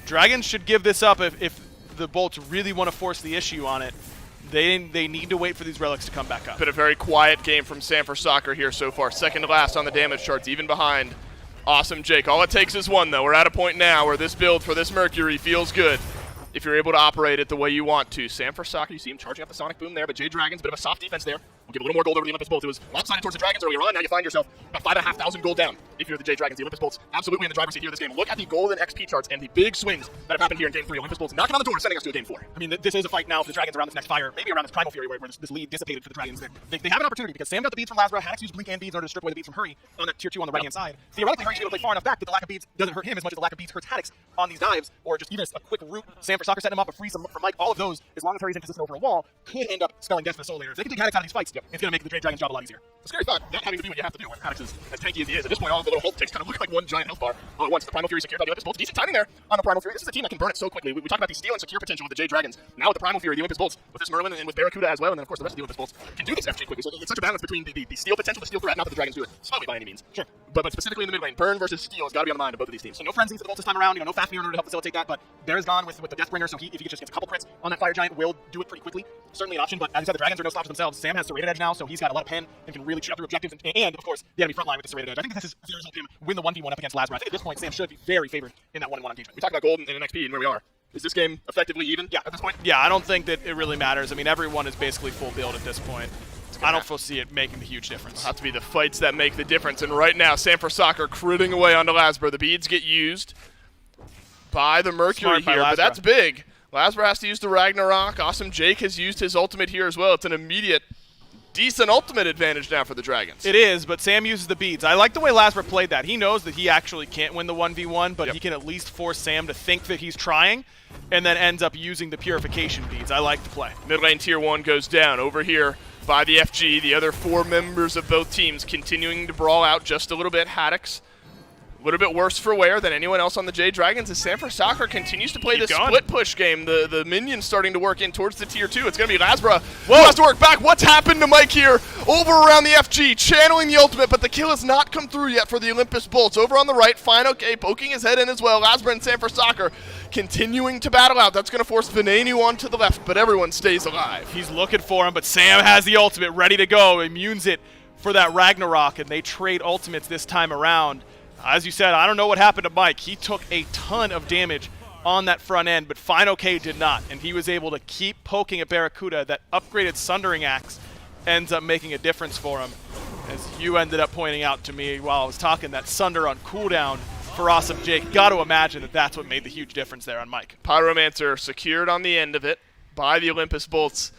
Dragons should give this up if the Bolts really want to force the issue on it. They need to wait for these relics to come back up. Been a very quiet game from Sanford Soccer here so far. Second to last on the damage charts, even behind Awesome Jake. All it takes is one, though. We're at a point now where this build for this Mercury feels good if you're able to operate it the way you want to. Sanford Soccer, you see him charging up the Sonic Boom there, but Jade Dragons, bit of a soft defense there. We'll give a little more gold over the Olympus Bolts. It was lopsided towards the Dragons earlier on. Now you find yourself about 5,500 gold down if you're the Jade Dragons. The Olympus Bolts absolutely in the driver's seat here this game. Look at the gold and XP charts and the big swings that have happened here in Game 3. Olympus Bolts knocking on the door, sending us to a Game 4. I mean, this is a fight now for the Dragons around this next fire, maybe around this Primal Fury where this lead dissipated for the Dragons. They have an opportunity because Sam got the beads from Lazra, Haddix used Blink and beads in order to strip away the beads from Hurry on that Tier 2 on the right-hand side. Theoretically, Hurry should be able to play far enough back that the lack of beads doesn't hurt him as much as the lack of beads hurts Haddix on these dives, or just even a quick route. Sam for Soccer setting him up, a freeze for Mike. All of those, as long as Hurry's in position over a wall, could end up spelling death for the Soul Layers. If they can take Haddix out of these fights, it's going to make the Jade Dragons' job a lot easier. A scary thought, not having to do what you have to do when Haddix is as tanky as he is. At this point, all the little Hulk ticks kind of look like one giant health bar all at once. The Primal Fury secured by the Olympus Bolts. Decent timing there on the Primal Fury. This is a team that can burn it so quickly. We talk about the steal and secure potential of the Jade Dragons. Now with the Primal Fury, the Olympus Bolts, with this Merlin and with Barracuda as well, and then of course the rest of the Olympus Bolts can do this FG quickly. So it's such a balance between the steal potential, the steal threat, not that the Dragons do it slowly by any means. Sure. But specifically in the mid lane, burn versus steal has got to be on the mind of both of these teams. So no frenzies for the Bolts this time around. No Fafnir in order to help facilitate that, but Bear's gone with the Deathbringer, so if he just gets a couple crits on that Fire Giant, will do it pretty quickly. Certainly an option, but as you said, the Dragons are no stops themselves. Sam has serrated edge now, so he's got a lot of pen and can really shoot up through objectives, and of course, the enemy front line with the serrated edge. I think this is going to help him win the 1v1 up against Lazra. I think at this point, Sam should be very favored in that 1-1 engagement. We talk about gold and NXP and where we are. Is this game effectively even? Yeah, at this point? Yeah, I don't think that it really matters. I mean, everyone is basically full build at this point. I don't foresee it making a huge difference. It'll have to be the fights that make the difference. And right now, Sanford Soccer critting away onto Lazra. The beads get used by the Mercury here, but that's big. Lazra has to use the Ragnarok. Awesome Jake has used his ultimate here as well. It's an immediate, decent ultimate advantage now for the Dragons. It is, but Sam uses the beads. I like the way Lazra played that. He knows that he actually can't win the 1v1, but he can at least force Sam to think that he's trying, and then ends up using the purification beads. I like the play. Mid lane Tier 1 goes down. Over here by the FG, the other 4 members of both teams continuing to brawl out just a little bit. Haddix, a little bit worse for wear than anyone else on the Jade Dragons as Sanford Soccer continues to play this split push game. The minions starting to work in towards the Tier 2. It's going to be Lazra who has to work back. What's happened to Mike here? Over around the FG, channeling the ultimate, but the kill has not come through yet for the Olympus Bolts. Over on the right, Final K poking his head in as well. Lazra and Sanford Soccer continuing to battle out. That's going to force Venenu onto the left, but everyone stays alive. He's looking for him, but Sam has the ultimate ready to go. Immunes it for that Ragnarok, and they trade ultimates this time around. As you said, I don't know what happened to Mike. He took a ton of damage on that front end, but Final K did not, and he was able to keep poking at Barracuda. That upgraded Sundering Axe ends up making a difference for him. And as you ended up pointing out to me while I was talking, that Sunder on cooldown for Awesome Jake. Got to imagine that that's what made the huge difference there on Mike. Pyromancer secured on the end of it by the Olympus Bolts.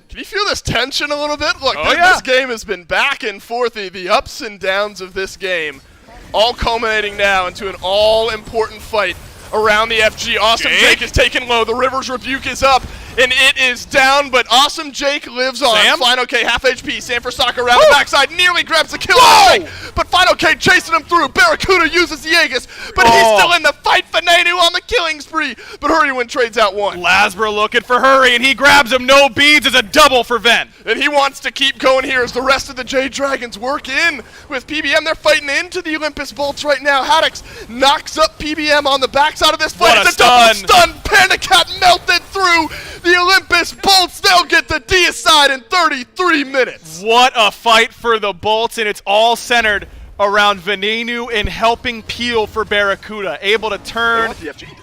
Can you feel this tension a little bit? Look, this game has been back and forth, the ups and downs of this game, all culminating now into an all-important fight around the FG. Awesome Jake is taken low. The River's Rebuke is up, and it is down, but Awesome Jake lives on. Sam? Final K, half HP. Sam for soccer around the backside, nearly grabs the kill. But Final K chasing him through. Barracuda uses the Aegis, but he's still in the fight. Fanenu on the killing spree, but Hurrywin trades out one. Lasbro looking for Hurry, and he grabs him. No beads is a double for Ven. And he wants to keep going here as the rest of the Jade Dragons work in with PBM. They're fighting into the Olympus Bolts right now. Haddix knocks up PBM on the backside of this fight. What a it's a double stun. Panda Cat melted through the Olympus Bolts. They'll get the deicide in 33 minutes. What a fight for the Bolts, and it's all centered around Venenu and helping peel for Barracuda. Able to turn.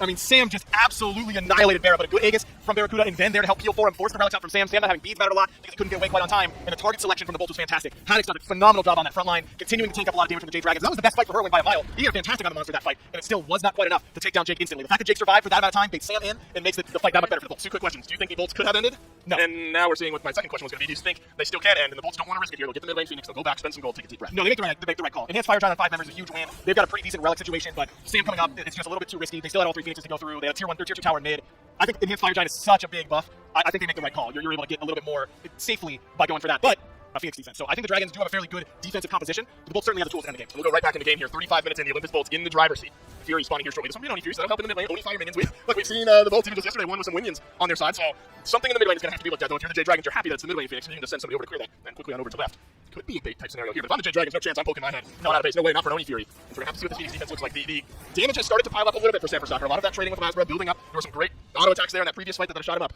I mean, Sam just absolutely annihilated Barra, but a good Aegis from Barracuda and Ven there to help peel for him. Forced the relics out from Sam. Sam not having beads mattered a lot because he couldn't get away quite on time. And the target selection from the Bolts was fantastic. Haddix did a phenomenal job on that front line, continuing to tank up a lot of damage from the Jade Dragons. That was the best fight for Hurwin by a mile. He did fantastic on the monster that fight, and it still was not quite enough to take down Jake instantly. The fact that Jake survived for that amount of time, baits Sam in, and makes the fight that much better for the Bolts. Two quick questions. Do you think the Bolts could have ended? No. And now we're seeing what my second question was going to be. Do you think they still can end, and the Bolts don't want to risk it here? They'll get the mid lane Phoenix, they'll go back, spend some gold, take a deep breath. No, they make the right call. Enhanced Fire Giant on 5 members is a huge win. They've got a pretty decent relic situation, but Sam coming up, it's just a little bit too risky. They still had all 3 Phoenixes to go through. They had a tier 1 through tier 2 tower in mid. I think Enhanced Fire Giant is such a big buff. I think they make the right call. You're able to get a little bit more safely by going for that. But a Phoenix defense. So I think the Dragons do have a fairly good defensive composition. The Bolts certainly have the tools to end the game. We'll go right back in the game here. 35 minutes in, the Olympus Bolts in the driver's seat. Fury spawning here shortly. There's somebody on Fury, so that'll help in the mid lane. Only fire minions. We've seen the Bolts even just yesterday won with some Winions on their side, so something in the mid lane is going to have to be looked at, though. If you're the Jade Dragons, you're happy that it's the mid lane Phoenix, and you can just send somebody over to clear that, and quickly on over to the left. Could be a bait type scenario here, but if I'm the Jade Dragons, no chance. I'm poking my head. Not out of base. No way, not for Oni Fury. And so we're going to have to see what this Phoenix defense looks like. The damage has started to pile up a little bit for San Francisco. A lot of that trading with Lasbro building up. There were some great auto attacks there in that previous fight that shot him up.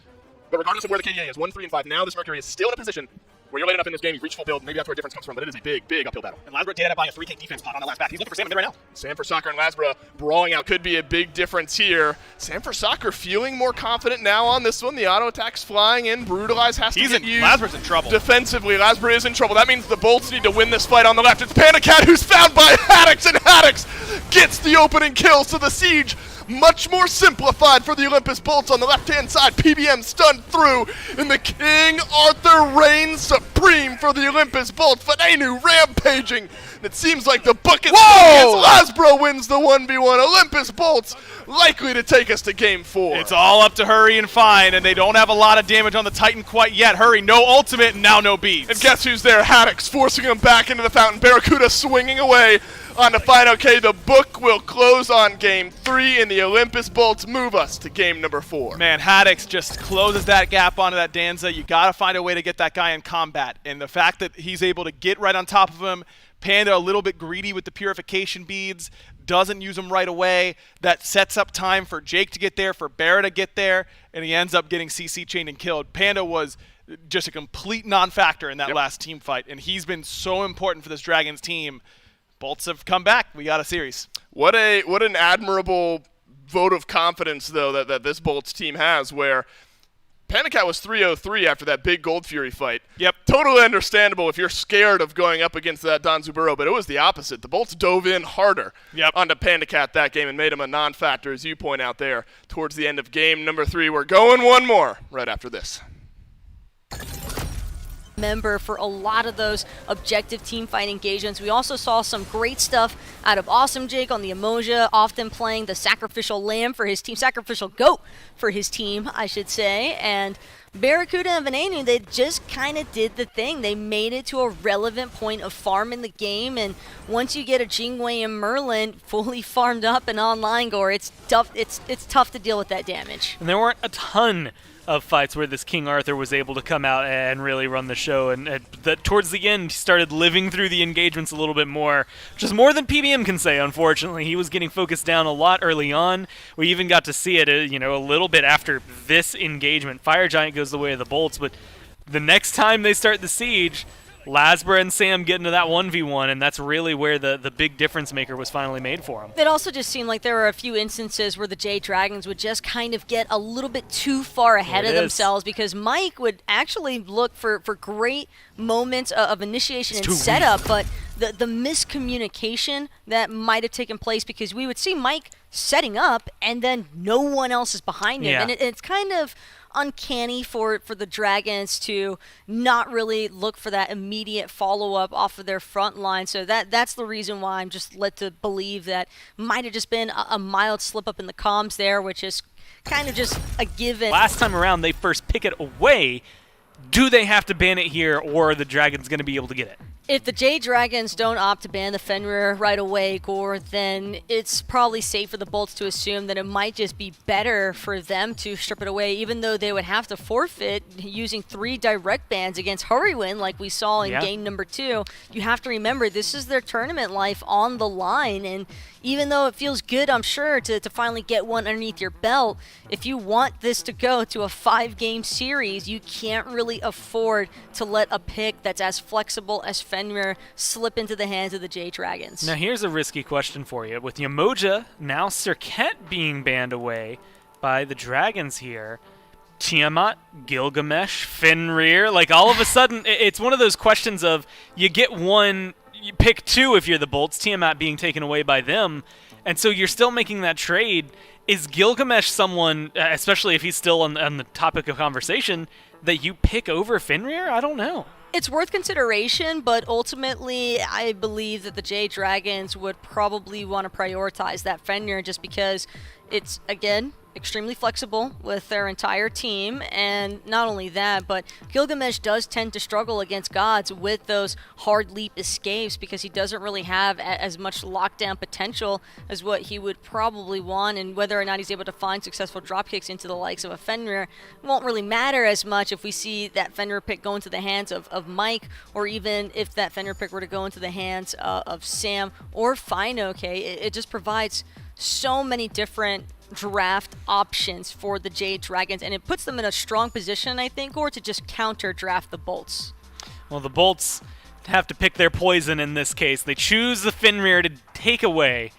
But regardless of where the KDA is, 1, 3, and 5, now this Mercury is still in a position where you're late enough in this game, you've reached full build, maybe that's where a difference comes from, but it is a big, big uphill battle. And Lasbro did end up buying a 3K defense pot on the last back. He's looking for Sam in there right now. Sam for Soccer and Lasbro brawling out could be a big difference here. Sam for Soccer feeling more confident now on this one. The auto attacks flying in. Brutalize has to get used. Lasbro's in trouble. Defensively, Lasbro is in trouble. That means the Bolts need to win this fight on the left. It's Panda Cat who's found by Haddix, and Haddix gets the opening kill, so the siege much more simplified for the Olympus Bolts on the left-hand side. PBM stunned through, and the King Arthur reigns supreme for the Olympus Bolts. Fanenu rampaging. And it seems like the bucket's full as Lasbro wins the 1v1. Olympus Bolts likely to take us to game 4. It's all up to Hurry and Fine, and they don't have a lot of damage on the Titan quite yet. Hurry, no ultimate, and now no beads. And guess who's there? Haddix forcing him back into the fountain. Barracuda swinging away on the final K. The book will close on game 3, and the Olympus Bolts move us to game number 4. Man, Haddix just closes that gap onto that Danza. You got to find a way to get that guy in combat, and the fact that he's able to get right on top of him, Panda a little bit greedy with the purification beads, doesn't use them right away. That sets up time for Jake to get there, for Barra to get there, and he ends up getting CC chained and killed. Panda was just a complete non-factor in that last team fight, and he's been so important for this Dragons team. Bolts have come back. We got a series. What an admirable vote of confidence, though, that this Bolts team has, where Panda Cat was 3-0-3 after that big Gold Fury fight. Yep. Totally understandable if you're scared of going up against that Don Zuburo, but it was the opposite. The Bolts dove in harder onto Panda Cat that game and made him a non-factor, as you point out there, towards the end of game number 3. We're going one more right after this. Member for a lot of those objective team fight engagements. We also saw some great stuff out of Awesome Jake on the Emoja, often playing the sacrificial lamb for his team, sacrificial goat for his team, I should say. And Barracuda and Venenu, they just kind of did the thing. They made it to a relevant point of farm in the game, and once you get a Jingwei and Merlin fully farmed up and online, Gore, it's tough. It's tough to deal with that damage. And there weren't a ton of fights where this King Arthur was able to come out and really run the show, and that towards the end he started living through the engagements a little bit more, which is more than PBM can say. Unfortunately, he was getting focused down a lot early on. We even got to see it a little bit after this engagement. Fire Giant goes the way of the Bolts, but the next time they start the siege, Lasbra and Sam get into that 1v1, and that's really where the big difference maker was finally made for him. It also just seemed like there were a few instances where the Jade Dragons would just kind of get a little bit too far ahead of themselves, because Mike would actually look for great moments of initiation and setup, but the miscommunication that might have taken place, because we would see Mike setting up and then no one else is behind him. And it's kind of uncanny for the Dragons to not really look for that immediate follow-up off of their front line. So that's the reason why I'm just led to believe that might have just been a mild slip-up in the comms there, which is kind of just a given. Last time around, they first pick it away. Do they have to ban it here, or are the Dragons going to be able to get it? If the Jade Dragons don't opt to ban the Fenrir right away, Gore, then it's probably safe for the Bolts to assume that it might just be better for them to strip it away, even though they would have to forfeit using 3 direct bans against Hurrywin like we saw in game number 2. You have to remember, this is their tournament life on the line, and even though it feels good, I'm sure, to finally get one underneath your belt, if you want this to go to a 5-game series, you can't really afford to let a pick that's as flexible as Fenrir slip into the hands of the Jade Dragons. Now here's a risky question for you. With Yamoja, now Serket being banned away by the Dragons here, Tiamat, Gilgamesh, Fenrir, like all of a sudden, it's one of those questions of you get one, you pick 2 if you're the Bolts, Tiamat being taken away by them, and so you're still making that trade. Is Gilgamesh someone, especially if he's still on the topic of conversation, that you pick over Fenrir? I don't know. It's worth consideration, but ultimately I believe that the Jade Dragons would probably want to prioritize that Fenrir just because it's, again, extremely flexible with their entire team, and not only that, but Gilgamesh does tend to struggle against gods with those hard leap escapes because he doesn't really have as much lockdown potential as what he would probably want, and whether or not he's able to find successful drop kicks into the likes of a Fenrir won't really matter as much if we see that Fenrir pick go into the hands of Mike, or even if that Fenrir pick were to go into the hands of Sam or Fino. It just provides so many different draft options for the Jade Dragons, and it puts them in a strong position, I think, or to just counter draft the Bolts. Well, the Bolts have to pick their poison in this case. They choose the Fenrir to take away.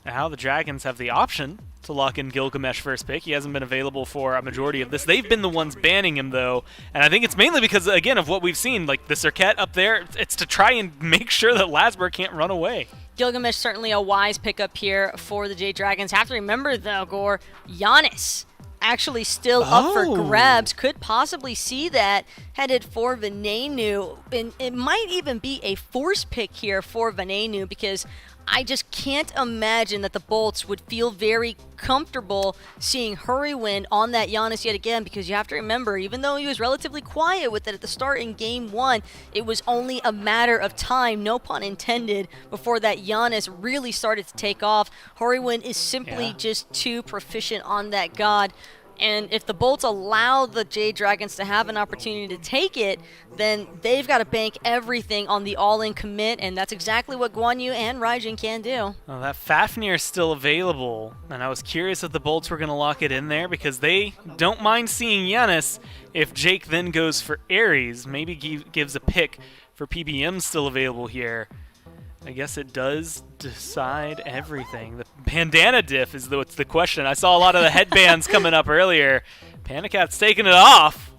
Now the Dragons have the option to lock in Gilgamesh first pick. He hasn't been available for a majority of this. They've been the ones banning him, though, and I think it's mainly because, again, of what we've seen. Like the Serket up there, it's to try and make sure that Lasbra can't run away. Gilgamesh certainly a wise pickup here for the Jade Dragons. Have to remember, though, Gore, Giannis actually still up for grabs. Could possibly see that headed for Venenu. And it might even be a force pick here for Venenu, because I just can't imagine that the Bolts would feel very comfortable seeing Hurrywin on that Giannis yet again, because you have to remember, even though he was relatively quiet with it at the start in Game 1, it was only a matter of time, no pun intended, before that Giannis really started to take off. Hurrywin is simply just too proficient on that god. And if the Bolts allow the Jade Dragons to have an opportunity to take it, then they've got to bank everything on the all-in commit, and that's exactly what Guan Yu and Raijin can do. Well, that Fafnir is still available, and I was curious if the Bolts were going to lock it in there, because they don't mind seeing Giannis. If Jake then goes for Ares, maybe gives a pick for PBM still available here. I guess it does decide everything. The bandana diff is what's the question. I saw a lot of the headbands coming up earlier. Pandacat's taking it off.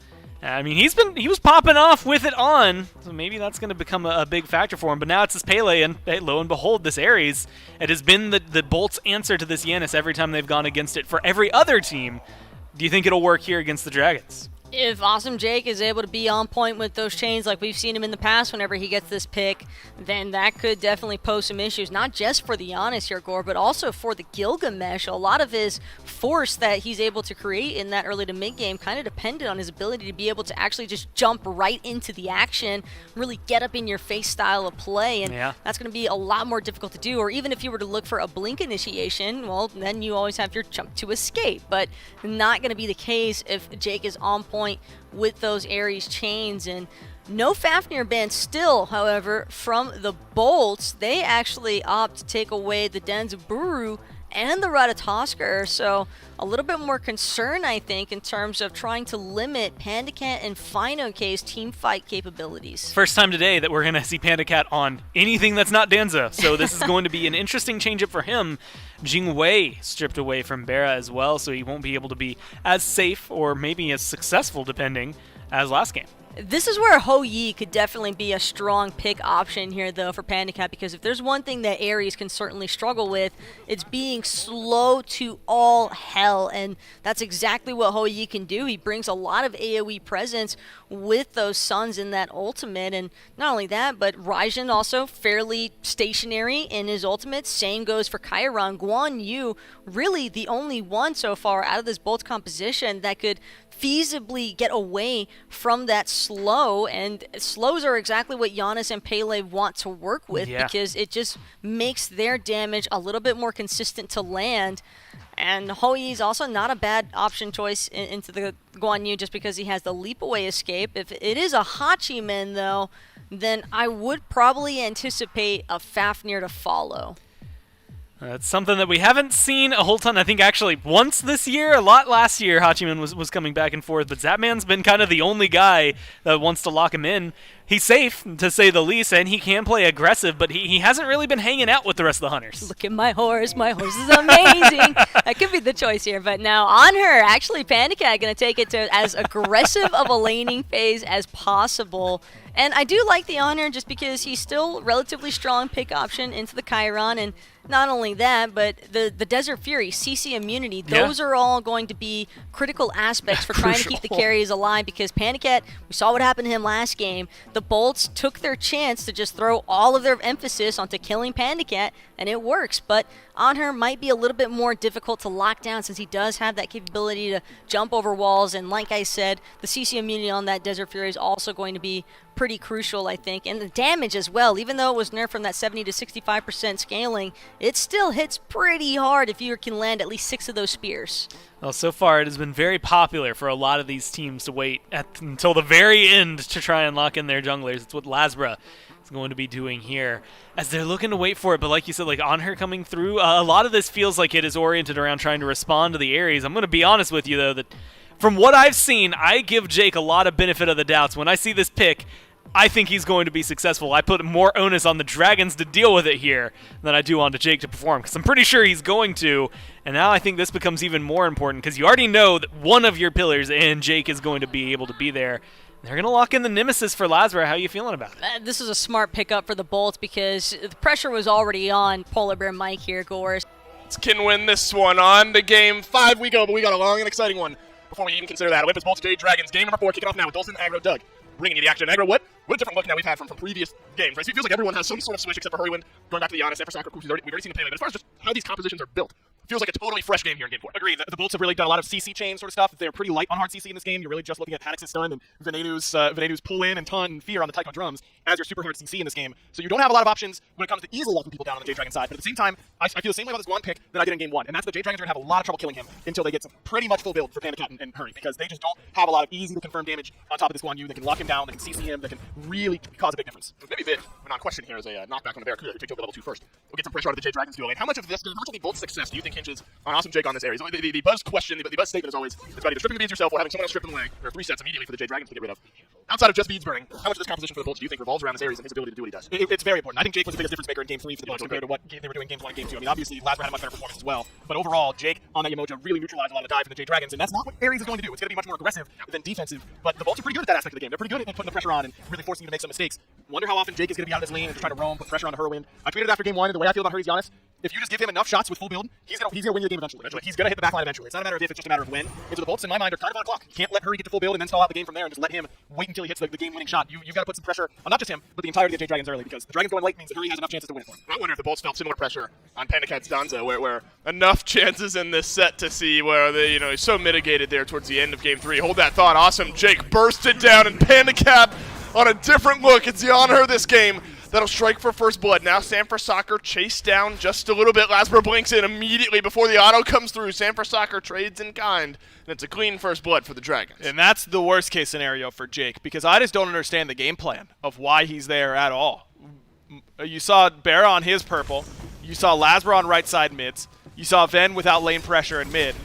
I mean, he was popping off with it on, so maybe that's going to become a big factor for him. But now it's this Pele, and hey, lo and behold, this Ares. It has been the Bolts' answer to this Giannis every time they've gone against it for every other team. Do you think it'll work here against the Dragons? If Awesome Jake is able to be on point with those chains like we've seen him in the past whenever he gets this pick, then that could definitely pose some issues, not just for the Giannis here, Gore, but also for the Gilgamesh. A lot of his force that he's able to create in that early to mid game kind of depended on his ability to be able to actually just jump right into the action, really get up in your face style of play, and that's going to be a lot more difficult to do. Or even if you were to look for a blink initiation, well, then you always have your jump to escape, but not going to be the case if Jake is on point with those Ares chains. And no Fafnir ban still, however, from the Bolts. They actually opt to take away the Dens of Buru and the Ratatoskr, so a little bit more concern, I think, in terms of trying to limit PandaCat and FinoK's team fight capabilities. First time today that we're going to see PandaCat on anything that's not Danza, so this is going to be an interesting changeup for him. Jingwei stripped away from Bera as well, so he won't be able to be as safe or maybe as successful, depending, as last game. This is where Ho Yi could definitely be a strong pick option here, though, for PandaCat, because if there's one thing that Ares can certainly struggle with, it's being slow to all hell, and that's exactly what Ho Yi can do. He brings a lot of AoE presence with those Suns in that ultimate, and not only that, but Raijin also fairly stationary in his ultimate. Same goes for Chiron. Guan Yu, really the only one so far out of this Bolts composition that could feasibly get away from that slow, and slows are exactly what Giannis and Pele want to work with, because it just makes their damage a little bit more consistent to land. And Hoi is also not a bad option choice into the Guan Yu just because he has the leap away escape. If it is a Hachiman though, then I would probably anticipate a Fafnir to follow. It's something that we haven't seen a whole ton. I think actually once this year, a lot last year, Hachiman was coming back and forth, but Zapman's been kind of the only guy that wants to lock him in. He's safe, to say the least, and he can play aggressive, but he hasn't really been hanging out with the rest of the hunters. Look at my horse. My horse is amazing. That could be the choice here, but now on her, actually PandaCat going to take it to as aggressive of a laning phase as possible. And I do like the honor just because he's still relatively strong pick option into the Chiron, and not only that, but the Desert Fury, CC immunity, those are all going to be critical aspects for trying to keep the carries alive, because PandaCat, we saw what happened to him last game. The Bolts took their chance to just throw all of their emphasis onto killing PandaCat, and it works. But Anher might be a little bit more difficult to lock down since he does have that capability to jump over walls, and like I said, the CC immunity on that Desert Fury is also going to be pretty crucial, I think. And the damage as well, even though it was nerfed from that 70 to 65% scaling, it still hits pretty hard if you can land at least 6 of those spears. Well, so far it has been very popular for a lot of these teams to wait until the very end to try and lock in their junglers. It's what Lasbra is going to be doing here as they're looking to wait for it. But like you said, like on her coming through, a lot of this feels like it is oriented around trying to respond to the Ares. I'm going to be honest with you, though, that from what I've seen, I give Jake a lot of benefit of the doubts. When I see this pick, I think he's going to be successful. I put more onus on the Dragons to deal with it here than I do on to Jake to perform, because I'm pretty sure he's going to. And now I think this becomes even more important, because you already know that one of your pillars and Jake is going to be able to be there. They're going to lock in the Nemesis for Lasbra. How are you feeling about it? This is a smart pickup for the Bolts because the pressure was already on Polar Bear Mike here, Gores. Can win this one. On to game 5 we go, But we got a long and exciting one before we even consider that. Olympus Bolts Jade Dragons, game number 4, kicking off now with Dolson, Aggro, Doug. Bringing you the action. Aggro, what a different look now we've had from previous games, right? So it feels like everyone has some sort of switch except for Hurrywind, going back to the Giannis, Sanford Soccer, we've already seen the Pele, but as far as just how these compositions are built, feels like a totally fresh game here in game 4. Agreed. The Bolts have really done a lot of CC chain sort of stuff. They're pretty light on hard CC in this game. You're really just looking at Hanix's stun and Venenu's pull in and taunt and fear on the Taiko drums as your super hard CC in this game. So you don't have a lot of options when it comes to easily locking people down on the Jade Dragon side. But at the same time, I feel the same way about this Guan pick that I did in game 1. And that's the Jade Dragons are going to have a lot of trouble killing him until they get some pretty much full build for PandaCat and Hurry, because they just don't have a lot of easy to confirm damage on top of this Guan Yu. They can lock him down, they can CC him, they can really cause a big difference. maybe Vid, we're not questioning here as a knockback on the Barracuda, who takes over level 2 first. We'll get some pressure out of the Jade Dragons duo lane. How much of this, how much of the Bolts' success do you think hinges on Awesome Jake on this area? The buzz question, the buzz statement is always, it's about either stripping the beads yourself or having someone else strip them away. There are 3 sets immediately for the Jade Dragons to get rid of. Outside of just beads burning, how much of this composition for the Bolts do you think revolves around this Ares and his ability to do what he does? It's very important. I think Jake was the biggest difference maker in game 3 for the Bolts compared to what they were doing in games 1 and game 2. I mean, obviously, Lasbra had a much better performance as well, but overall, Jake on that Yamoja really neutralized a lot of the dive for the Jade Dragons, and that's not what Ares is going to do. It's going to be much more aggressive than defensive, but the Bolts are pretty good at that aspect of the game. They're pretty good at putting the pressure on and really forcing you to make some mistakes. Wonder how often Jake is going to be out of his lane and just trying to roam, put pressure on the Hurwind. I tweeted after game 1, and the way I feel about Hurry's Giannis, if you just give him enough shots with full build, he's gonna win you the game eventually. He's gonna hit the backline eventually. It's not a matter of if, it's just a matter of when. And so the Bolts, in my mind, are kind of on a clock. You can't let Hurry get to full build and then stall out the game from there and just let him wait until he hits the game-winning shot. You've got to put some pressure on not just him, but the entirety of the Jade Dragons early, because the Dragons going late means that Hurry has enough chances to win it for him. I wonder if the Bolts felt similar pressure on PandaCat's Danza, where enough chances in this set to see where they, he's so mitigated there towards the end of game 3. Hold that thought. Awesome Jake bursted down, and PandaCat on a different look. It's the honor of this game that'll strike for first blood. Now Sanford Soccer chased down just a little bit. Lasbra blinks in immediately before the auto comes through. Sanford Soccer trades in kind, and it's a clean first blood for the Dragons. And that's the worst case scenario for Jake, because I just don't understand the game plan of why he's there at all. You saw Barra on his purple. You saw Lasbra on right side mids. You saw Ven without lane pressure in mid.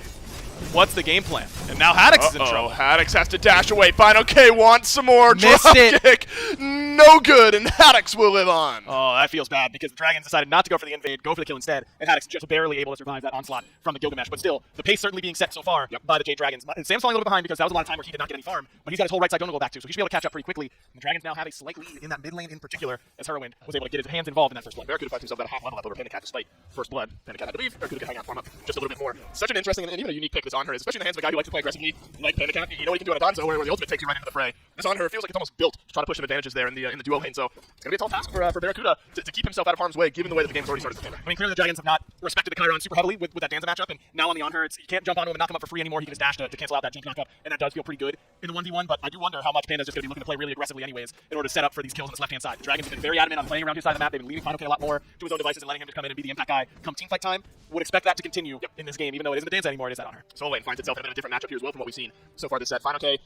What's the game plan? And now Haddix is in trouble. Haddix has to dash away. Final K wants some more. Missed Drop it. kick. No good, and Haddix will live on. Oh, that feels bad because the Dragons decided not to go for the invade, go for the kill instead, and Haddix just barely able to survive that onslaught from the Gilgamesh. But still, the pace certainly being set so far by the Jade Dragons. And Sam's falling a little behind because that was a lot of time where he did not get any farm, but he's got his whole right side going to go back to, so he should be able to catch up pretty quickly. And the Dragons now have a slight lead in that mid lane in particular, as Heroin was able to get his hands involved in that first blood. Barracuda finds himself at a half level up over Panicat despite first blood. Panicat, I believe, Barracuda can hang out, farm up just a little bit more. Such an interesting and even a unique pick this on her is, especially in the hands of a guy who likes to play aggressively, like Panicat. You know what he can do on a Donzo, where the ultimate takes you right into the fray. This on her feels like it's almost built to try to push some advantages there in the duo lane, so it's going to be a tall task for Barracuda to keep himself out of harm's way, given the way that the game's already started. I mean, clearly the Dragons have not respected the Chiron super heavily with that Danza matchup, and now on the on-her, you can't jump onto him and knock him up for free anymore. He can just dash to cancel out that jump knock-up, and that does feel pretty good in the 1v1, but I do wonder how much Panda's just going to be looking to play really aggressively anyways in order to set up for these kills on this left-hand side. The Dragons have been very adamant on playing around his side of the map. They've been leaving Final K a lot more to his own devices and letting him just come in and be the impact guy come teamfight time. Would expect that to continue in this game, even though it isn't the Danza anymore, it is that on-her. Soul Lane finds itself in a bit of a different matchup here as well from what we've seen so far this set. Final K,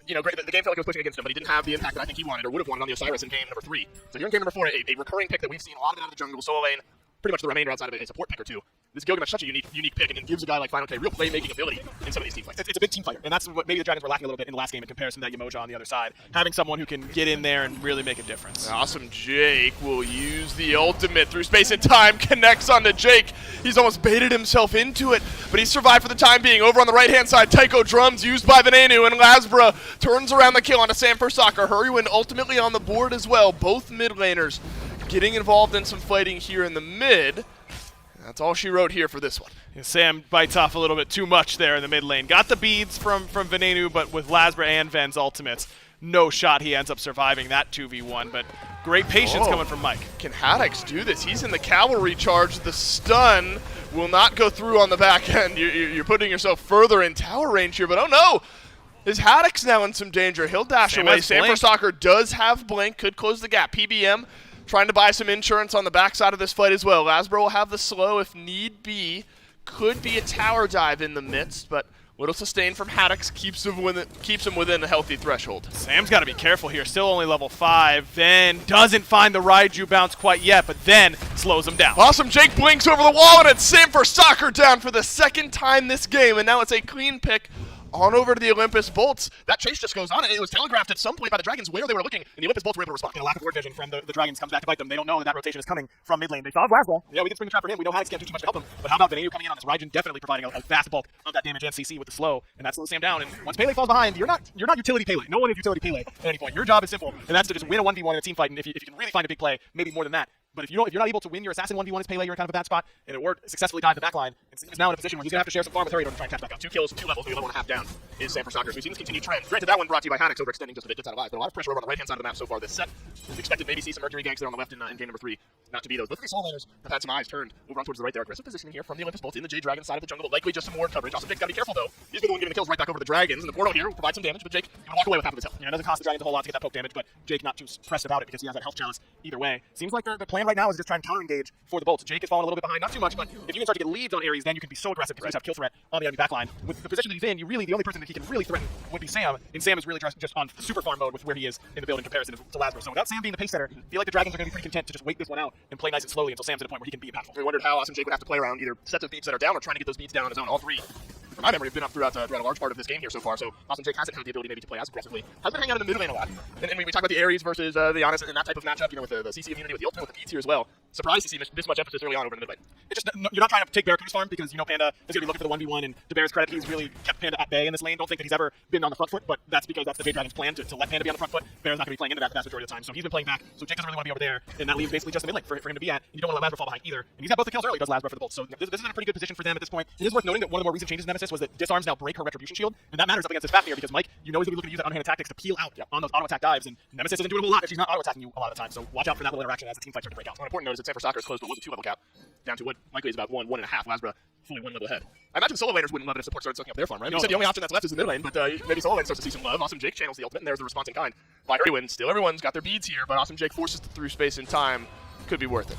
you know, great. The game felt like it was pushing against him, but he didn't have the impact that I think he wanted or would have wanted on the Osiris in game number 3. So here in game number 4, a recurring pick that we've seen a lot of it out of the jungle. Soul Lane, pretty much the remainder outside of it, a support pick or two. This Gilgamesh is such a unique pick, and it gives a guy like Final K real playmaking ability in some of these team fights. It's a big team fighter, and that's what maybe the Dragons were lacking a little bit in the last game in comparison to that Yamoja on the other side. Having someone who can get in there and really make a difference. Awesome Jake will use the ultimate through space and time, connects onto Jake. He's almost baited himself into it, but he survived for the time being. Over on the right-hand side, Taiko drums used by Venenu, and Lasbra turns around the kill onto Sam for Soccer. Hurrywin ultimately on the board as well. Both mid laners getting involved in some fighting here in the mid. That's all she wrote here for this one. Yeah, Sam bites off a little bit too much there in the mid lane. Got the beads from Venenu, but with Lasbra and Ven's ultimates, no shot he ends up surviving that 2v1, but great patience coming from Mike. Can Haddix do this? He's in the cavalry charge. The stun will not go through on the back end. You're putting yourself further in tower range here, but oh no! Is Haddix now in some danger? He'll dash away. Sam for Soccer does have Blink, could close the gap. PBM trying to buy some insurance on the backside of this fight as well. Lasbra will have the slow if need be. Could be a tower dive in the midst, but little sustain from Haddix keeps him within a healthy threshold. Sam's got to be careful here. Still only level 5. Then doesn't find the Raiju bounce quite yet, but then slows him down. Awesome Jake blinks over the wall, and it's Sam for Soccer down for the second time this game, and now it's a clean pick on over to the Olympus Bolts. That chase just goes on, and it was telegraphed at some point by the Dragons where they were looking, and the Olympus Bolts were able to respond. And a lack of word vision from the Dragons comes back to bite them. They don't know that rotation is coming from mid lane. They saw Lasbra. Yeah, we can spring the trap for him. We know Haddix can't do too much to help him. But how about Venenu coming in on this Raijin, definitely providing a vast bulk of that damage and CC with the slow, and that slows Sam down. And once Pele falls behind, you're not utility Pele. No one is utility Pele at any point. Your job is simple, and that's to just win a 1v1 in a team fight, and if you can really find a big play, maybe more than that. But if you're not able to win your assassin 1v1 as Pele, you're in kind of a bad spot, and it worked successfully dive the backline. And Sam is now in a position where he's going to have to share some farm with her in order to try and catch back up. 2 kills, 2 levels, maybe level 1.5 down is Sam for Soccer. So we've seen this continued trend. Granted, that one brought to you by Haddix overextending just a bit, gets out of eyes, but a lot of pressure over on the right-hand side of the map so far this set. We expected maybe see some Mercury ganks there on the left in game number 3. Not to be those. Both of these soul laners have had some eyes turned over on towards the right there. Aggressive positioning here from the Olympus Bolts in the Jade Dragon side of the jungle, but likely just some more coverage. Also, Jake's got to be careful, though. He's been the one giving the kills right back over to the Dragons, and the portal here will provide some damage, but Jake can walk away with half of his health. Yeah, it doesn't cost the Dragons a whole lot to get that poke damage, but Jake not too pressed about it because he has that health chalice either way. Seems like the plan right now is just try and counter-engage for the Bolts. Jake is falling a little bit behind, not too much, but if you can start to get leads on Ares, then you can be so aggressive because you just have kill threat on the enemy backline. With the position that he's in, the only person that he can really threaten would be Sam, and Sam is really just on super farm mode with where he is in the build in comparison to Lasbra. So without Sam being the pace setter, I feel like the Dragons are going to be pretty content to just wait this one out and play nice and slowly until Sam's at a point where he can be impactful. We wondered how awesome Jake would have to play around either sets of beats that are down or trying to get those beats down on his own. All 3, from my memory, have been up throughout a large part of this game here so far, so awesome Jake hasn't had the ability maybe to play as aggressively. Has been hanging out in the mid lane a lot. And we talk about the Ares versus the Giannis and that type of matchup, with the CC immunity, with the ultimate, with the beats here as well. Surprised to see this much emphasis early on over in the mid lane. It's just, you're not trying to take Barracuda's farm because Panda is going to be looking for the 1v1, and to Bear's credit, he's really kept Panda at bay in this lane. Don't think that he's ever been on the front foot, but that's because that's the Jade Dragon's plan to let Panda be on the front foot. Bear's not going to be playing into that the vast majority of the time, so he's been playing back. So Jake doesn't really want to be over there, and that leaves basically just the mid lane for him to be at. And you don't want to let Lasbra fall behind either. And he's got both the kills early, does Lasbra for the Bolts. So this is in a pretty good position for them at this point. It is worth noting that one of the more recent changes in Nemesis was that disarms now break her retribution shield, and that matters up against this Fafnir because Mike, he's going to be looking to use that unhanded tactics to peel out on those auto attack dives, and Nemesis isn't doing a whole lot if she's not auto attacking you a lot of the time. So watch out for that little interaction as the team fights start to break out. One important note is that Sam for Soccer is close, but was a 2-level cap down to what likely is about 1.5. Lasbra fully 1 level ahead. I imagine solo laners wouldn't love it if support started sucking up their farm, right? You said the only option that's left is the mid lane, but maybe solo lane starts to see some love. Awesome Jake channels the ultimate, and there's the response in kind by Hurrywin. Still, everyone's got their beads here, but Awesome Jake forces through space and time. Could be worth it.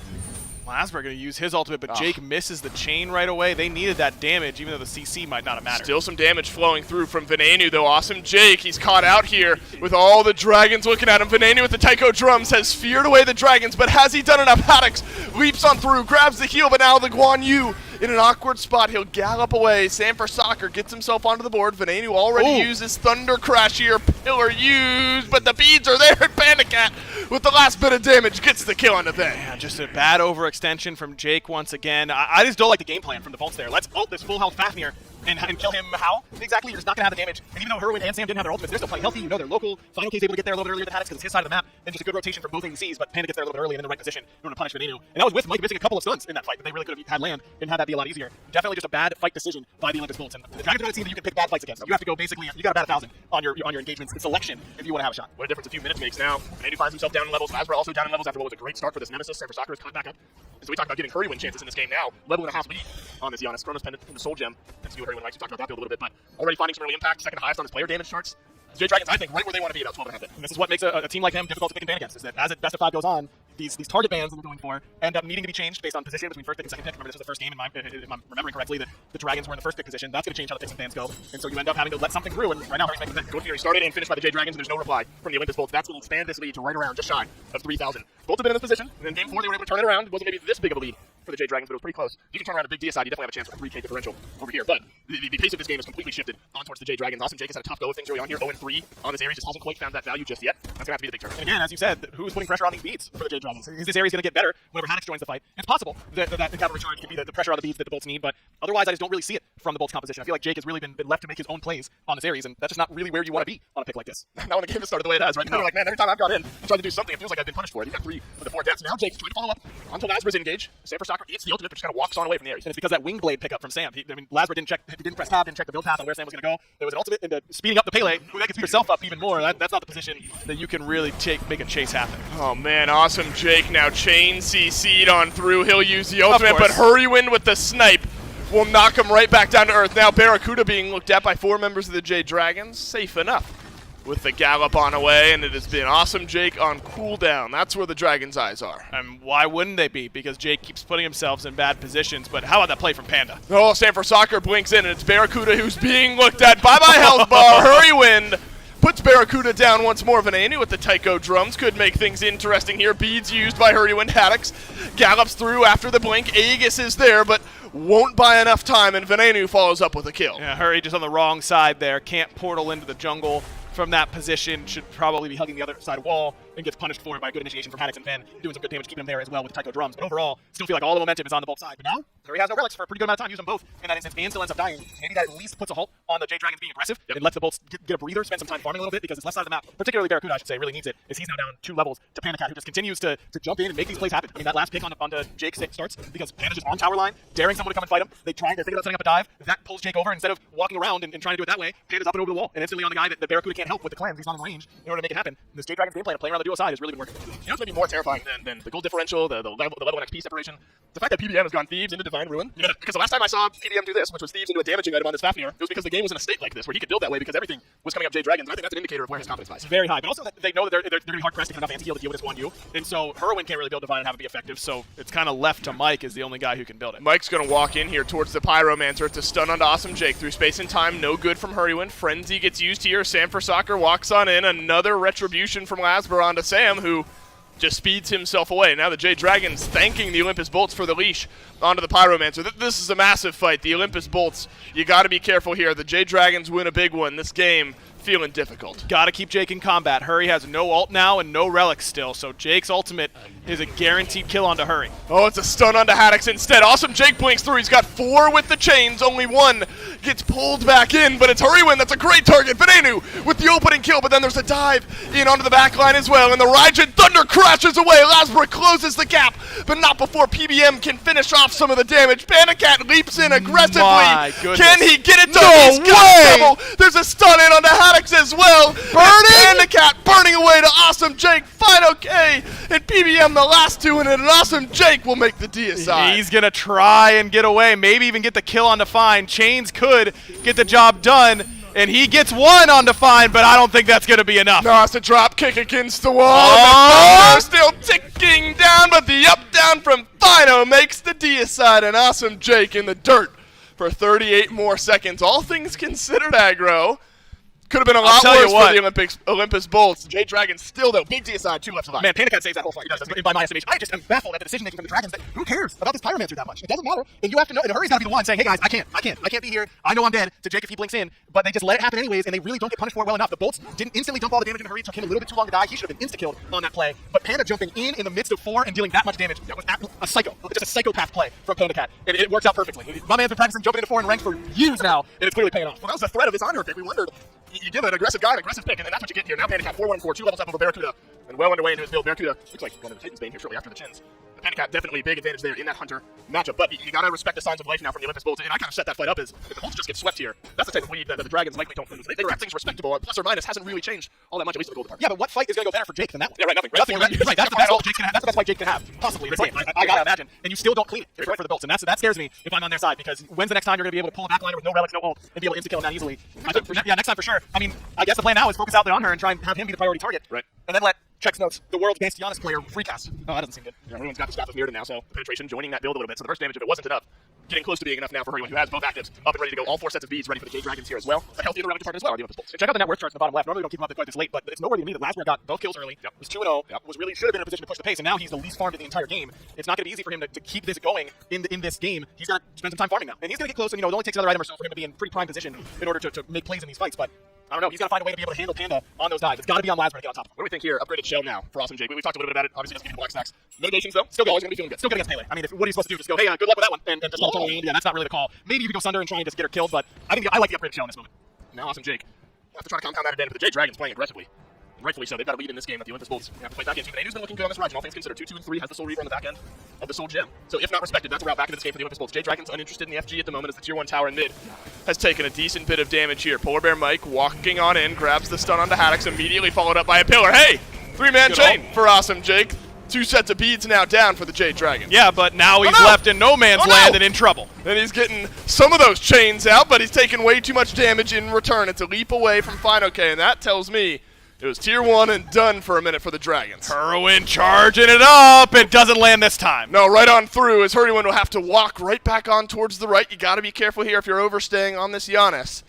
Lasbra going to use his ultimate, but Jake misses the chain right away. They needed that damage, even though the CC might not have mattered. Still some damage flowing through from Venenu, though. Awesome Jake, he's caught out here with all the Dragons looking at him. Venenu with the Taiko drums has feared away the Dragons, but has he done enough? Haddix leaps on through, grabs the heal, but now the Guan Yu in an awkward spot. He'll gallop away. Sam for Soccer gets himself onto the board. Venenu already uses Thunder Crash here. Pillar used, but the beads are there, and Pandacat with the last bit of damage gets the kill on the thing. Yeah, just a bad overextension from Jake once again. I just don't like the game plan from the Bolts there. Let's ult this full health Fafnir and kill him. How? Exactly, you're just not going to have the damage. And even though Herwin and Sam didn't have their ultimates, they're still playing healthy. You know they're local. Final K's able to get there a little bit earlier than Haddix because it's his side of the map. And just a good rotation from both ADCs, but Panda gets there a little bit early and in the right position in order to punish Venenu. And that was with Mike missing a couple of stuns in that fight that they really could have had land and had that be a lot easier. Definitely just a bad fight decision by the Olympus Bolts. And the Dragons are not a team that you can pick bad fights against. You have to go basically, you got to bat 1,000 on your engagements and selection if you want to have a shot. What a difference a few minutes makes now. Venenu finds himself down in levels. Lasbra also down in levels after what was a great start for this Nemesis. Sam for Soccer is caught back up. And so we talked about getting Hurrywin chances in this game now. Level and a half lead on this Giannis. Chronos Pendant and the Soul Gem. Let's see what Hurrywin likes. We talked about that build a little bit, but already finding some early impact. Second highest on his player damage charts. Jade Dragons, I think, right where they want to be, about 12.5 hit. And this is what makes a team like them difficult to pick and ban against, is that as it best of 5 goes on, these target bans that we're going for end up needing to be changed based on position between first pick and second pick. Remember, this was the first game, if I'm remembering correctly, that the Dragons were in the first pick position. That's going to change how the picks and bans go. And so you end up having to let something through, and right now, Hurry's making that. Gold Fury started and finished by the Jade Dragons, and there's no reply from the Olympus Bolts. That's going to expand this lead to right around, just shy of 3,000. Bolts have been in this position, and then game 4, they were able to turn it around. It wasn't maybe this big of a lead for the Jade Dragons, but it was pretty close. If you can turn around a big DSI, you definitely have a chance for a 3K differential over here. But the pace of this game has completely shifted on towards the Jade Dragons. Awesome Jake has had a tough go of things early on here. 0-3 on this Ares, just hasn't quite found that value just yet. That's going to have to be the big turn. And again, as you said, who's putting pressure on these beats for the Jade Dragons? Is this Ares going to get better whenever Haddix joins the fight? It's possible that the capital recharge can be the pressure on the beats that the Bolts need, but otherwise I just don't really see it from the Bolts composition. I feel like Jake has really been left to make his own plays on this Ares, and that's just not really where you want to be on a pick like this. Now when the game has started the way it has, right? Now you're like, man, every time I've got in, I'm trying to do something, it feels like I've been punished for it. He's got 3 of the 4 deaths. Now Jake's trying to follow up until Lasbra's engaged. Sam for Soccer eats the ultimate, but just kind of walks on away from the Ares. And it's because that wing blade pickup from Sam. Lasbra didn't press tab, didn't check the build path on where Sam was going to go. There was an ultimate into speeding up the Pele, who then can speed yourself up even more. That's not the position that you can really make a chase happen. Oh man, awesome Jake now chain CC'd on through. He'll use the ultimate, but Hurrywin with the snipe will knock him right back down to earth. Now Barracuda being looked at by 4 members of the Jade Dragons. Safe enough with the gallop on away, and it has been awesome Jake on cooldown. That's where the Dragons' eyes are. And why wouldn't they be? Because Jake keeps putting himself in bad positions, but how about that play from Panda? Oh, Sam for Soccer blinks in, and it's Barracuda who's being looked at. Bye-bye health bar. Hurrywin puts Barracuda down once more. Venenu with the Taiko drums could make things interesting here. Beads used by Hurrywin. Haddix gallops through after the blink. Aegis is there, but won't buy enough time, and Venenu follows up with a kill. Yeah, Hurry just on the wrong side there. Can't portal into the jungle from that position. Should probably be hugging the other side wall and gets punished for it by a good initiation from Haddix and Ben, doing some good damage, keeping him there as well with the Taiko drums. But overall, still feel like all the momentum is on the Bolt side. But now, Hurry has no relics for a pretty good amount of time. Use them both in that instance and still ends up dying. Maybe that at least puts a halt on the Jade Dragons being aggressive and lets the Bolts get a breather, spend some time farming a little bit, because this left side of the map, particularly Barracuda, I should say, really needs it, is he's now down 2 levels to Pandacat, who just continues to jump in and make these plays happen. I mean, that last pick onto Jake starts because Panda's just on tower line, daring someone to come and fight him. They're thinking about setting up a dive. That pulls Jake over. Instead of walking around and trying to do it that way, Panda's up and over the wall and instantly on the guy that Barracuda can't help with the clans. He's not in range in order to make it happen. And this Jade Dragons game plan of playing around the duo side has really been working. You know what's maybe more terrifying than the gold differential, the level 1 XP separation? The fact that PBM has gone Thieves into Divine Ruin. Yeah. Because the last time I saw PBM do this, which was Thieves into a damaging item on this Fafnir, it was because the game was in a state like this, where he could build that way because everything was coming up Jade Dragons. I think that's an indicator of where his confidence lies. Very high, but also that they know that they're going to be hard pressed to have enough anti-heal to deal with this 1U. And so Hurwin can't really build Divine and have it be effective, so it's kind of left to Mike as the only guy who can build it. Mike's going to walk in here towards the Pyromancer. It's a stun onto Awesome Jake through space and time. No good from Hurrywin. Frenzy gets used here. Sam for Soccer walks on in. Another retribution from Lasbra onto Sam, who just speeds himself away. Now the Jade Dragons thanking the Olympus Bolts for the leash onto the Pyromancer. This is a massive fight. The Olympus Bolts, you got to be careful here. The Jade Dragons win a big one. This game feeling difficult. Got to keep Jake in combat. Hurry has no ult now and no relics still, so Jake's ultimate is a guaranteed kill onto Hurry. Oh, it's a stun onto Haddix instead. Awesome Jake blinks through. He's got 4 with the chains. Only 1 gets pulled back in, but it's Hurrywin. That's a great target. Venenu with the opening kill, but then there's a dive in onto the back line as well, and the Raijin Thunder crashes away. Lasbra closes the gap, but not before PBM can finish off some of the damage. Pandacat leaps in aggressively. My goodness. Can he get it done? No He's got way! trouble. There's a stun in onto Haddix as well. Pandacat burning away to Awesome Jake. Final K, and PBM the last 2, and an Awesome Jake will make the DSI. He's going to try and get away, maybe even get the kill on Define. Chains could get the job done, and he gets 1 on Define, but I don't think that's going to be enough. No, it's a drop kick against the wall. The still ticking down, but the up-down from Fino makes the DSI, and Awesome Jake in the dirt for 38 more seconds. All things considered, aggro. Could have been a lot worse for the Olympus Bolts. Jade Dragons still, though. Big D aside, 2 left survive. Man, Panicat saves that whole fight. He does, by my estimation. I just am baffled at the decision making from the Dragons. That who cares about this Pyromancer that much? It doesn't matter. And you have to know. And Hurry's got to be the one saying, "Hey guys, I can't be here. I know I'm dead." To Jake if he blinks in, but they just let it happen anyways, and they really don't get punished for it well enough. The Bolts didn't instantly dump all the damage into Hurry. It took him a little bit too long to die. He should have been insta-killed on that play. But Panda jumping in the midst of 4 and dealing that much damage, that was a psycho. Just a psychopath play from Panicat. And it works out perfectly. My man's been practicing jumping into 4 in ranks for years now, and it's clearly paying off. Well, that was the threat of his honor pick. We wondered. You give an aggressive guy an aggressive pick, and then that's what you get here. Now Panicat 4-1-4, 2 levels up over Barracuda, and well underway into his build. Barracuda looks like one of the Titan's Bane here shortly after the chins. The Panicat definitely a big advantage there in that Hunter matchup, but you gotta respect the signs of life now from the Olympus Bolts, and I kind of set that fight up as if the Bolts just get swept here. That's the type of lead that the Dragons likely don't lose. They kept things respectable, plus or minus hasn't really changed all that much, at least in the gold department. Yeah, but what fight is going to go better for Jake than that one? Yeah, right, nothing. Right, that's the best fight Jake can have. That's the best fight Jake can have, possibly in this game. I gotta imagine. And you still don't clean it if you're for the Bolts, and that scares me if I'm on their side, because when's the next time you're going to be able to pull a backliner with no relics, no ult, and be able to insta-kill him that easily? I think, next time for sure. I mean, I guess the plan now is focus out on her and try and have him be the priority target. Right. And then let Checks Notes, the world's best Giannis player, free cast. Oh, that doesn't seem good. Yeah, everyone's got the staff of Mirrodin now, so the penetration joining that build a little bit. So the first damage, if it wasn't enough, getting close to being enough now for everyone who has both actives up and ready to go. All 4 sets of beads ready for the Jade Dragons here as well. A healthy other department as well. And check out the net worth charts in the bottom left. Normally we don't keep them up quite this late, but it's noteworthy to me that Lasmer got both kills early. Was 2-0. Was really should have been in a position to push the pace, and now he's the least farmed in the entire game. It's not going to be easy for him to keep this going in this game. He's got to spend some time farming now, and he's going to get close. And it only takes another item or so for him to be in pretty prime position in order to make plays in these fights. But I don't know. He's got to find a way to be able to handle Panda on those dives. It's got to be on Lasmer to get on top. What do we think here? Upgraded shell now for Awesome Jake. We talked a little bit about it. Obviously, doesn't give you black stacks. Mitigations though, still always going to be feeling good. Still good against Pele. I mean, what are you supposed to do? Just go, hey, good luck with that one, and just all around. Yeah, that's not really the call. Maybe you could go Sunder and try and just get her killed, but I think I like the upgraded shell in this moment. Now Awesome Jake have to try to compound that advantage, but the Jade Dragons playing aggressively. Rightfully so. They've got a lead in this game that the Olympus Bolts have to fight back into. Venenu's been looking good on this ride, and all things considered. 2, 2, and 3 has the Soul Reaver on the back end of the Soul Gem. So if not respected, that's a route back into this game for the Olympus Bolts. Jade Dragons uninterested in the FG at the moment as the tier 1 tower in mid has taken a decent bit of damage here. Polar Bear Mike walking on in, grabs the stun onto Haddix, immediately followed up by a pillar. Hey! 3-man chain for Awesome Jake. 2 sets of beads now down for the Jade Dragons. Yeah, but now he's left in no man's land and in trouble. And he's getting some of those chains out, but he's taking way too much damage in return. It's a leap away from Final K, and that tells me it was tier 1 and done for a minute for the Dragons. Hurwin charging it up. It doesn't land this time. No, right on through as Hurwin will have to walk right back on towards the right. You got to be careful here if you're overstaying on this Giannis.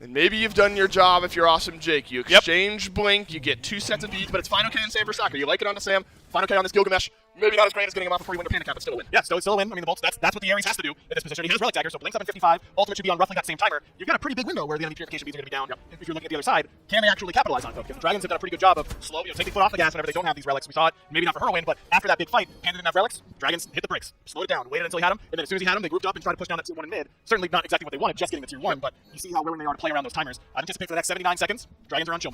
And maybe you've done your job if you're Awesome Jake. You exchange Blink, you get 2 sets of beads, but it's Final K and Sam for Soccer. You like it onto Sam. Final K on this Gilgamesh. Maybe not as great as getting him off before you win the Panic Cap, but still a win. Yeah, still a win. I mean, the Bolts, that's what the Ares has to do in this position. He has Relic Dagger, so Blink's up in 55. Ultimate should be on roughly that same timer. You've got a pretty big window where the enemy purification beads are going to be down. If you're looking at the other side, can they actually capitalize on it? Because the Dragons have done a pretty good job of taking foot off the gas whenever they don't have these relics. We saw it, maybe not for Hurwin, but after that big fight, Panda didn't have relics. Dragons hit the brakes, slowed it down, waited until he had him, and then as soon as he had him, they grouped up and tried to push down that tier 1 in mid. Certainly not exactly what they wanted, just getting the tier 1, but you see how willing they are to play around those timers. I anticipate for the next 79 seconds, Dragons are on chill.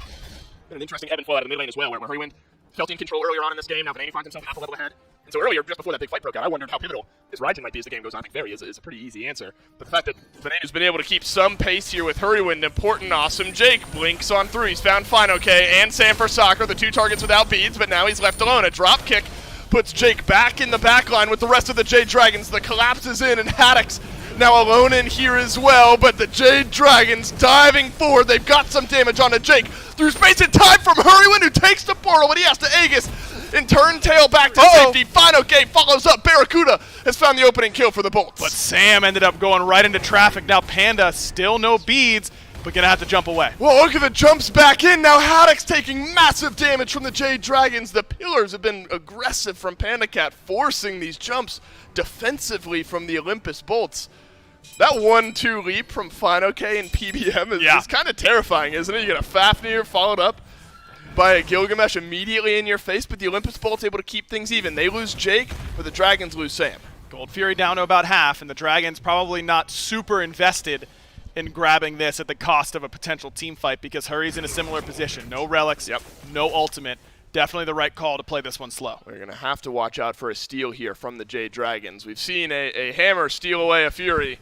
Been an interesting ebb and flow out of the mid lane as well, where Hurwin felt in control earlier on in this game. Now Vanani finds himself half a level ahead. And so earlier, just before that big fight broke out, I wondered how pivotal his Raijin might be as the game goes on. I think very is a pretty easy answer. But the fact that Vanani's been able to keep some pace here with Hurwin, important Awesome Jake blinks on through. He's found Final K and Sam for Soccer, the 2 targets without beads, but now he's left alone. A drop kick puts Jake back in the back line with the rest of the Jade Dragons. The collapse is in, and Haddix now alone in here as well, but the Jade Dragons diving forward. They've got some damage onto Jake through space and time from Hurwin, who takes the portal, and he has to Aegis and turn tail back to safety. Final Game follows up. Barracuda has found the opening kill for the Bolts. But Sam ended up going right into traffic. Now Panda, still no beads, but gonna have to jump away. Well, look at the jumps back in. Now Haddix taking massive damage from the Jade Dragons. The pillars have been aggressive from Pandacat, forcing these jumps defensively from the Olympus Bolts. That 1-2 leap from Final K and PBM is kind of terrifying, isn't it? You get a Fafnir followed up by a Gilgamesh immediately in your face, but the Olympus Bolts able to keep things even. They lose Jake, but the Dragons lose Sam. Gold Fury down to about half, and the Dragons probably not super invested in grabbing this at the cost of a potential team fight because Hurry's in a similar position. No relics, no ultimate. Definitely the right call to play this one slow. We're going to have to watch out for a steal here from the Jade Dragons. We've seen a hammer steal away a Fury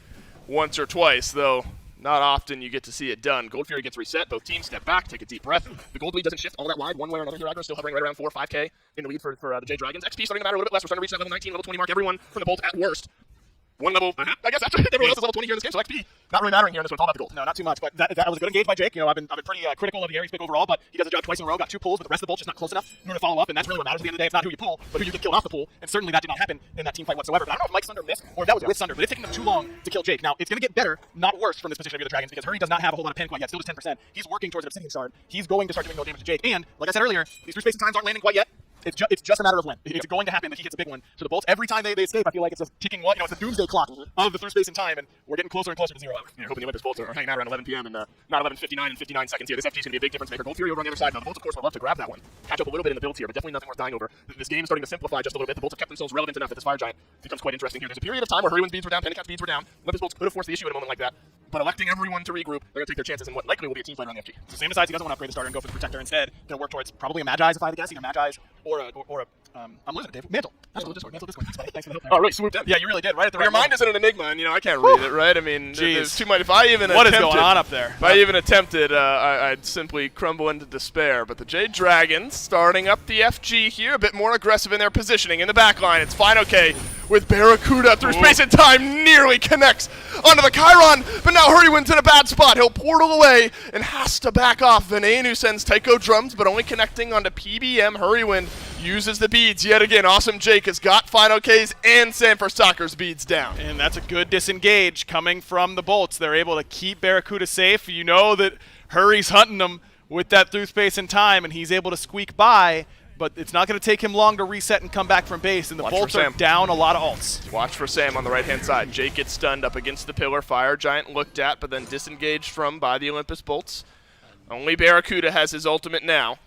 once or twice, though not often you get to see it done. Gold Fury gets reset. Both teams step back, take a deep breath. The gold lead doesn't shift all that wide one way or another here. Aggro still hovering right around 4 or 5K in the lead for the Jade Dragons. XP starting to matter a little bit less. We're starting to reach that level 19, level 20 mark. Everyone from the Bolt at worst one level, I guess after everyone else is level 20 here in this game, so XP not really mattering here in this one. It's all about the gold. No, not too much, but that was a good engage by Jake. You know, I've been pretty critical of the Ares pick overall, but he does the job twice in a row, got 2 pulls, but the rest of the Bolts just not close enough in order to follow up, and that's really what matters at the end of the day. It's not who you pull, but who you get killed off the pull, and certainly that did not happen in that team fight whatsoever. But I don't know if Mike Sunder missed or if that was with Sunder, but it's taking them too long to kill Jake. Now, it's going to get better, not worse from this position of the Dragons, because Hurry does not have a whole lot of pen quite yet, still just 10%. He's working towards an Obsidian Shard. He's going to start doing no damage to Jake, and like I said earlier, these 3 space times aren't landing quite yet. It's just a matter of when. It's going to happen that he hits a big one. So the Bolts, every time they escape, I feel like it's just ticking one. You know, it's a doomsday clock of the through space and time, and we're getting closer and closer to 0 hour. You're hoping the Olympus Bolts are hanging out around 11 p.m. and not 11:59 and 59 seconds here. This FG is going to be a big difference maker. Gold Fury over on the other side. Now the Bolts, of course, would love to grab that one. Catch up a little bit in the builds here, but definitely nothing worth dying over. This game is starting to simplify just a little bit. The Bolts have kept themselves relevant enough that this Fire Giant becomes quite interesting here. There's a period of time where Hurrywind's beads were down, Pandicat's beads were down. Olympus Bolts could have forced the issue at a moment like that, but electing everyone to regroup, they're going to take their chances in what likely will be a team fight around the FG. So Sam decides he doesn't want to upgrade the starter and go for the Protector instead. Going to work towards probably a Magi's, if I had to guess, either Magi's or a I'm losing it, David. Mantle. Mantle this one. Thanks for the help. Oh, really swooped in. Yeah, you really did. Right at the right Your mind moment. isn't an enigma, and I can't read it, right? I mean, there's too much. If I even What attempted, is going on up there? If I even attempted, I'd simply crumble into despair. But the Jade Dragons starting up the FG here, a bit more aggressive in their positioning. In the back line, it's fine okay with Barracuda through space and time, nearly connects onto the Chiron, but now Hurrywind's in a bad spot. He'll portal away and has to back off. Venenu sends Taiko Drums, but only connecting onto PBM. Hurrywind uses the beads yet again. Awesome Jake has got Final K's and Sanford Soccer's beads down. And that's a good disengage coming from the Bolts. They're able to keep Barracuda safe. You know that Hurry's hunting them with that through space and time, and he's able to squeak by, but it's not going to take him long to reset and come back from base, and the Bolts are down a lot of ults. Watch for Sam on the right-hand side. Jake gets stunned up against the pillar. Fire Giant looked at, but then disengaged from by the Olympus Bolts. Only Barracuda has his ultimate now.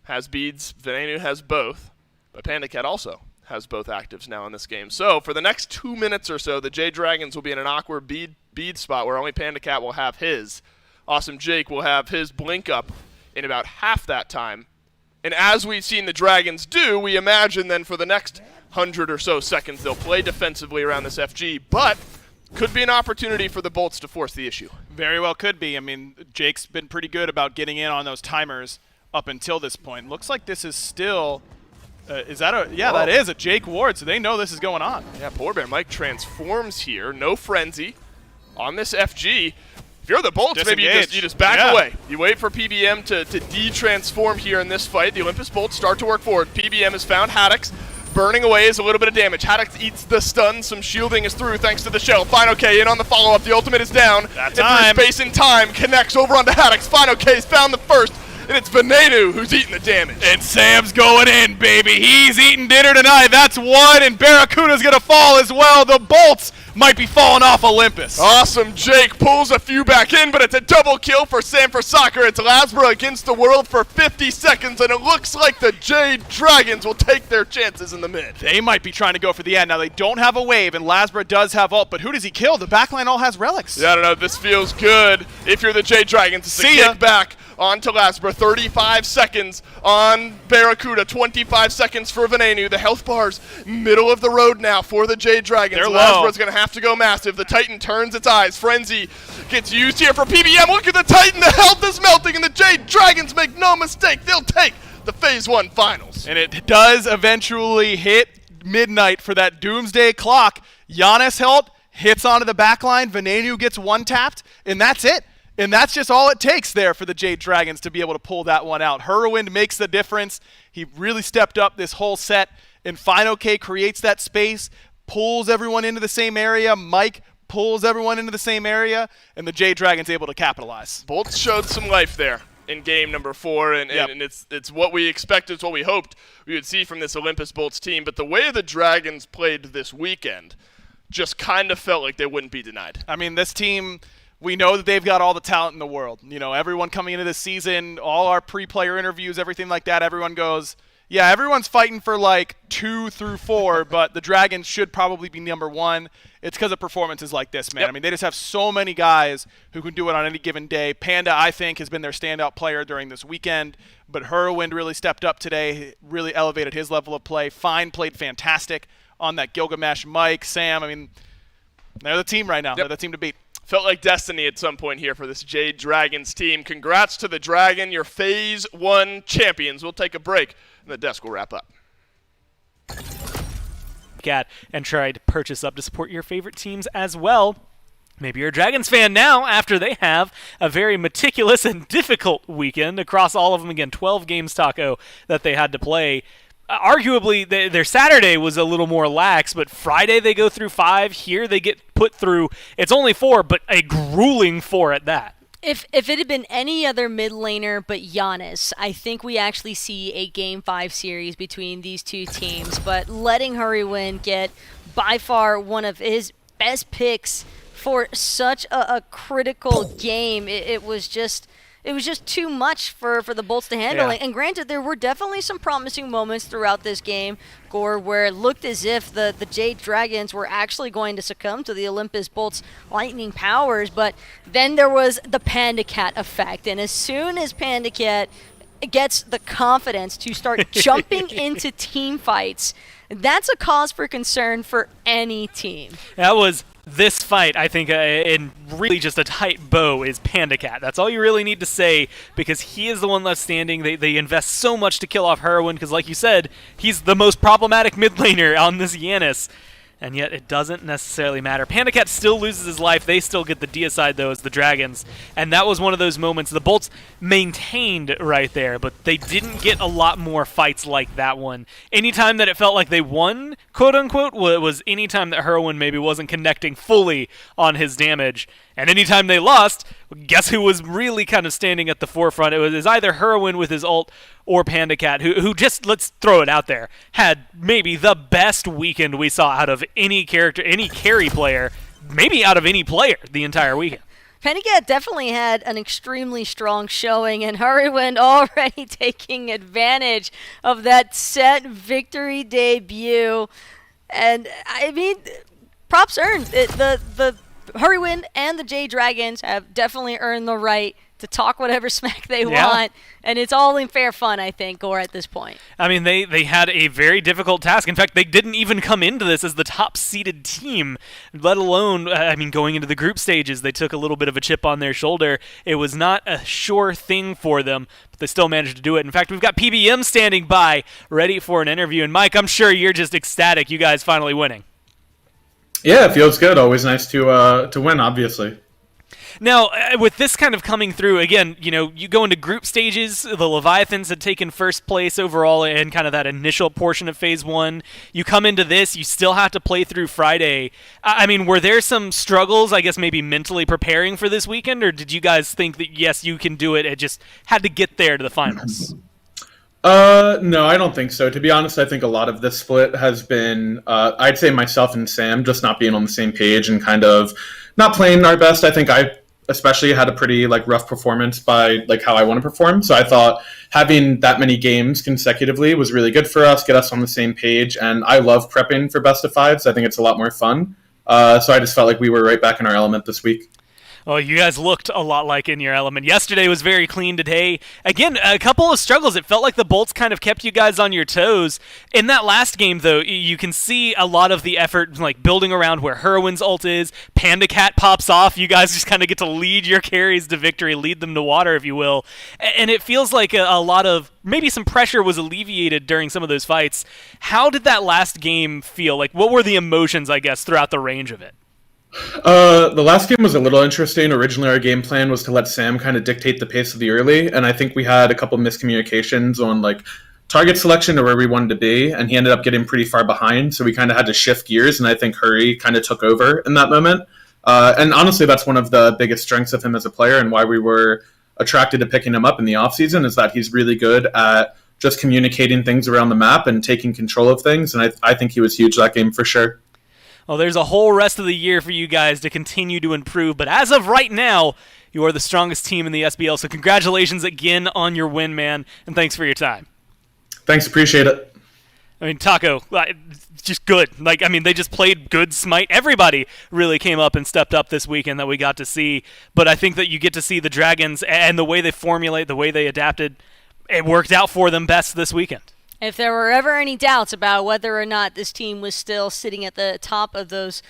Has beads. Venenu has both. But Pandacat also has both actives now in this game. So for the next 2 minutes or so, the Jade Dragons will be in an awkward bead spot where only Pandacat will have his. Awesome Jake will have his blink up in about half that time. And as we've seen the Dragons do, we imagine then for the next 100 or so seconds they'll play defensively around this FG, but could be an opportunity for the Bolts to force the issue. Very well could be. I mean, Jake's been pretty good about getting in on those timers up until this point. Looks like this is still... is that a... Yeah, that is a Jake Ward, so they know this is going on. Yeah, Polar Bear Mike transforms here. No frenzy on this FG. If you're the Bolts, maybe you just back away. You wait for PBM to de-transform here in this fight. The Olympus Bolts start to work forward. PBM has found Haddix. Burning away is a little bit of damage. Haddix eats the stun. Some shielding is through thanks to the shell. Final K in on the follow-up. The ultimate is down. That time. Through space and time connects over onto Haddix. Final K's found the first. And it's Venenu who's eating the damage. And Sam's going in, baby. He's eating dinner tonight. That's one, and Barracuda's going to fall as well. The Bolts might be falling off Olympus. Awesome Jake pulls a few back in, but it's a double kill for Sanford Soccer. It's Lasbra against the world for 50 seconds, and it looks like the Jade Dragons will take their chances in the mid. They might be trying to go for the end. Now, they don't have a wave, and Lasbra does have ult, but who does he kill? The backline all has relics. Yeah, I don't know. This feels good if you're the Jade Dragons. It's a kick back onto Lasbra. 35 seconds on Barracuda. 25 seconds for Venenu. The health bars middle of the road now for the Jade Dragons. They're Lasbra's going to have to go massive. The Titan turns its eyes. Frenzy gets used here for PBM. Look at the Titan. The health is melting, and the Jade Dragons make no mistake. They'll take the Phase 1 finals. And it does eventually hit midnight for that doomsday clock. Giannis Helt hits onto the backline. Venenu gets one-tapped, and that's it. And that's just all it takes there for the Jade Dragons to be able to pull that one out. Hurrywin makes the difference. He really stepped up this whole set. And Final K creates that space, pulls everyone into the same area. Mike pulls everyone into the same area. And the Jade Dragons able to capitalize. Bolts showed some life there in game number 4. And it's what we expected. It's what we hoped we would see from this Olympus Bolts team. But the way the Dragons played this weekend just kind of felt like they wouldn't be denied. I mean, this team... We know that they've got all the talent in the world. You know, everyone coming into this season, all our pre-player interviews, everything like that, everyone goes, yeah, everyone's fighting for like 2 through 4, but the Dragons should probably be number 1. It's because of performances like this, man. Yep. I mean, they just have so many guys who can do it on any given day. Panda, I think, has been their standout player during this weekend, but Hurwind really stepped up today, really elevated his level of play. Fine played fantastic on that Gilgamesh. Mike, Sam, I mean, they're the team right now. Yep. They're the team to beat. Felt like destiny at some point here for this Jade Dragons team. Congrats to the Dragon, your Phase 1 champions. We'll take a break, and the desk will wrap up. look at and try to purchase up to support your favorite teams as well. Maybe you're a Dragons fan now after they have a very meticulous and difficult weekend across all of them. Again, 12 games, Taco, that they had to play. Arguably, their Saturday was a little more lax, but Friday they go through 5. Here they get put through, it's only 4, but a grueling 4 at that. If it had been any other mid laner but Giannis, I think we actually see a Game 5 series between these two teams. But letting Hurrywin get by far one of his best picks for such a critical game, it was just too much for the Bolts to handle. Yeah. And granted, there were definitely some promising moments throughout this game, Gore, where it looked as if the Jade Dragons were actually going to succumb to the Olympus Bolts' lightning powers. But then there was the Panda Cat effect. And as soon as Panda Cat gets the confidence to start jumping into team fights, that's a cause for concern for any team. That was this fight, I think, in really just a tight bow is Panda Cat. That's all you really need to say, because he is the one left standing. They invest so much to kill off Hurrywin, because like you said, he's the most problematic mid laner on this Giannis. And yet it doesn't necessarily matter. Panda Cat still loses his life. They still get the deicide, though, as the Dragons. And that was one of those moments the Bolts maintained right there, but they didn't get a lot more fights like that one. Anytime that it felt like they won, quote-unquote, was anytime that Hurrywin maybe wasn't connecting fully on his damage. And anytime they lost, guess who was really kind of standing at the forefront? It was either Hurrywin with his ult or Panda Cat, who just, let's throw it out there, had maybe the best weekend we saw out of any character, any carry player, maybe out of any player the entire weekend. Panda Cat definitely had an extremely strong showing, and Hurrywin already taking advantage of that set victory debut. And, I mean, props earned. The Hurrywin and the Jade Dragons have definitely earned the right to talk whatever smack they want, and it's all in fair fun, I think, Gore, at this point. I mean, they had a very difficult task. In fact, they didn't even come into this as the top-seeded team, let alone, going into the group stages. They took a little bit of a chip on their shoulder. It was not a sure thing for them, but they still managed to do it. In fact, we've got PBM standing by, ready for an interview. And Mike, I'm sure you're just ecstatic you guys finally winning. Yeah, it feels good. Always nice to win, obviously. Now, with this kind of coming through, again, you go into group stages. The Leviathans had taken first place overall in kind of that initial portion of Phase 1. You come into this, you still have to play through Friday. I mean, were there some struggles, I guess, maybe mentally preparing for this weekend, or did you guys think that, yes, you can do it, it just had to get there to the finals? No, I don't think so. To be honest, I think a lot of this split has been, I'd say myself and Sam just not being on the same page and kind of not playing our best. I think I especially had a pretty rough performance by how I want to perform. So I thought having that many games consecutively was really good for us, get us on the same page. And I love prepping for best of fives. I think it's a lot more fun. So I just felt like we were right back in our element this week. Well, you guys looked a lot like in your element. Yesterday was very clean. Today, again, a couple of struggles. It felt like the Bolts kind of kept you guys on your toes. In that last game, though, you can see a lot of the effort building around where Hurrywin's ult is. Panda Cat pops off. You guys just kind of get to lead your carries to victory, lead them to water, if you will. And it feels like a lot of, maybe some pressure was alleviated during some of those fights. How did that last game feel? What were the emotions, I guess, throughout the range of it? The last game was a little interesting. Originally, our game plan was to let Sam kind of dictate the pace of the early, and I think we had a couple miscommunications on target selection or where we wanted to be, and he ended up getting pretty far behind, so we kind of had to shift gears, and I think Hurry kind of took over in that moment. And honestly, that's one of the biggest strengths of him as a player and why we were attracted to picking him up in the offseason, is that he's really good at just communicating things around the map and taking control of things, and I think he was huge that game for sure. Well, there's a whole rest of the year for you guys to continue to improve, but as of right now, you are the strongest team in the SBL, so congratulations again on your win, man, and thanks for your time. Thanks, appreciate it. I mean, Taco, just good. They just played good Smite. Everybody really came up and stepped up this weekend that we got to see, but I think that you get to see the Dragons and the way they formulate, the way they adapted, it worked out for them best this weekend. If there were ever any doubts about whether or not this team was still sitting at the top of those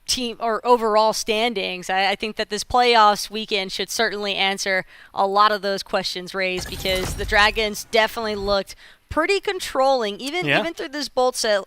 team or overall standings, I think that this playoffs weekend should certainly answer a lot of those questions raised, because the Dragons definitely looked pretty controlling, even through this Bolt set.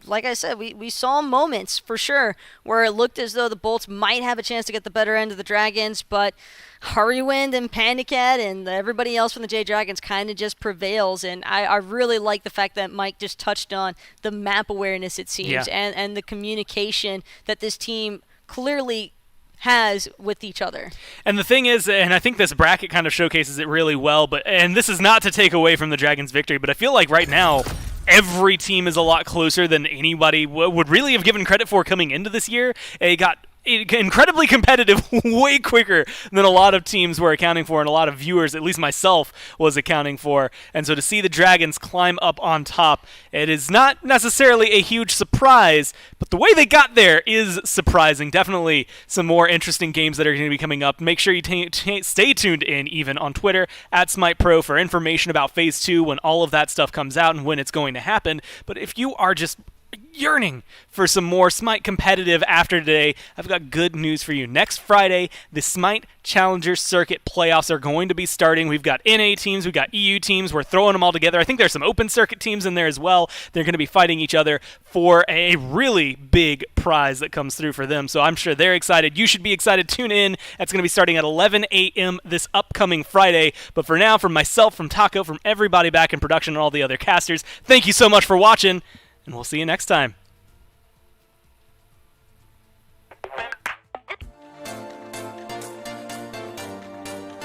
Like I said, we saw moments for sure where it looked as though the Bolts might have a chance to get the better end of the Dragons, but Hurrywind and Panicat and everybody else from the Jade Dragons kind of just prevails, and I really like the fact that Mike just touched on the map awareness, it seems, and the communication that this team clearly has with each other. And the thing is, and I think this bracket kind of showcases it really well, and this is not to take away from the Dragons' victory, but I feel like right now every team is a lot closer than anybody would really have given credit for coming into this year. It got incredibly competitive way quicker than a lot of teams were accounting for and a lot of viewers, at least myself, was accounting for. And so to see the Dragons climb up on top, it is not necessarily a huge surprise, but the way they got there is surprising. Definitely some more interesting games that are going to be coming up. Make sure you stay tuned in even on Twitter at SMITE Pro for information about Phase 2 when all of that stuff comes out and when it's going to happen. But if you are just yearning for some more SMITE competitive after today, I've got good news for you. Next Friday, the SMITE Challenger Circuit playoffs are going to be starting. We've got NA teams, we've got EU teams, we're throwing them all together. I think there's some open circuit teams in there as well. They're going to be fighting each other for a really big prize that comes through for them, so I'm sure they're excited. You should be excited. Tune in. That's going to be starting at 11 a.m. this upcoming Friday. But for now, from myself, from Taco, from everybody back in production and all the other casters, thank you so much for watching, and we'll see you next time.